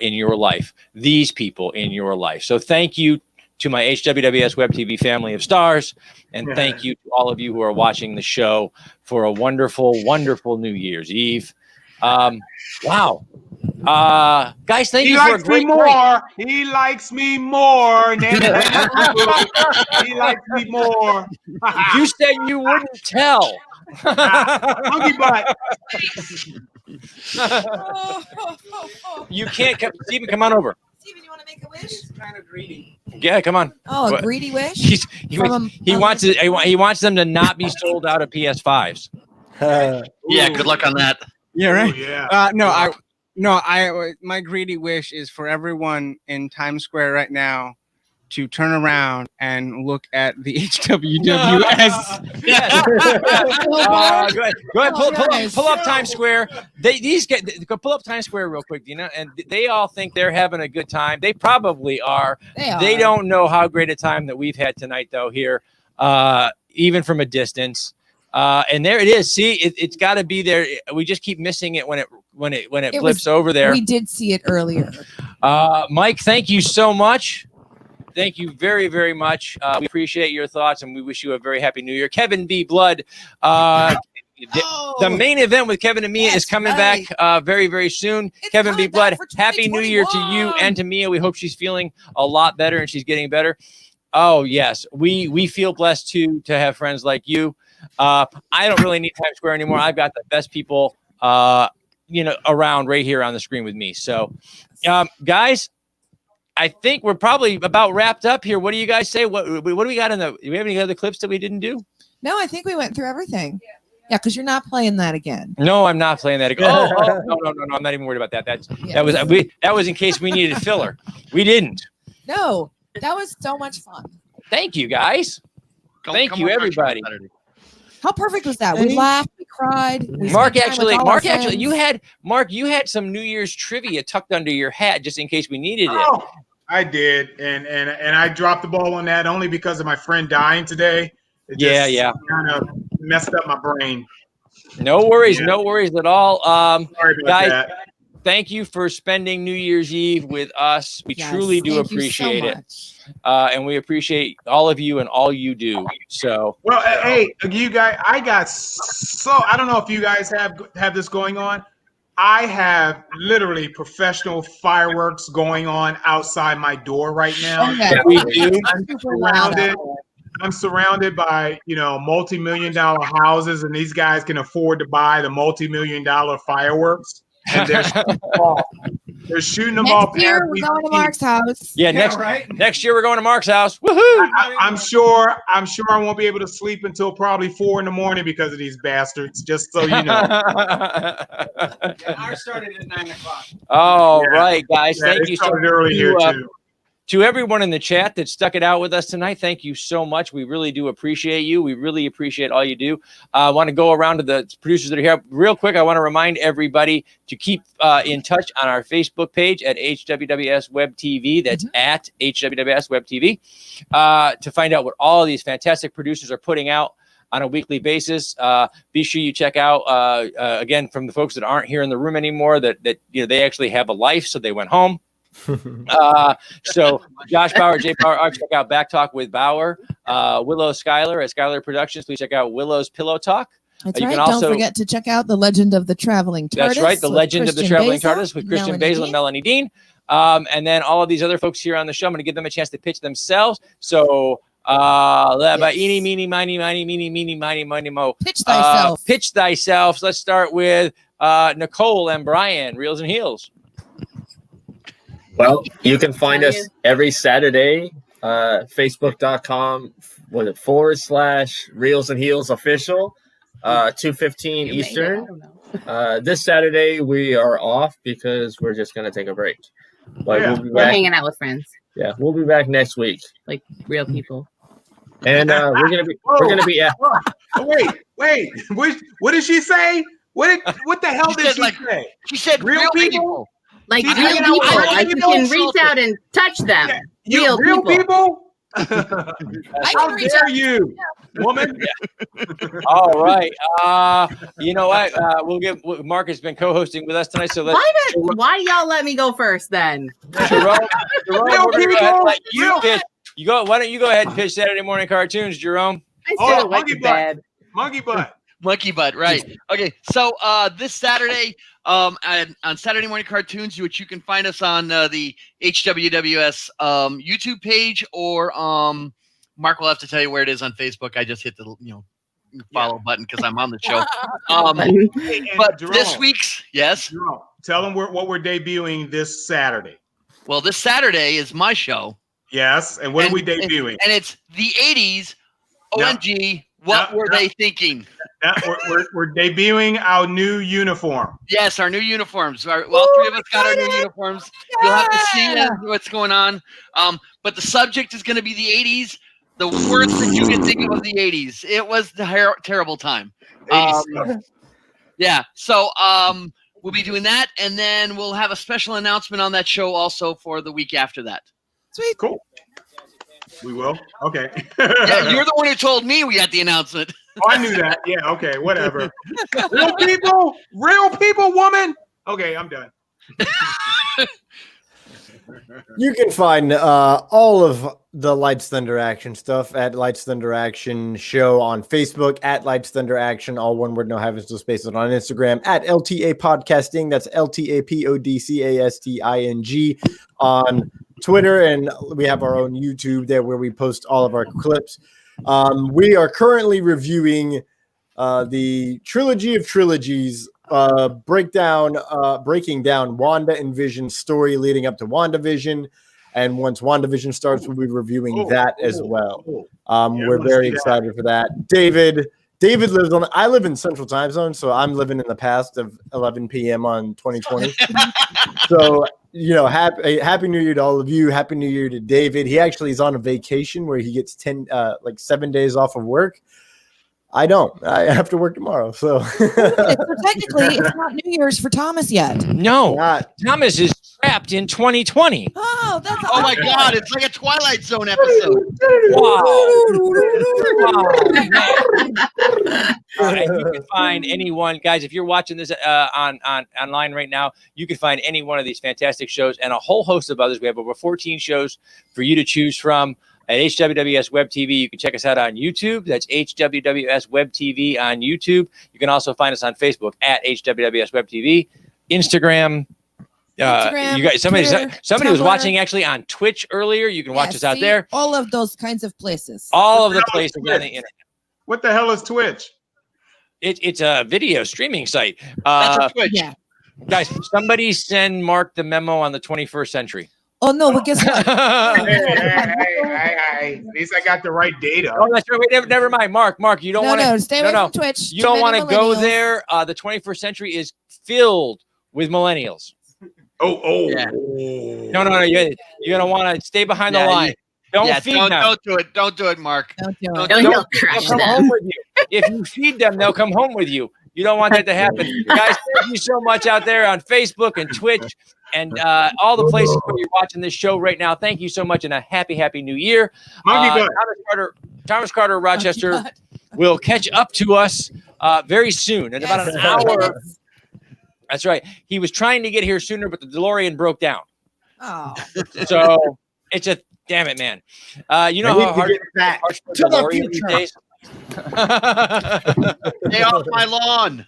in your life, these people in your life. So thank you to my HWWS Web TV family of stars. And thank you to all of you who are watching the show for a wonderful, wonderful New Year's Eve. Wow. Guys, thank you for a great night. He likes me more. He likes me more. You said you wouldn't tell. Monkey butt. You can't come. Steven, come on over. Steven, you want to make a wish? Kind of greedy. Yeah, come on. Oh, a greedy wish? He wants them to not be sold out of PS5s. Yeah, good luck on that. Yeah, right. Ooh, yeah. My greedy wish is for everyone in Times Square right now to turn around and look at the HWWS. Go ahead. Pull up Times Square. These guys, go pull up Times Square real quick, Dina. And they all think they're having a good time. They probably are. They don't know how great a time that we've had tonight, though. Here, even from a distance. And there it is. See, it's got to be there. We just keep missing it when it flips over there. We did see it earlier. Mike, thank you so much. Thank you very, very much. We appreciate your thoughts, and we wish you a very happy New Year. Kevin B. Blood, the main event with Kevin and Mia is coming back very, very soon. Kevin B. Blood, happy New Year to you and to Mia. We hope she's feeling a lot better and she's getting better. Oh, yes. We feel blessed, too, to have friends like you. I don't really need Times Square anymore. I've got the best people, around right here on the screen with me. So, guys, I think we're probably about wrapped up here. What do you guys say? What do we got do we have any other clips that we didn't do? No, I think we went through everything. Yeah, because you're not playing that again. No, I'm not playing that again. No. I'm not even worried about that. That was in case we needed a filler. We didn't. No, that was so much fun. Thank you, guys. Thank you, everybody. How perfect was that? We laughed, we cried. Mark, you had some New Year's trivia tucked under your hat just in case we needed it. I did, and I dropped the ball on that only because of my friend dying today. It just kind of messed up my brain. No worries at all. Sorry about guys, that. Thank you for spending New Year's Eve with us. We truly do appreciate it. And we appreciate all of you and all you do. So, well, hey, you guys, I don't know if you guys have this going on. I have literally professional fireworks going on outside my door right now. Yeah, we do. I'm surrounded by, multi-million-dollar houses, and these guys can afford to buy the multi-million-dollar fireworks. And they're shooting them off. Next year, we're going to Mark's house. Yeah, next year we're going to Mark's house. Woohoo! I'm sure I won't be able to sleep until probably 4 a.m. because of these bastards. Just so you know. Ours started at 9 o'clock. Oh, right, guys. Thank you so much. Early here too. To everyone in the chat that stuck it out with us tonight, thank you so much. We really do appreciate you. We really appreciate all you do. I want to go around to the producers that are here. Real quick, I want to remind everybody to keep in touch on our Facebook page at HWWS Web TV. That's at HWWS Web TV to find out what all of these fantastic producers are putting out on a weekly basis. Be sure you check out, again, from the folks that aren't here in the room anymore, that they actually have a life, so they went home. So Josh Bauer, Jay Bauer, check out Back Talk with Bauer, Willow Schuyler at Schuyler Productions. Please check out Willow's Pillow Talk. That's right. Don't forget to check out The Legend of the Traveling TARDIS. That's right. The Legend of the Traveling TARDIS with Christian Basil and Melanie Dean. And then all of these other folks here on the show, I'm going to give them a chance to pitch themselves. So, eeny, meeny, miny, mo. Pitch thyself. Pitch thyself. Let's start with Nicole and Brian, Reels and Heels. Well, you can find us every Saturday, facebook.com/Reels and Heels official, 2:15 Eastern. This Saturday we are off because we're just going to take a break. But we'll be We're back. hanging out with friends, Yeah, we'll be back next week. like real people. And we're gonna be at. Wait. What did she say? What the hell did she say? She said real people. Like She's real hanging out with people. real Like you people? can reach out and touch them. Yeah, real people? I How can reach dare out. you, woman? All right. You know what? We'll give Mark has been co-hosting with us tonight. So let's Why y'all let me go first then? Jerome, Real we're gonna go ahead and people. let you pitch. Why don't you go ahead and pitch Saturday morning cartoons, Jerome? I still went monkey to butt. bed. Monkey butt. Monkey butt, right? Okay, so this Saturday, on Saturday morning cartoons, which you can find us on the HWWS YouTube page, or Mark will have to tell you where it is on Facebook. I just hit the follow button because I'm on the show. But Jerome, this week's Jerome, tell them what we're debuting this Saturday. Well, this Saturday is my show. Yes, and what are we debuting? And it's the 80s. OMG, what were they thinking? We're debuting our new uniform. Yes, our new uniforms. All three of us got our new uniforms. You'll have to see what's going on. But the subject is going to be the 80s. The worst that you can think of the 80s. It was the terrible time. Yeah, so we'll be doing that, and then we'll have a special announcement on that show also for the week after that. Sweet. Cool. We will. Okay. Yeah, you're the one who told me we had the announcement. Oh, I knew that. Yeah. Okay. Whatever. Real people, woman. Okay, I'm done. You can find all of the Lights Thunder Action stuff at Lights Thunder Action Show on Facebook, at Lights Thunder Action, all one word, no hyphens, no spaces, on Instagram, at LTA Podcasting, that's LTAPODCASTING, on Twitter, and we have our own YouTube there where we post all of our clips. We are currently reviewing the Trilogy of Trilogies, breaking down Wanda and Vision's story leading up to WandaVision. And once WandaVision starts, we'll be reviewing that as well. We're very excited for that. David lives I live in Central Time Zone, so I'm living in the past of 11 p.m. on 2020. So, happy New Year to all of you. Happy New Year to David. He actually is on a vacation where he gets 7 days off of work. I don't. I have to work tomorrow. So technically, it's not New Year's for Thomas yet. No, Thomas is trapped in 2020. Oh, that's oh my God! It's like a Twilight Zone episode. Wow. And you can find anyone, guys. If you're watching this online right now, you can find any one of these fantastic shows and a whole host of others. We have over 14 shows for you to choose from. At HWWS Web TV, you can check us out on YouTube. That's HWWS Web TV on YouTube. You can also find us on Facebook at HWWS Web TV, Instagram. You guys, somebody was watching actually on Twitch earlier. You can watch us out there. All of those kinds of places. All of the places on the internet. What the hell is Twitch? It's a video streaming site. That's a Twitch. Yeah. Guys, somebody send Mark the memo on the 21st century. Oh no, but guess what? At least I got the right data. Oh, that's right. Wait, never mind, Mark, you don't want to stay away from Twitch. You don't want to go there. The 21st century is filled with millennials. Yeah. No. You're gonna want to stay behind the line. Don't feed them. Don't do it. Don't do it, Mark. Don't crush come them. home with you. If you feed them, they'll come home with you. You don't want that to happen. Guys, thank you so much out there on Facebook and Twitch and all the places where you're watching this show right now. Thank you so much, and a happy New Year. Thomas Carter Rochester will catch up to us very soon in about an hour. That's right. He was trying to get here sooner, but the DeLorean broke down. Oh. So it's a damn it, man. You know how hard it is to the DeLorean these days? Stay off my lawn.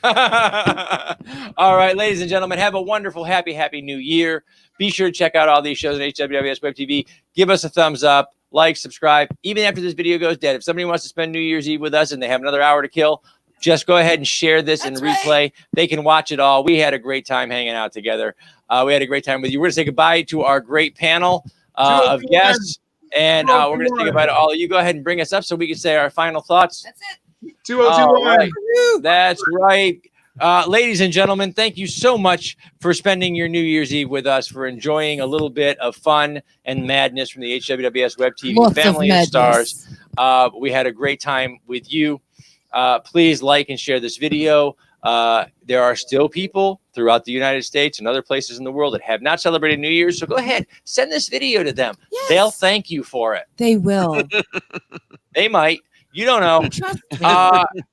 All right, ladies and gentlemen, have a wonderful, happy New Year. Be sure to check out all these shows on HWWS Web TV. Give us a thumbs up, like, subscribe. Even after this video goes dead, if somebody wants to spend New Year's Eve with us and they have another hour to kill, just go ahead and share this and replay. Right. They can watch it all. We had a great time hanging out together. We had a great time with you. We're going to say goodbye to our great panel of guests. And we're going to say goodbye to all of you. Go ahead and bring us up so we can say our final thoughts. That's it. 2021. Right. That's right. Ladies and gentlemen, thank you so much for spending your New Year's Eve with us, for enjoying a little bit of fun and madness from the HWWS Web TV family of stars. We had a great time with you. Please like and share this video. There are still people throughout the United States and other places in the world that have not celebrated New Year's. So go ahead, send this video to them. Yes. They'll thank you for it. They will. They might. You don't know.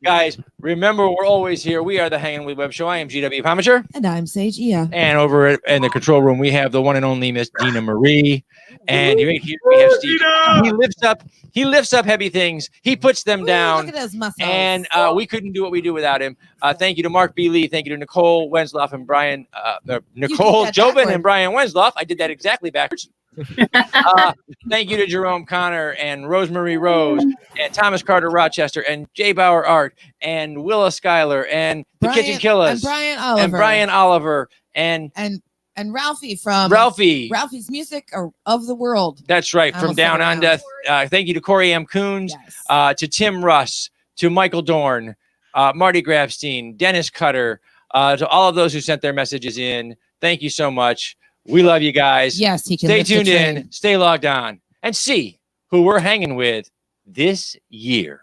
Guys, remember, we're always here. We are the Hanging with Web Show. I am GW Pomichter. And I'm Sage Ia. And over in the control room, we have the one and only Miss Dina Marie. And right here we have Steve. He lifts up heavy things. He puts them down. Look at those muscles. And we couldn't do what we do without him. Thank you to Marc B Lee. Thank you to Nicole Wensloff and Brian. Nicole Jobin and Brian Wensloff. I did that exactly backwards. Thank you to Jerome Connor and Rosemary Rose and Thomas Carter Rochester and Jay Bauer Art and Willa Schuyler and the Kitchen Killers and Brian Oliver and Ralphie from Ralphie's Music of the World. That's right, from Down Under. Thank you to Corey M. Coons, to Tim Russ, to Michael Dorn, Marty Grabstein, Dennis Cutter, to all of those who sent their messages in. Thank you so much. We love you guys. Yes, he can. Stay tuned in, stay logged on, and see who we're hanging with this year.